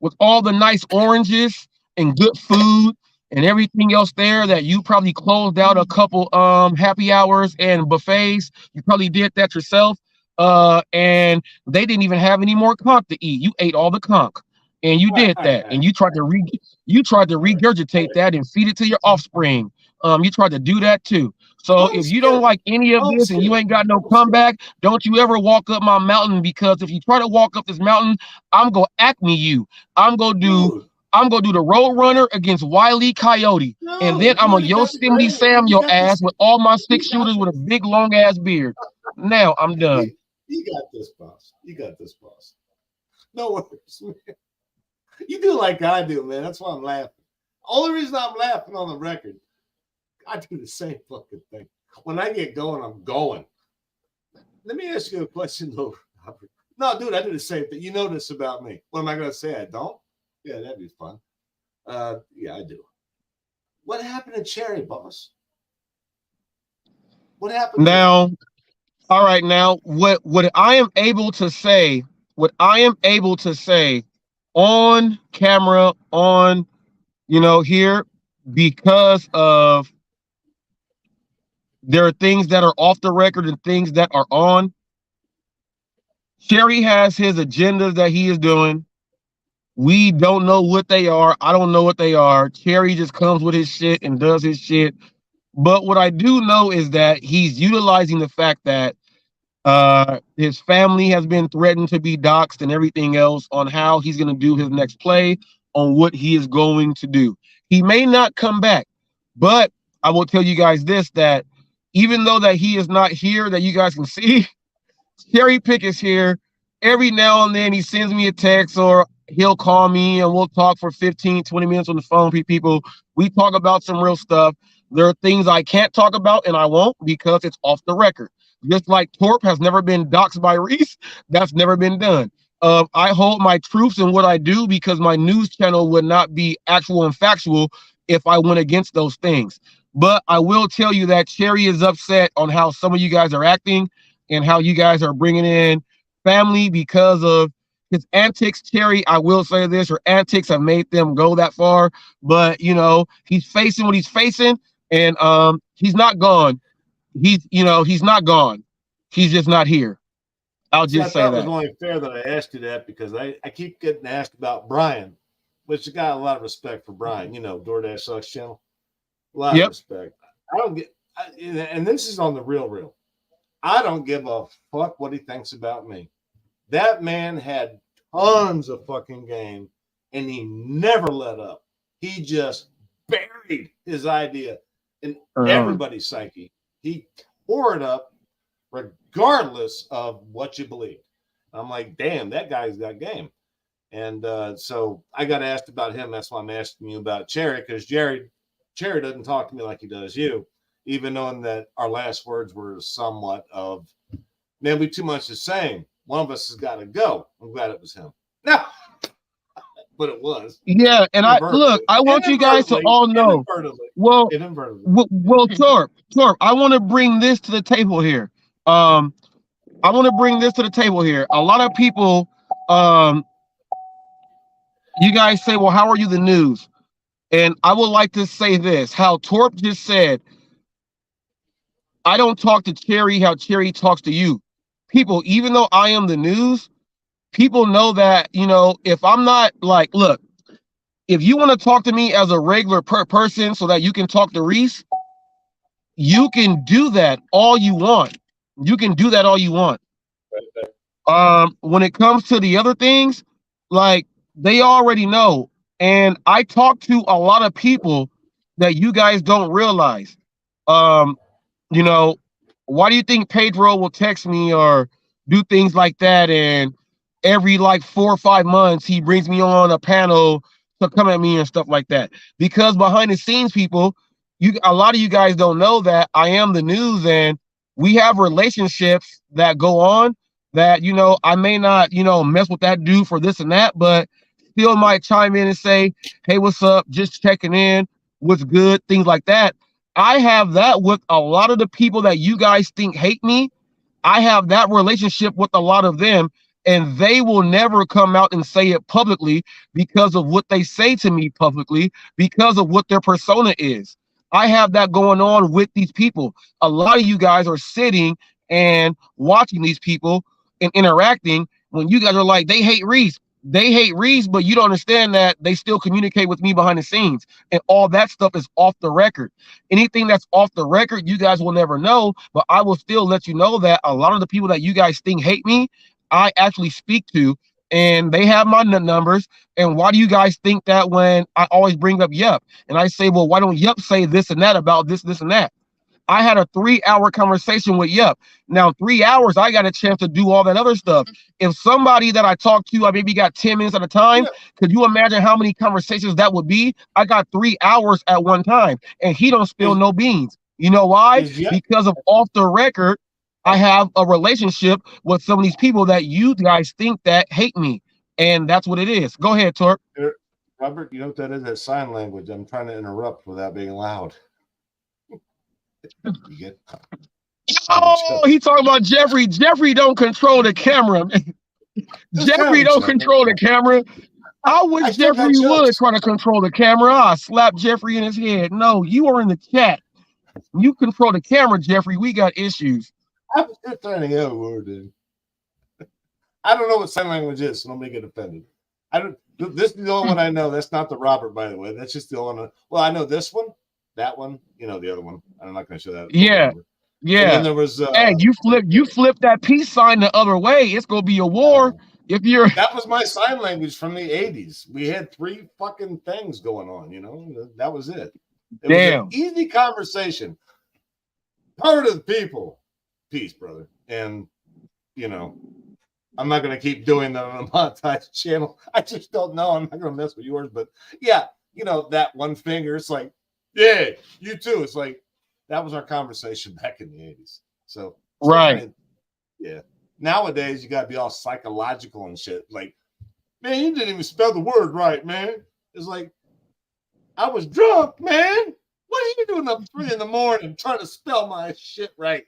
with all the nice oranges and good food and everything else there that you probably closed out a couple happy hours and buffets. You probably did that yourself. And they didn't even have any more conch to eat. You ate all the conch. And you did that, and you tried to regurgitate that and feed it to your offspring. You tried to do that too. So if you don't like any of this and you ain't got no comeback, don't you ever walk up my mountain, because if you try to walk up this mountain, I'm gonna acme you. I'm gonna do the Road Runner against Wile E. Coyote, and then I'm gonna Yosemite Sam your ass with all my 6 shooters with a big long ass beard. Now I'm done. You got this, boss. You got this, boss. No worries, man. You do like I do, man. That's why I'm laughing. Only reason I'm laughing on the record, I do the same fucking thing. When I get going, I'm going. Let me ask you a question, though. No, dude, I do the same thing. You know this about me. What am I going to say? I don't? Yeah, that'd be fun. Yeah, I do. What happened to Cherry, boss? What happened now? All right, now what I am able to say, on camera, on, here, because of there are things that are off the record and things that are on. Cherry has his agendas that he is doing. We don't know what they are. I don't know what they are. Cherry just comes with his shit and does his shit. But what I do know is that he's utilizing the fact that his family has been threatened to be doxxed and everything else on how he's going to do his next play, on what he is going to do. He may not come back, but I will tell you guys this, that even though that he is not here, that you guys can see, Cherry Pick is here. Every now and then he sends me a text, or he'll call me and we'll talk for 15, 20 minutes on the phone. People, we talk about some real stuff. There are things I can't talk about and I won't, because it's off the record. Just like Torp has never been doxxed by Reese, that's never been done. I hold my truths in what I do, because my news channel would not be actual and factual if I went against those things. But I will tell you that Cherry is upset on how some of you guys are acting and how you guys are bringing in family because of his antics. Cherry, I will say this, her antics have made them go that far. But, he's facing what he's facing, and he's not gone. He's not gone. He's just not here. I'll just say that. It was only fair that I asked you that, because I keep getting asked about Brian, which I got a lot of respect for Brian. Doordash Sucks channel. A lot of respect. I don't get, and this is on the real. I don't give a fuck what he thinks about me. That man had tons of fucking game, and he never let up. He just buried his idea. in everybody's psyche. He tore it up regardless of what you believe. I'm like, damn, that guy's got game. And so I got asked about him. That's why I'm asking you about Cherry, because Cherry doesn't talk to me like he does you, even knowing that our last words were somewhat of, man, we too much the same. One of us has got to go. I'm glad it was him. No, but it was. Yeah, and I want you guys to all know. Well, Torp, I want to bring this to the table here. A lot of people, you guys say, well, how are you the news? And I would like to say this, how Torp just said, I don't talk to Cherry how Cherry talks to you. People, even though I am the news, people know that, you know, if I'm not like, look, if you want to talk to me as a regular person so that you can talk to Reese, you can do that all you want. When it comes to the other things, like, they already know. And I talk to a lot of people that you guys don't realize. You know, why do you think Pedro will text me or do things like that? And every like 4 or 5 months, he brings me on a panel to come at me and stuff like that. Because behind the scenes, people, a lot of you guys don't know that I am the news, and we have relationships that go on that, you know, I may not, you know, mess with that dude for this and that, but still might chime in and say, hey, what's up? Just checking in. What's good? Things like that. I have that with a lot of the people that you guys think hate me. I have that relationship with a lot of them, and they will never come out and say it publicly because of what they say to me publicly, because of what their persona is. I have that going on with these people. A lot of you guys are sitting and watching these people and interacting when you guys are like, they hate Reese. They hate Reese, but you don't understand that they still communicate with me behind the scenes. And all that stuff is off the record. Anything that's off the record, you guys will never know, but I will still let you know that a lot of the people that you guys think hate me, I actually speak to, and they have my numbers. And why do you guys think that when I always bring up Yup and I say, well, why don't Yup say this and that about this, and that? I had a 3-hour conversation with Yup. Now, 3 hours, I got a chance to do all that other stuff. If somebody that I talk to, I maybe got 10 minutes at a time, could you imagine how many conversations that would be? I got 3 hours at one time, and he don't spill no beans. You know why? Because of off the record, I have a relationship with some of these people that you guys think that hate me, and that's what it is. Go ahead, Torp. Robert, you know what that is? That's sign language. I'm trying to interrupt without being loud. Oh, he talking about Jeffrey. Jeffrey don't control the camera. Jeffrey don't control the camera. I wish Jeffrey would try to control the camera. I slap Jeffrey in his head. No, you are in the chat. You control the camera, Jeffrey. We got issues. I'm just trying to get a word in. I don't know what sign language is, so nobody get offended. This is the only one I know. That's not the Robert, by the way. That's just the only one. Well, I know this one. That one, you know, the other one. I'm not going to show that. Yeah. And then there was. Hey, you flip that peace sign the other way. It's going to be a war. If you're. That was my sign language from the 80s. We had 3 fucking things going on. You know, that was it. It was an easy conversation. Part of the people, peace, brother. And you know, I'm not going to keep doing that on a monetized channel. I just don't know. I'm not going to mess with yours, but yeah, you know, that one finger. It's like. Yeah, you too. It's like that was our conversation back in the 80s. So right. Yeah. Nowadays you gotta be all psychological and shit. Like, man, you didn't even spell the word right, man. It's like, I was drunk, man. What are you doing up 3 in the morning trying to spell my shit right?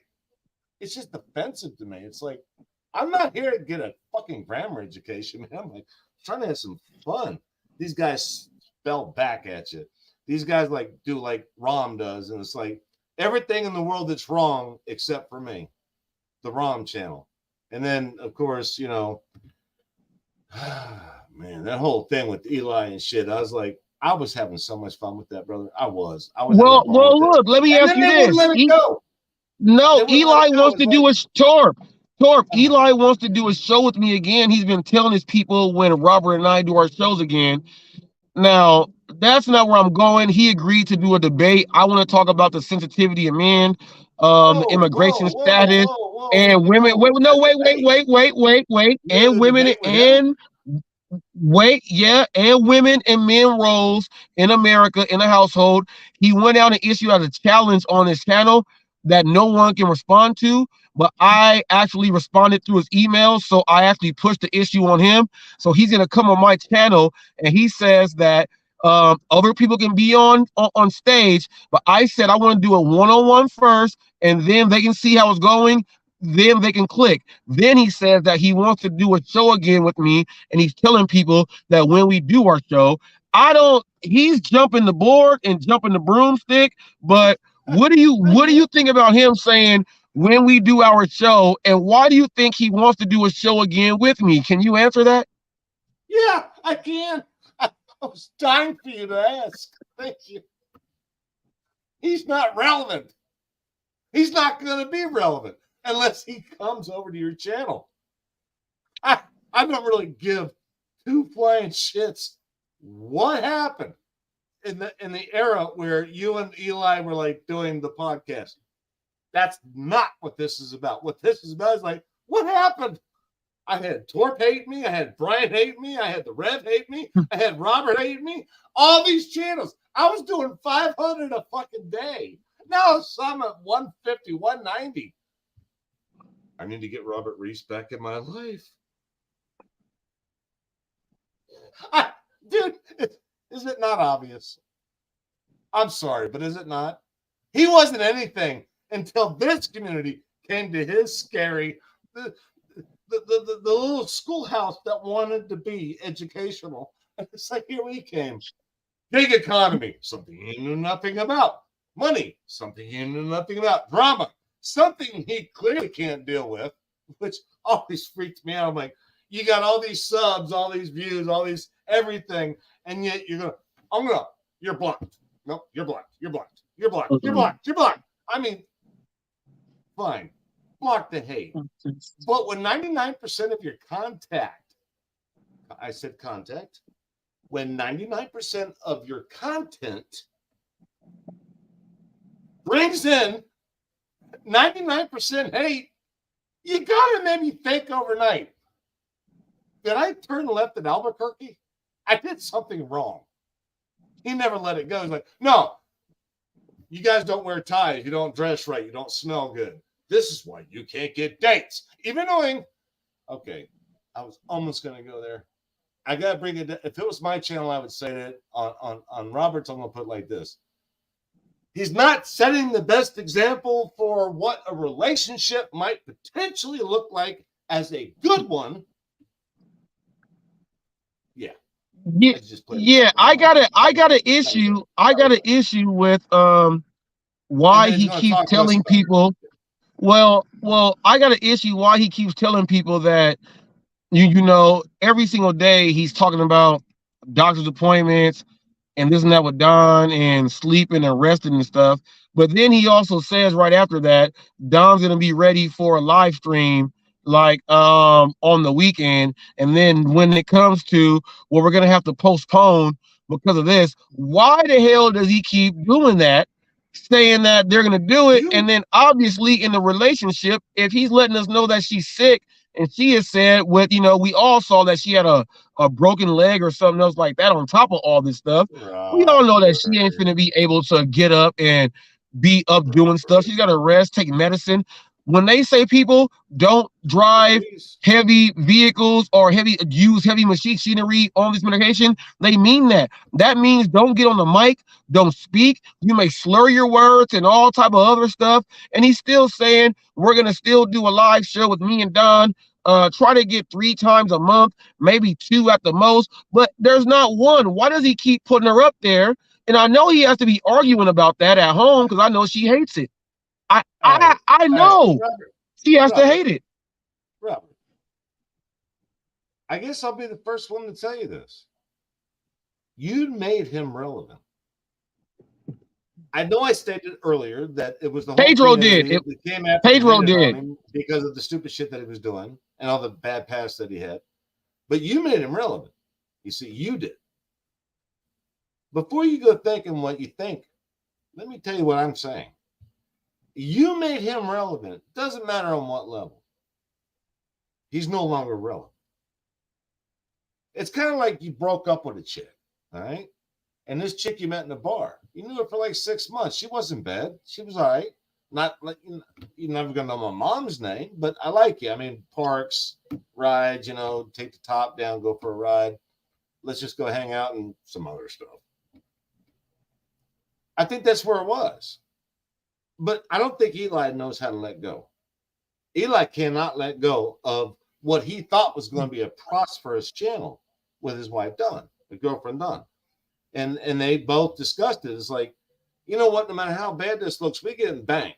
It's just offensive to me. It's like, I'm not here to get a fucking grammar education, man. I'm like trying to have some fun. These guys spell back at you. These guys like do like Rom does, and it's like everything in the world that's wrong except for me, the Rom channel. And then, of course, you know, man, that whole thing with Eli and shit. I was like, I was having so much fun with that, brother. I was. Well, look, let me ask you this. No, Eli wants to do a Torp. Eli wants to do a show with me again. He's been telling his people when Robert and I do our shows again. Now, that's not where I'm going. He agreed to do a debate. I want to talk about the sensitivity of men, Whoa, immigration whoa, whoa, status, whoa, whoa. and women. Wait, No, no, a debate. and You had a women debate with him? and women and men roles in America in a household. He went out and issued as a challenge on his channel that no one can respond to, but I actually responded through his email, so I actually pushed the issue on him. So he's gonna come on my channel and he says that other people can be on stage, but I said I want to do a one-on-one first, and then they can see how it's going. Then they can click. Then he says that he wants to do a show again with me, and he's telling people that when we do our show, he's jumping the board and jumping the broomstick. But what do you think about him saying when we do our show, and why do you think he wants to do a show again with me? Can you answer that? Yeah, I can. I was dying for you to ask. Thank you. He's not relevant. He's not going to be relevant unless he comes over to your channel. I don't really give two flying shits what happened in the era where you and Eli were like doing the podcast. That's not what this is about. What this is about is like, what happened? I had Torp hate me. I had Brian hate me. I had the Rev hate me. I had Robert hate me. All these channels. I was doing 500 a fucking day. Now some at 150, 190. I need to get Robert Reese back in my life. Dude, is it not obvious? I'm sorry, but is it not? He wasn't anything until this community came to his scary, the little schoolhouse that wanted to be educational. And it's like, here we came. Big economy, something he knew nothing about. Money, something he knew nothing about. Drama, something he clearly can't deal with, which always freaked me out. I'm like, you got all these subs, all these views, all these everything, and yet you're blocked. Nope, you're blocked. You're blocked. You're blocked. You're blocked. You're blocked. I mean, fine. Block the hate. But when 99% of your contact, I said contact, when 99% of your content brings in 99% hate, you gotta maybe think overnight. Did I turn left at Albuquerque? I did something wrong. He never let it go. He's like, no, you guys don't wear ties. You don't dress right. You don't smell good. This is why you can't get dates. Even knowing, okay, I was almost going to go there. I got to bring it. If it was my channel, I would say that on Robert's, I'm going to put it like this. He's not setting the best example for what a relationship might potentially look like as a good one. Yeah. I got an issue with why he keeps telling people. Well, I got an issue why he keeps telling people that you know every single day he's talking about doctor's appointments and this and that with Don and sleeping and resting and stuff. But then he also says right after that, Don's gonna be ready for a live stream like on the weekend. And then when it comes to we're gonna have to postpone because of this, why the hell does he keep doing that? Saying that they're gonna do it, and then obviously in the relationship, if he's letting us know that she's sick, and she has said with we all saw that she had a broken leg or something else like that on top of all this stuff. We all know that she ain't gonna be able to get up and be up doing stuff. She's gotta rest, take medicine. When they say people don't drive heavy vehicles or use heavy machinery on this medication, they mean that. That means don't get on the mic, don't speak. You may slur your words and all type of other stuff. And he's still saying we're gonna still do a live show with me and Don. Try to get 3 times a month, maybe 2 at the most, but there's not one. Why does he keep putting her up there? And I know he has to be arguing about that at home because I know she hates it. I know she has to hate it. Robert, I guess I'll be the first one to tell you this. You made him relevant. I know I stated earlier that it was the whole Pedro did. Pedro did because of the stupid shit that he was doing and all the bad past that he had. But you made him relevant. You see, you did. before you go thinking what you think, let me tell you what I'm saying. You made him relevant. Doesn't matter on what level. He's no longer relevant. It's kind of like you broke up with a chick, all right? And this chick you met in a bar, you knew her for like 6 months. She wasn't bad. She was all right. Not like you're never gonna know my mom's name, but I like you. I mean, parks, rides, take the top down, go for a ride. Let's just go hang out and some other stuff. I think that's where it was. But I don't think Eli knows how to let go. Eli cannot let go of what he thought was going to be a prosperous channel with his wife, Dawn, the girlfriend, Dawn. And they both discussed it. It's like, you know what? No matter how bad this looks, we get in the bank.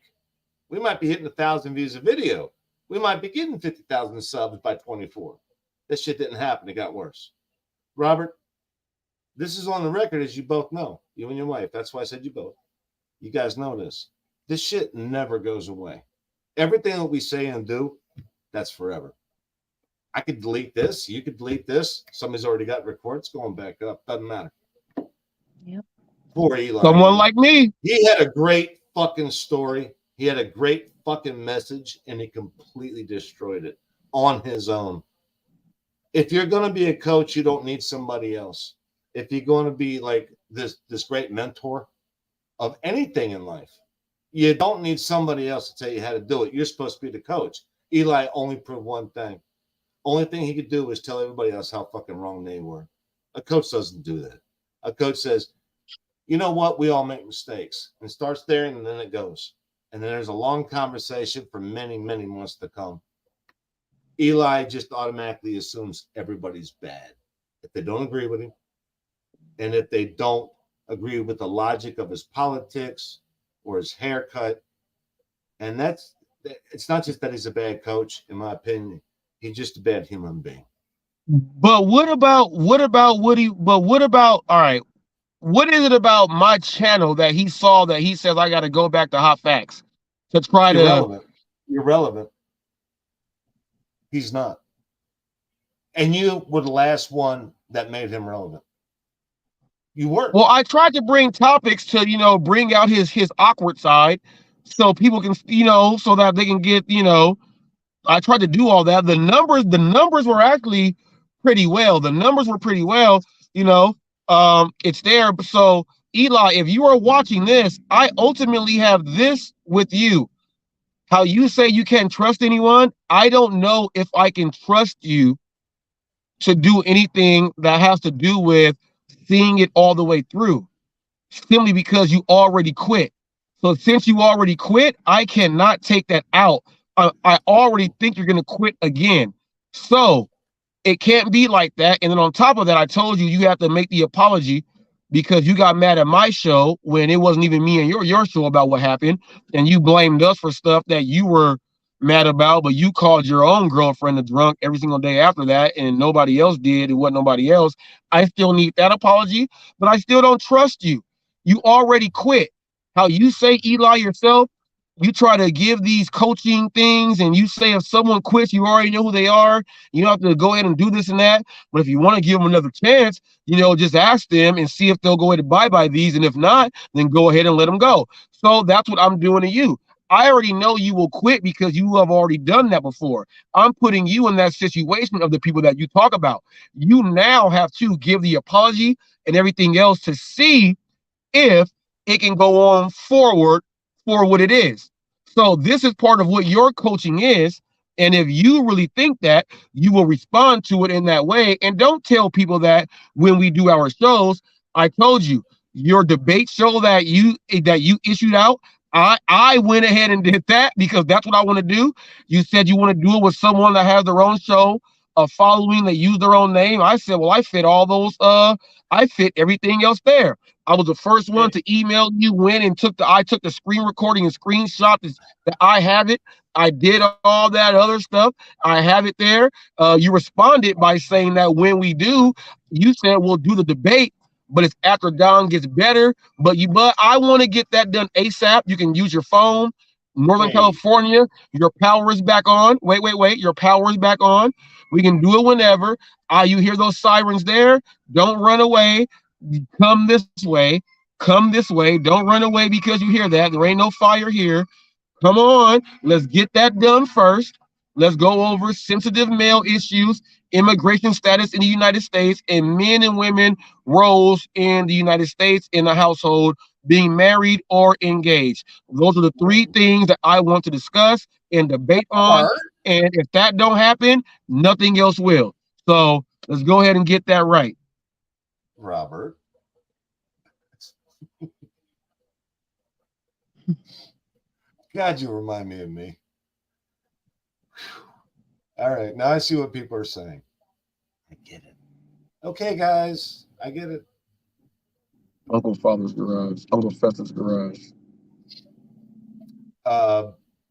We might be hitting 1,000 views a video. We might be getting 50,000 subs by 24. This shit didn't happen. It got worse. Robert, this is on the record, as you both know, you and your wife. That's why I said you both. You guys know this. This shit never goes away. Everything that we say and do, that's forever. I could delete this. You could delete this. Somebody's already got records going back up. Doesn't matter. Yep. Poor Eli. Someone like me. He had a great fucking story. He had a great fucking message, and he completely destroyed it on his own. If you're going to be a coach, you don't need somebody else. If you're going to be like this great mentor of anything in life, you don't need somebody else to tell you how to do it. You're supposed to be the coach. Eli only proved one thing. Only thing he could do was tell everybody else how fucking wrong they were. A coach doesn't do that. A coach says, you know what? We all make mistakes. And starts there, and then it goes. And then there's a long conversation for many, many months to come. Eli just automatically assumes everybody's bad. If they don't agree with him, and if they don't agree with the logic of his politics or his haircut, and it's not just that he's a bad coach, in my opinion. He's just a bad human being. But what about all right, what is it about my channel that he saw that he says I got to go back to Hot Facts to try You're relevant. He's not. And you were the last one that made him relevant. You were. Well, I tried to bring topics to, bring out his awkward side so people can, so that they can get, I tried to do all that. The numbers were actually pretty well. The numbers were pretty well, it's there. So Eli, if you are watching this, I ultimately have this with you. How you say you can't trust anyone, I don't know if I can trust you to do anything that has to do with seeing it all the way through, simply because you already quit. So since you already quit, I cannot take that out. I already think you're going to quit again. So it can't be like that. And then on top of that, I told you have to make the apology because you got mad at my show when it wasn't even me and your show about what happened. And you blamed us for stuff that you were mad about, but you called your own girlfriend a drunk every single day after that, and nobody else did. It wasn't nobody else. I still need that apology, but I still don't trust you. You already quit. How you say, Eli, yourself, you try to give these coaching things, and you say if someone quits, you already know who they are. You don't have to go ahead and do this and that. But if you want to give them another chance, just ask them and see if they'll go ahead and buy by these. And if not, then go ahead and let them go. So that's what I'm doing to you. I already know you will quit because you have already done that before. I'm putting you in that situation of the people that you talk about. You now have to give the apology and everything else to see if it can go on forward for what it is. So this is part of what your coaching is. And if you really think that, you will respond to it in that way. And don't tell people that when we do our shows. I told you, your debate show that you issued out, I went ahead and did that because that's what I want to do. You said you want to do it with someone that has their own show, a following that use their own name. I said, well, I fit all those. I fit everything else there. I was the first one to email you when and I took the screen recording and screenshot that I have it. I did all that other stuff. I have it there. You responded by saying that when we do, you said we'll do the debate, but it's after Don gets better. But I want to get that done ASAP. You can use your phone. Northern California, your power is back on. Wait. Your power is back on. We can do it whenever. You hear those sirens there? Don't run away. come this way. Come this way. Don't run away because you hear that. There ain't no fire here. Come on, let's get that done first. Let's go over sensitive male issues, immigration status in the United States, and men and women roles in the United States in the household, being married or engaged. Those are the three things that I want to discuss and debate on. And if that don't happen, nothing else will. So let's go ahead and get that right. Robert. God, you remind me of me. All right, now I see what people are saying. I get it. Okay, guys, I get it. Uncle Father's garage. Uncle Festus garage.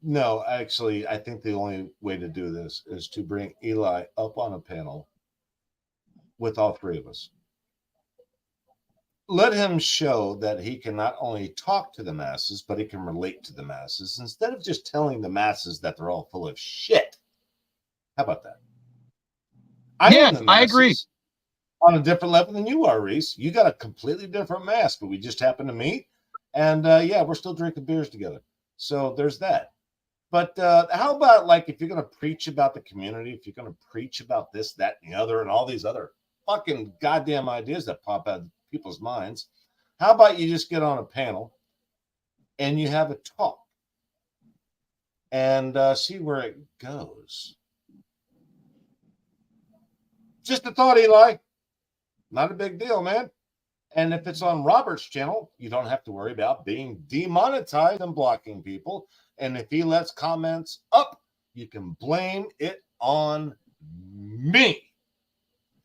No, actually, I think the only way to do this is to bring Eli up on a panel with all three of us. Let him show that he can not only talk to the masses, but he can relate to the masses instead of just telling the masses that they're all full of shit. How about that? Yes, I agree. On a different level than you are, Reese. You got a completely different mask, but we just happened to meet. And yeah, we're still drinking beers together. So there's that. But how about, like, if you're going to preach about the community, if you're going to preach about this, that, and the other, and all these other fucking goddamn ideas that pop out of people's minds, how about you just get on a panel and you have a talk and see where it goes? Just a thought, Eli. Not a big deal, man. And if it's on Robert's channel, you don't have to worry about being demonetized and blocking people. And if he lets comments up, you can blame it on me.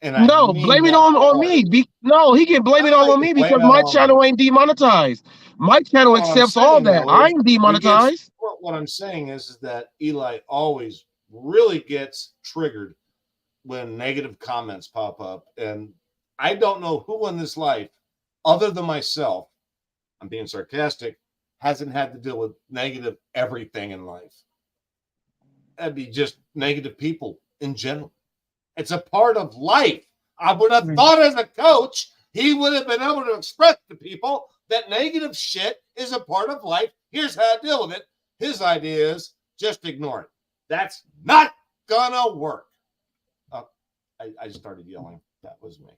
And no, blame it on me. No, he can blame it all on me because my channel ain't demonetized. My channel accepts all that. I ain't demonetized. What I'm saying is that Eli always really gets triggered when negative comments pop up. And I don't know who in this life, other than myself, I'm being sarcastic, hasn't had to deal with negative everything in life. That'd be just negative people in general. It's a part of life. I would have thought as a coach, he would have been able to express to people that negative shit is a part of life. Here's how to deal with it. His idea is just ignore it. That's not gonna work. I started yelling. That was me.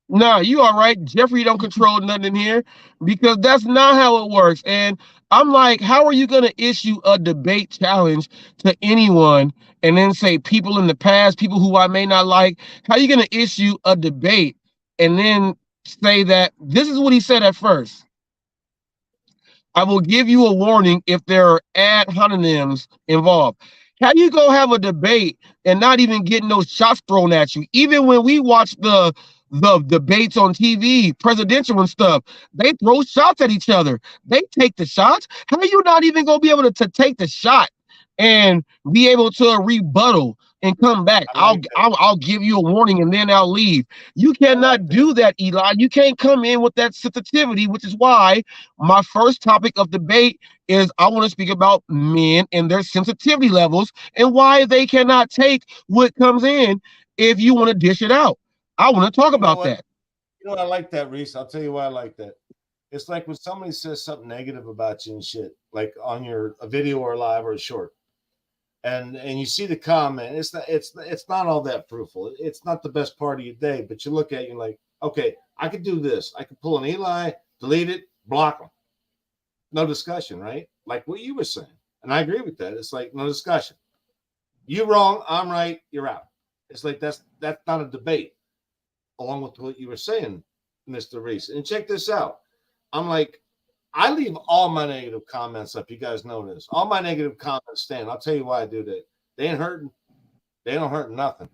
No, you all right. Jeffrey don't control nothing in here because that's not how it works. And I'm like, how are you going to issue a debate challenge to anyone and then say people in the past, people who I may not like, how are you going to issue a debate and then say that this is what he said at first? I will give you a warning if there are ad hominems involved. How you go have a debate and not even getting those shots thrown at you? Even when we watch the debates on TV, presidential and stuff, they throw shots at each other. They take the shots. How are you not even gonna be able to take the shot and be able to rebuttal and come back? I'll give you a warning and then I'll leave. You cannot do that, Eli. You can't come in with that sensitivity, which is why my first topic of debate is I want to speak about men and their sensitivity levels and why they cannot take what comes in if you want to dish it out. I want to talk about that. You know, I like that, Reese. I'll tell you why I like that. It's like when somebody says something negative about you and shit, like on a video or live or a short, and you see the comment. It's not all that fruitful. It's not the best part of your day, but you look at it, you're like, okay, I could do this. I could pull an Eli, delete it, block them. No discussion, right? Like what you were saying, and I agree with that. It's like no discussion. You wrong, I'm right, you're out. It's like that's not a debate. Along with what you were saying, Mr. Reese. And check this out. I'm like, I leave all my negative comments up. You guys know this. All my negative comments stand. I'll tell you why I do that. They ain't hurting. They don't hurt nothing.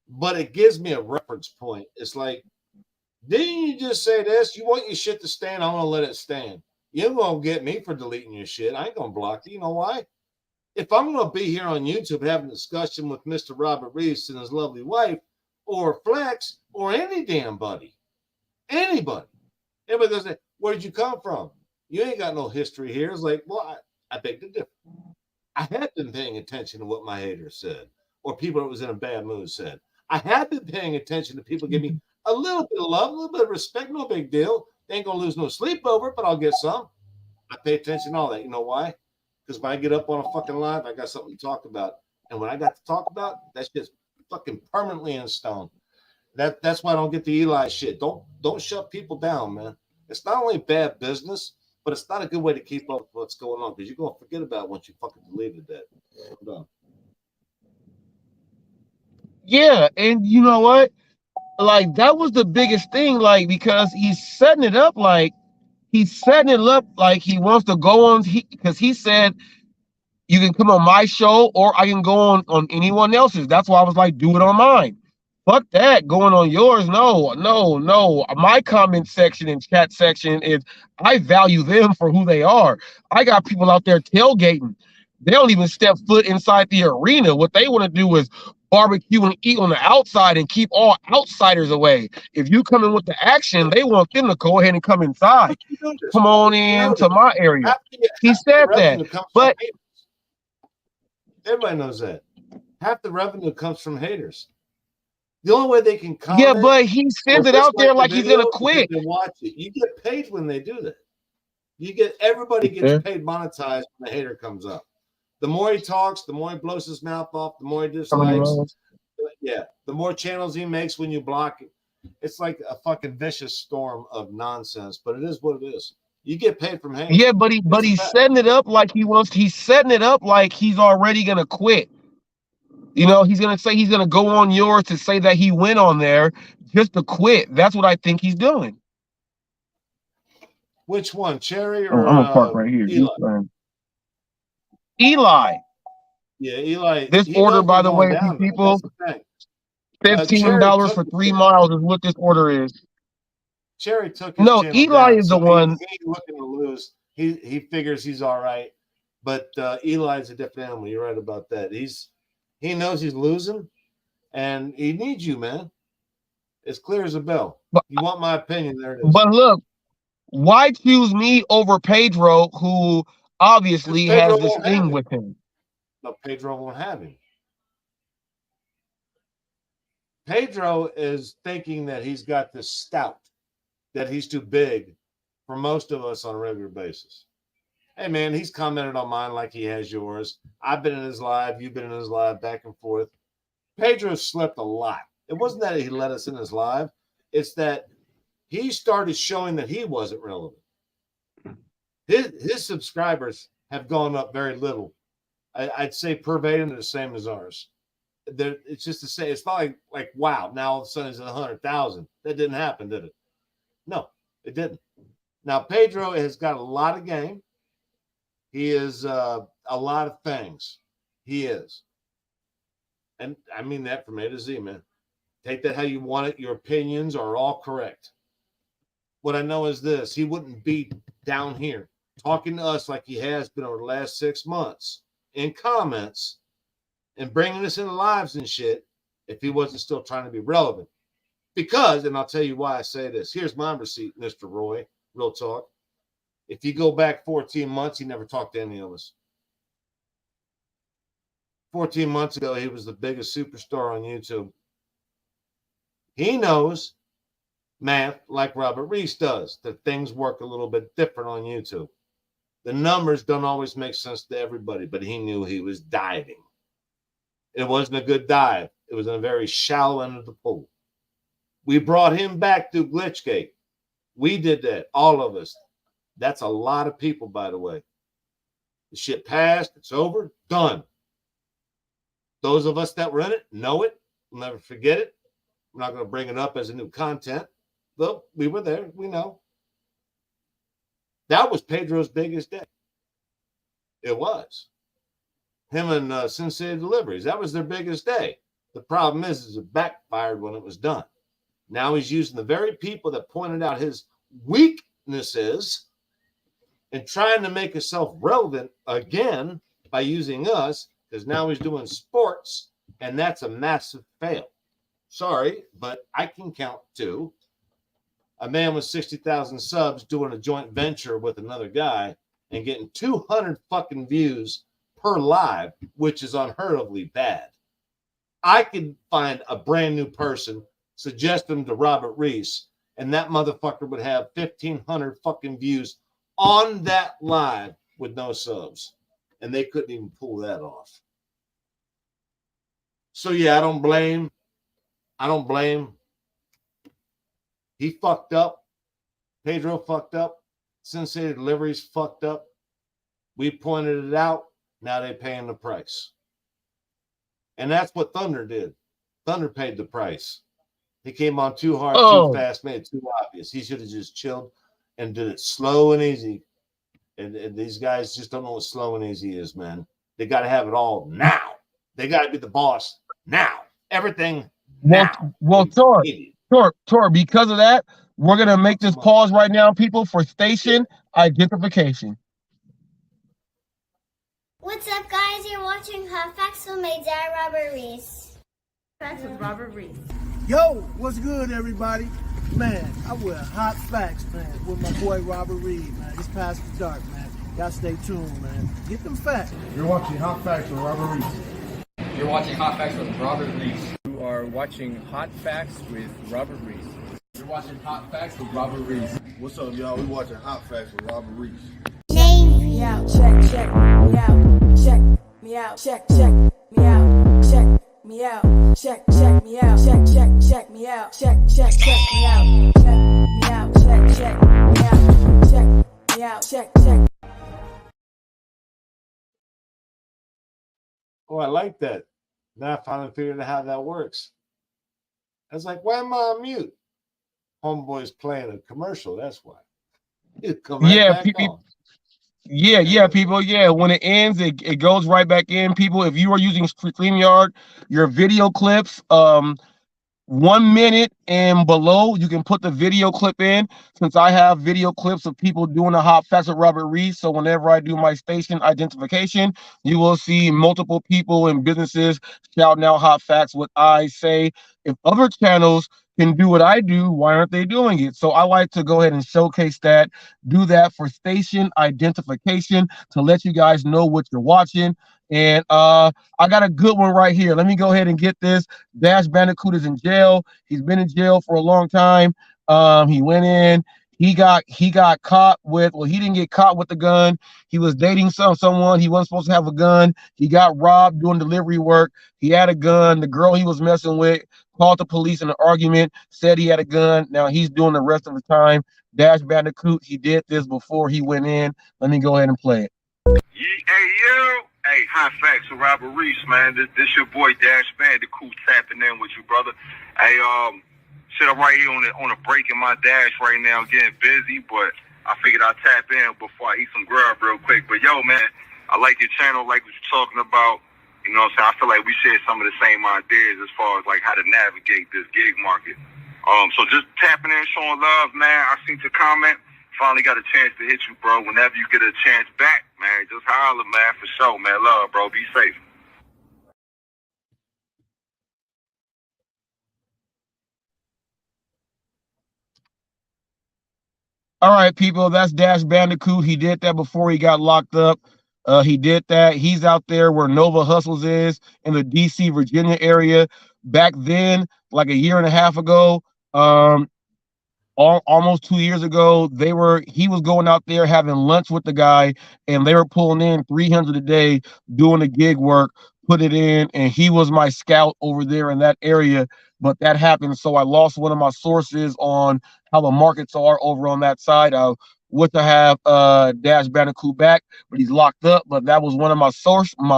But it gives me a reference point. It's like, didn't you just say this? You want your shit to stand? I'm going to let it stand. You ain't going to get me for deleting your shit. I ain't going to block you. You know why? If I'm going to be here on YouTube having a discussion with Mr. Robert Reese and his lovely wife, or Flex, or any damn buddy. Anybody. Everybody goes, where'd you come from? You ain't got no history here. It's like, well, I beg to differ. I had been paying attention to what my haters said, or people that was in a bad mood said. I had been paying attention to people give me A little bit of love, a little bit of respect, no big deal. They ain't gonna lose no sleep over it, but I'll get some. I pay attention to all that. You know why? Because when I get up on a fucking live, I got something to talk about. And when I got to talk about, that shit's fucking permanently in stone. That's why I don't get the Eli shit. Don't shut people down, man. It's not only bad business, but it's not a good way to keep up with what's going on because you're gonna forget about it once you fucking deleted that. Yeah, and you know what? Like that was the biggest thing, like because he's setting it up like he wants to go on because he said you can come on my show or I can go on anyone else's. That's why I was like, do it on mine. Fuck that, going on yours. No. My comment section and chat section is I value them for who they are. I got people out there tailgating. They don't even step foot inside the arena. What they want to do is barbecue and eat on the outside and keep all outsiders away. If you come in with the action, they want them to go ahead and come inside. Come on into my area. He said that. But everybody knows that. Half the revenue comes from haters. The only way they can comment. Yeah, but he sends it out there like he's gonna quit. They watch it. You get paid when they do that. Everybody gets paid monetized when the hater comes up. The more he talks, the more he blows his mouth off, the more he dislikes. Yeah, the more channels he makes when you block it. It's like a fucking vicious storm of nonsense, but it is what it is. You get paid from haters. Yeah, but he's setting it up like he's setting it up like he's already gonna quit. You know, he's gonna say he's gonna go on yours to say that he went on there just to quit. That's what I think he's doing. Which one, Cherry or I'm gonna park right here. Eli. Yeah, Eli. This order, by the way, people, $15 for 3 miles is what this order is. Cherry took his no. Eli down, is so the one. He's looking to lose. He figures he's all right, but Eli's a different animal. You're right about that. He knows he's losing, and he needs you, man. It's clear as a bell. You want my opinion? There it is. But look, why choose me over Pedro, who obviously has this thing with him? No, Pedro won't have him. Pedro is thinking that he's got this stout, that he's too big for most of us on a regular basis. Hey, man, he's commented on mine like he has yours. I've been in his live. You've been in his live, back and forth. Pedro slept a lot. It wasn't that he let us in his live. It's that he started showing that he wasn't relevant. His subscribers have gone up very little. I'd say pervading the same as ours. It's just to say, it's not like wow, now all of a sudden it's 100,000. That didn't happen, did it? No, it didn't. Now, Pedro has got a lot of game. He is a lot of things. He is. And I mean that from A to Z, man. Take that how you want it. Your opinions are all correct. What I know is this. He wouldn't be down here talking to us like he has been over the last 6 months in comments and bringing us into lives and shit if he wasn't still trying to be relevant. Because, and I'll tell you why I say this. Here's my receipt, Mr. Roy. Real talk. If you go back 14 months, he never talked to any of us. 14 months ago, he was the biggest superstar on YouTube. He knows math like Robert Reese does, that things work a little bit different on YouTube. The numbers don't always make sense to everybody, but he knew he was diving. It wasn't a good dive. It was in a very shallow end of the pool. We brought him back through Glitchgate. We did that, all of us. That's a lot of people, by the way. The shit passed. It's over. Done. Those of us that were in it know it. We'll never forget it. We're not going to bring it up as a new content. Though we were there. We know. That was Pedro's biggest day. It was. Him and Sin City Deliveries. That was their biggest day. The problem is it backfired when it was done. Now he's using the very people that pointed out his weaknesses and trying to make himself relevant again by using us, because now he's doing sports, and that's a massive fail. Sorry, but I can count two. A man with 60,000 subs doing a joint venture with another guy and getting 200 fucking views per live, which is unheard ofly bad. I could find a brand new person suggest them to Robert Reese, and that motherfucker would have 1,500 fucking views on that live with no subs, and they couldn't even pull that off. So yeah, I don't blame. He fucked up. Pedro fucked up. Sensei Deliveries fucked up. We pointed it out. Now they're paying the price. And that's what Thunder did. Thunder paid the price. He came on too hard, too fast, made it too obvious. He should have just chilled and did it slow and easy. And these guys just don't know what slow and easy is, man. They got to have it all now. They got to be the boss now. Everything now. Well, Torp, because of that, we're going to make this pause right now, people, for station identification. What's up, guys? You're watching HotFacts with my dad, Robert Reese. Facts with Robert Reese. Yo, what's good, everybody? Man, I'm with Hot Facts, man, with my boy Robert Reed, man. It's past the dark, man. Y'all stay tuned, man. Get them facts. You're watching Hot Facts with Robert Reese. You're watching Hot Facts with Robert Reese. You are watching Hot Facts with Robert Reese. You're watching Hot Facts with Robert Reese. What's up, y'all? We watching Hot Facts with Robert Reese. Name me out, check me out, check me out, check me out, check me out, check me out, check me out, check me out, check me out, check me out, check. Oh, I like that. Now I finally figured out how that works. I was like, why am I on mute? Homeboy's playing a commercial, that's why. Yeah, people. Yeah, people. Yeah, when it ends, it goes right back in. People, if you are using Streamyard, your video clips, 1 minute and below, you can put the video clip in. Since I have video clips of people doing the Hot Facts with Robert Reese, so whenever I do my station identification, you will see multiple people and businesses shouting out Hot Facts. What I say, if other channels can do what I do, why aren't they doing it? So I like to go ahead and showcase that, do that for station identification to let you guys know what you're watching. And I got a good one right here. Let me go ahead and get this. Dash Bandicoot is in jail. He's been in jail for a long time. He went in. He got caught with, well, he didn't get caught with the gun. He was dating someone. He wasn't supposed to have a gun. He got robbed doing delivery work. He had a gun. The girl he was messing with called the police in an argument, said he had a gun. Now he's doing the rest of the time. Dash Bandicoot, he did this before he went in. Let me go ahead and play it. Hey, Hot Facts with Robert Reese, man. This your boy Dash Bandicoot tapping in with you, brother. Hey, shit, I'm right here on a break in my dash right now, getting busy, but I figured I'd tap in before I eat some grub real quick. But yo, man, I like your channel, like what you're talking about. You know what I'm saying? I feel like we share some of the same ideas as far as like how to navigate this gig market. So just tapping in, showing love, man. I seen your comment. Finally got a chance to hit you, bro. Whenever you get a chance back, man, just holler, man, for sure, man. Love, bro. Be safe. All right, people, that's Dash Bandicoot. He did that before he got locked up. He did that. He's out there where Nova Hustles is in the DC, Virginia area. Back then, like a year and a half ago, almost 2 years ago, he was going out there having lunch with the guy, and they were pulling in 300 a day, doing the gig work, put it in, and he was my scout over there in that area. But that happened, so I lost one of my sources on how the markets are over on that side. I wish to have Dash Bandicoot back, but he's locked up. But that was one of my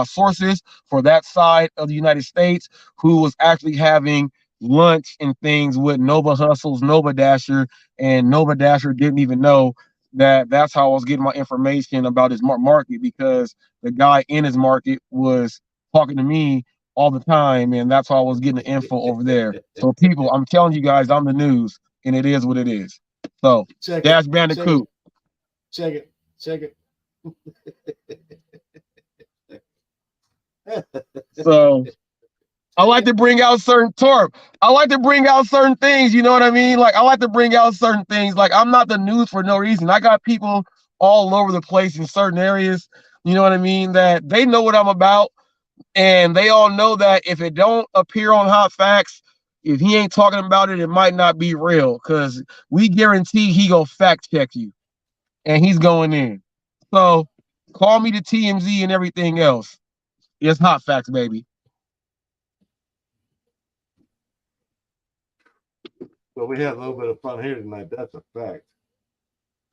sources for that side of the United States, who was actually having lunch and things with Nova Hustles, Nova Dasher, and Nova Dasher didn't even know that's how I was getting my information about his market, because the guy in his market was talking to me all the time, and that's how I was getting the info over there. So people, I'm telling you guys, I'm the news, and it is what it is. So Dash Bandicoot. Check it. So I like to bring out certain torp. I like to bring out certain things, you know what I mean? Like, I like to bring out certain things. Like, I'm not the news for no reason. I got people all over the place in certain areas, you know what I mean, that they know what I'm about. And they all know that if it don't appear on Hot Facts, If he ain't talking about it, it might not be real, because we guarantee he go fact check you, and he's going in. So call me the TMZ and everything else. It's hot facts, baby. Well, we had a little bit of fun here tonight. That's a fact.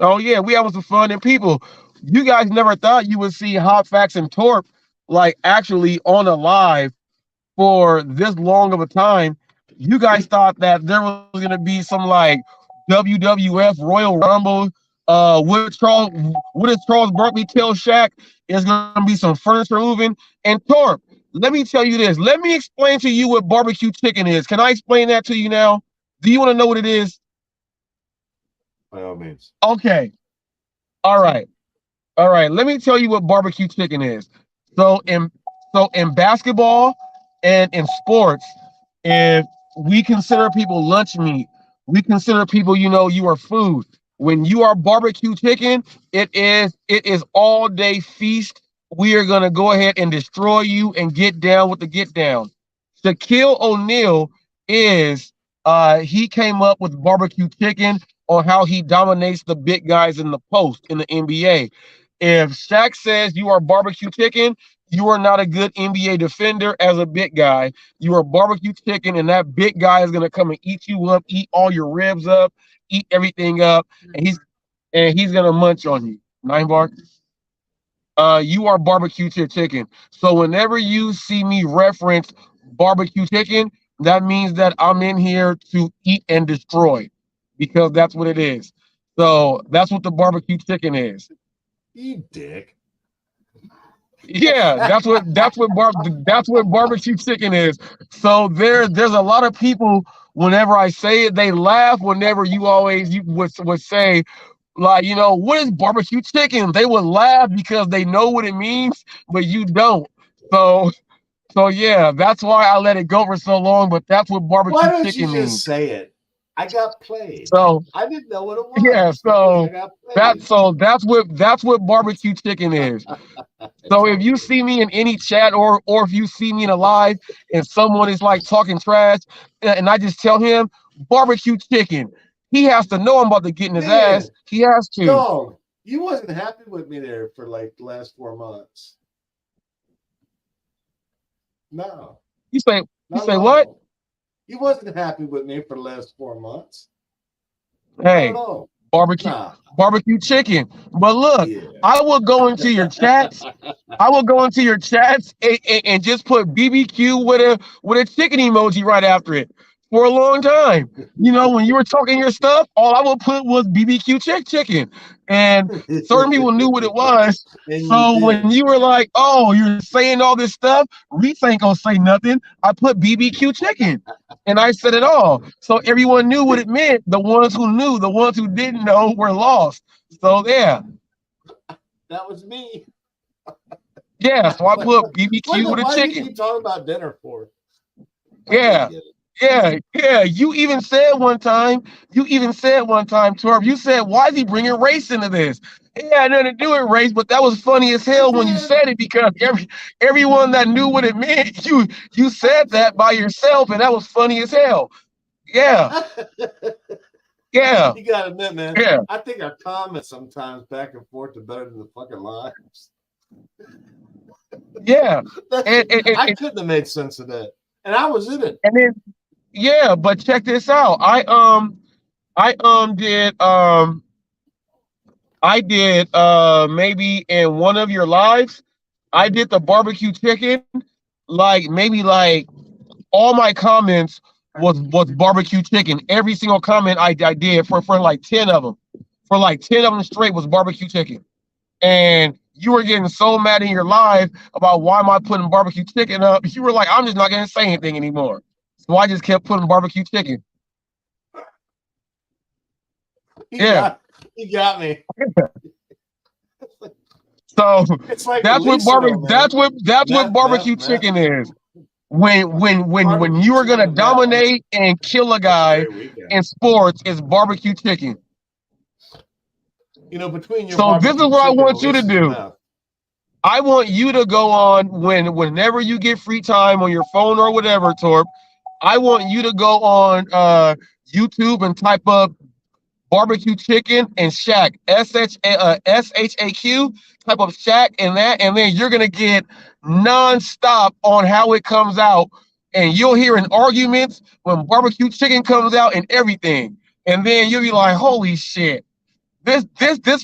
Oh yeah, we having some fun. And people, you guys never thought you would see hot facts and torp like actually on a live for this long of a time. You guys thought that there was gonna be some like WWF Royal Rumble. What does Charles Barkley tell Shaq? Is gonna be some furniture moving. And torp, let me tell you this. Let me explain to you what barbecue chicken is. Can I explain that to you now? Do you want to know what it is? By all means. Okay. All right. All right. Let me tell you what barbecue chicken is. So in basketball and in sports, if we consider people lunch meat, we consider people, you are food. When you are barbecue chicken, it is all day feast. We are gonna go ahead and destroy you and get down with the get down. Shaquille O'Neal is he came up with barbecue chicken on how he dominates the big guys in the post in the NBA. If Shaq says you are barbecue chicken, you are not a good NBA defender as a big guy. You are barbecue chicken, and that big guy is gonna come and eat you up, eat all your ribs up, eat everything up, and he's gonna munch on you. Nine Bark. You are barbecue chicken. So whenever you see me reference barbecue chicken, that means that I'm in here to eat and destroy, because that's what it is. So that's what the barbecue chicken is. You dick. Yeah, that's what barbecue chicken is. So there's a lot of people, whenever I say it, they laugh. Whenever you would say, like, what is barbecue chicken? They would laugh because they know what it means, but you don't. So yeah, that's why I let it go for so long. But that's what barbecue chicken means. Why don't you just say it? I got played. So I didn't know what it was. Yeah, that's what barbecue chicken is. So if you see me in any chat or if you see me in a live and someone is like talking trash, and I just tell him barbecue chicken, he has to know I'm about to get in his ass. He has to. No, you wasn't happy with me there for like the last 4 months. No. You say what? You wasn't happy with me for the last 4 months. Hey, barbecue chicken. But look, I will go into your chats. I will go into your chats and just put BBQ with a chicken emoji right after it for a long time. When you were talking your stuff, all I would put was BBQ chicken. And certain people knew what it was. So when you were like, oh, you're saying all this stuff, Reese ain't gonna say nothing. I put BBQ chicken. And I said it all. So everyone knew what it meant. The ones who knew, the ones who didn't know were lost. So yeah. That was me. Yeah, so I put BBQ with a chicken. Why do you keep talking about dinner for? Yeah. Yeah. You even said one time, Torb, you said, why is he bringing race into this? It had nothing to do with race, but that was funny as hell when you said it, because everyone that knew what it meant, you said that by yourself, and that was funny as hell. Yeah. Yeah. You gotta admit, man. Yeah. I think our comments sometimes back and forth are better than the fucking lives. Yeah. I couldn't have made sense of that. And I was in it. And then, yeah, but check this out. I did maybe in one of your lives, I did the barbecue chicken. Maybe all my comments was barbecue chicken. Every single comment I did for like 10 of them. For like 10 of them straight was barbecue chicken. And you were getting so mad in your live about why am I putting barbecue chicken up? You were like, I'm just not gonna say anything anymore. So I just kept putting barbecue chicken. You got me. So like that's what barbecue chicken is. When you are gonna dominate and kill a guy in sports, it's barbecue chicken. Between your so this is what I want you to do. I want you to go on whenever you get free time on your phone or whatever, Torp, I want you to go on YouTube and type up barbecue chicken and shack, SHAQ, type of shack and that, and then you're gonna get nonstop on how it comes out, and you'll hear an arguments when barbecue chicken comes out and everything, and then you'll be like, holy shit, this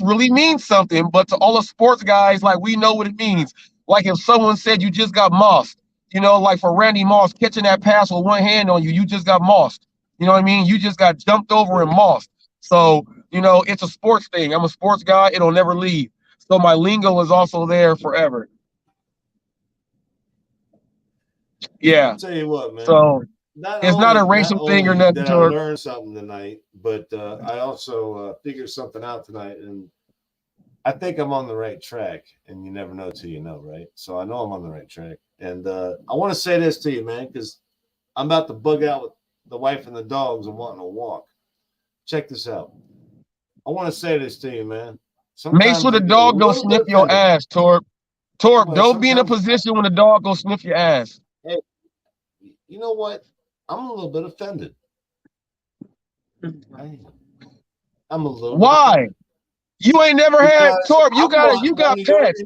really means something. But to all the sports guys, like, we know what it means. Like if someone said you just got mossed, you know, like for Randy Moss catching that pass with one hand on you, you just got mossed. You know what I mean? You just got jumped over and mossed. So, you know, it's a sports thing. I'm a sports guy. It'll never leave. So my lingo is also there forever. Yeah. I'll tell you what, man. So it's not a racial thing or nothing. Did I learn something tonight, but I also figured something out tonight, and I think I'm on the right track. And you never know till you know, right? So I know I'm on the right track. And I want to say this to you, man, because I'm about to bug out with the wife and the dogs and wanting to walk. Check this out. I want to say this to you, man. Make sure the dog don't sniff your ass, Torp. Torp, don't be in a position when the dog go sniff your ass. Hey, you know what? I'm a little bit offended. I'm a little. Why? You ain't never had Torp. You got pets.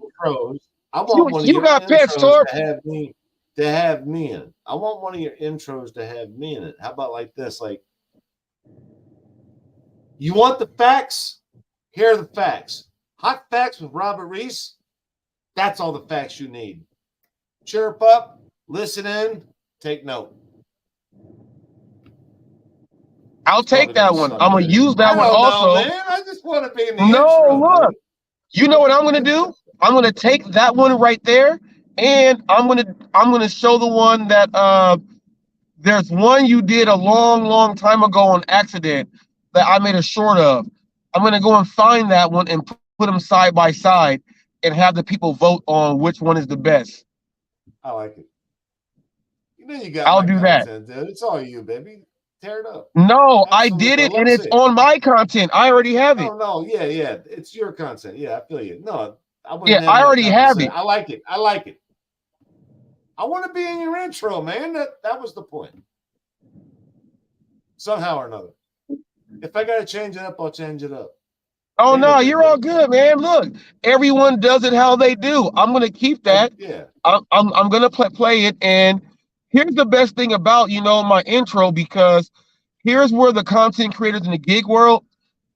I want one of your got pets, Torp. To have me in. I want one of your intros to have me in it. How about like this? Like, you want the facts? Here are the facts. Hot facts with Robert Reese. That's all the facts you need. Chirp up, listen in, take note. I'll take that one. I'm gonna use that one also. Man. I just want to be in the No, intro, look. man. You know what I'm gonna do? I'm gonna take that one right there, and I'm gonna show the one that there's one you did a long time ago on accident that I made a short of. I'm gonna go and find that one and put them side by side and have the people vote on which one is the best. I like it. You know you got. I'll do that. Dude. It's all you, baby. Tear it up. No, I did it, and it's on my content. I already have it. No, yeah, it's your content. Yeah, I feel you. No, I already have it. I like it. I like it. I want to be in your intro, man. That was the point. Somehow or another. If I gotta change it up, I'll change it up. Oh no, you're all good, man. Look, everyone does it how they do. I'm gonna keep that. Yeah. I'm gonna play it, and here's the best thing about my intro, because here's where the content creators in the gig world,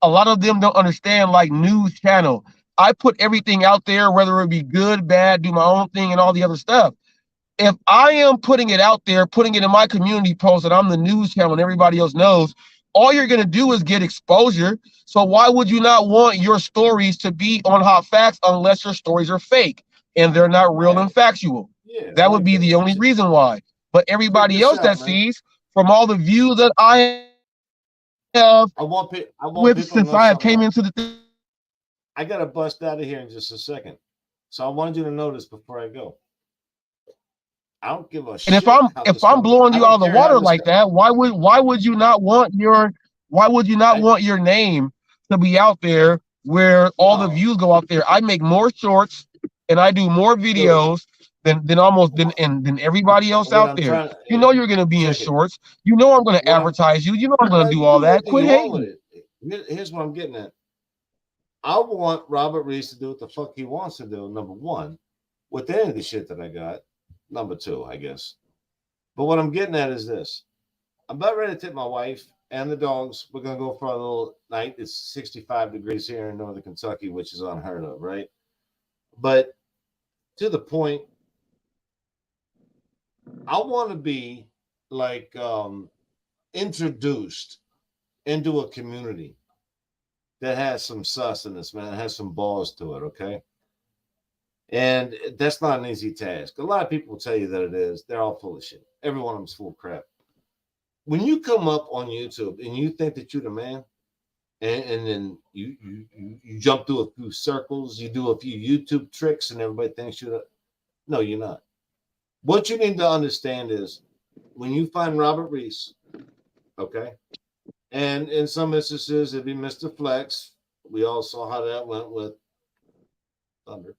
a lot of them don't understand, like news channel. I put everything out there, whether it be good, bad, do my own thing, and all the other stuff. If I am putting it out there, putting it in my community post that I'm the news channel and everybody else knows, all you're going to do is get exposure. So why would you not want your stories to be on Hot Facts unless your stories are fake and they're not real and factual? Yeah, that would be the only reason why. But everybody else that sees, from all the views that I have, since I have came into the thing. I got to bust out of here in just a second. So I wanted you to know this before I go. I don't give a shit. And if I'm blowing you out of the water like that, why would you not want your name to be out there where all the views go out there? I make more shorts and I do more videos than everybody else out there. You know you're gonna be in shorts. You know I'm gonna advertise you. You know I'm gonna do all that. Quit hating. Here's what I'm getting at. I want Robert Reese to do what the fuck he wants to do, number one, with any of the shit that I got. Number two, I guess. But what I'm getting at is this. I'm about ready to take my wife and the dogs. We're going to go for a little night. It's 65 degrees here in northern Kentucky, which is unheard of, right? But to the point, I want to be like introduced into a community that has some sustenance, man, has some balls to it, okay? And that's not an easy task. A lot of people will tell you that it is. They're all full of shit. Every one of them's full of crap. When you come up on YouTube and you think that you're the man, and then you jump through a few circles, you do a few YouTube tricks, and everybody thinks you're no, you're not. What you need to understand is when you find Robert Reese, okay, and in some instances it'd be Mr. Flex. We all saw how that went with Thunder.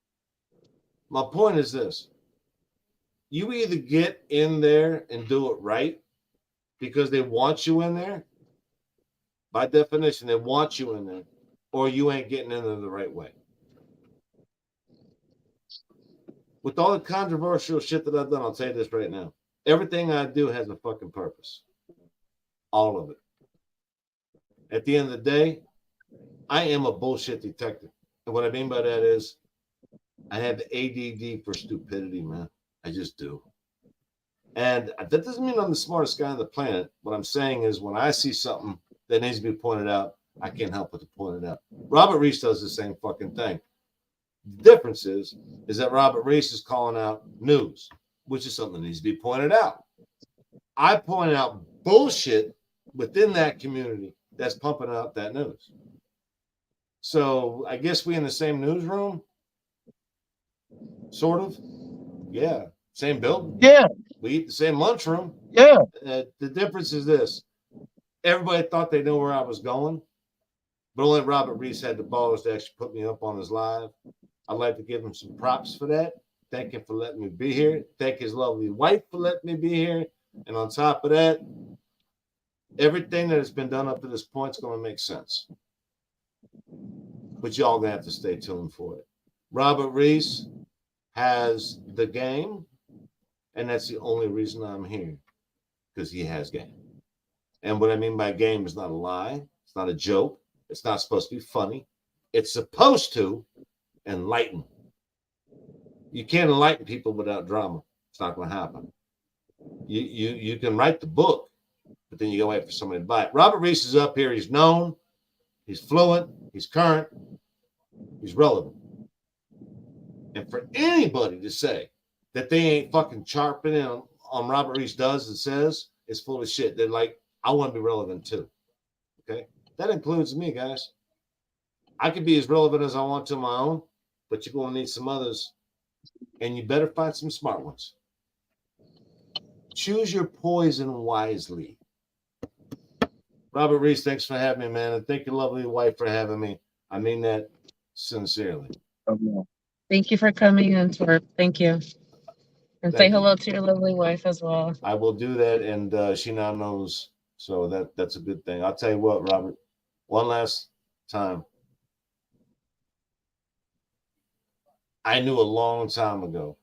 My point is this. You either get in there and do it right, because they want you in there. By definition, they want you in there, or you ain't getting in there the right way. With all the controversial shit that I've done, I'll tell you this right now. Everything I do has a fucking purpose. All of it. At the end of the day, I am a bullshit detective. And what I mean by that is I have ADD for stupidity, man. I just do. And that doesn't mean I'm the smartest guy on the planet. What I'm saying is when I see something that needs to be pointed out, I can't help but to point it out. Robert Reese does the same fucking thing. The difference is that Robert Reese is calling out news, which is something that needs to be pointed out. I point out bullshit within that community that's pumping out that news. So I guess we in the same newsroom, sort of. Yeah, same building. Yeah, we eat the same lunchroom. Yeah. The difference is this: everybody thought they knew where I was going, but only Robert Reese had the balls to actually put me up on his live. I'd like to give him some props for that. Thank him for letting me be here. Thank his lovely wife for letting me be here. And on top of that, everything that has been done up to this point is going to make sense. But y'all going to have to stay tuned for it. Robert Reese has the game, and that's the only reason I'm here, because he has game. And what I mean by game is not a lie. It's not a joke. It's not supposed to be funny. It's supposed to enlighten. You can't enlighten people without drama. It's not going to happen. You can write the book, but then you go wait for somebody to buy it. Robert Reese is up here. He's known. He's fluent. He's current. He's relevant. And for anybody to say that they ain't fucking sharpening on Robert Reese does and says is full of shit. They're like, I want to be relevant too. Okay? That includes me, guys. I can be as relevant as I want to my own, but you're going to need some others. And you better find some smart ones. Choose your poison wisely. Robert Reese, thanks for having me, man. And thank your lovely wife for having me. I mean that sincerely. Thank you for coming in, Torp. Thank you. And say hello to your lovely wife as well. I will do that, and she now knows. So that's a good thing. I'll tell you what, Robert, one last time. I knew a long time ago,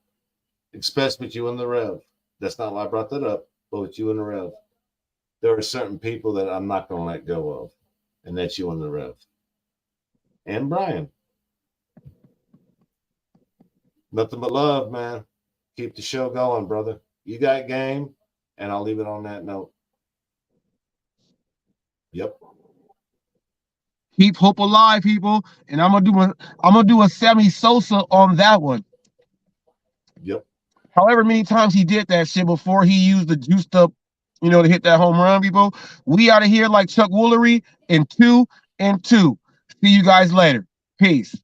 especially with you and the Rev. That's not why I brought that up, but with you and the Rev. There are certain people that I'm not going to let go of, and that's you and the Rev. And Brian. Nothing but love, man. Keep the show going, brother. You got game, and I'll leave it on that note. Yep. Keep hope alive, people. And I'm gonna do a Sammy Sosa on that one. Yep. However many times he did that shit before he used the juiced up, to hit that home run, people. We out of here like Chuck Woolery in 2 and 2. See you guys later. Peace.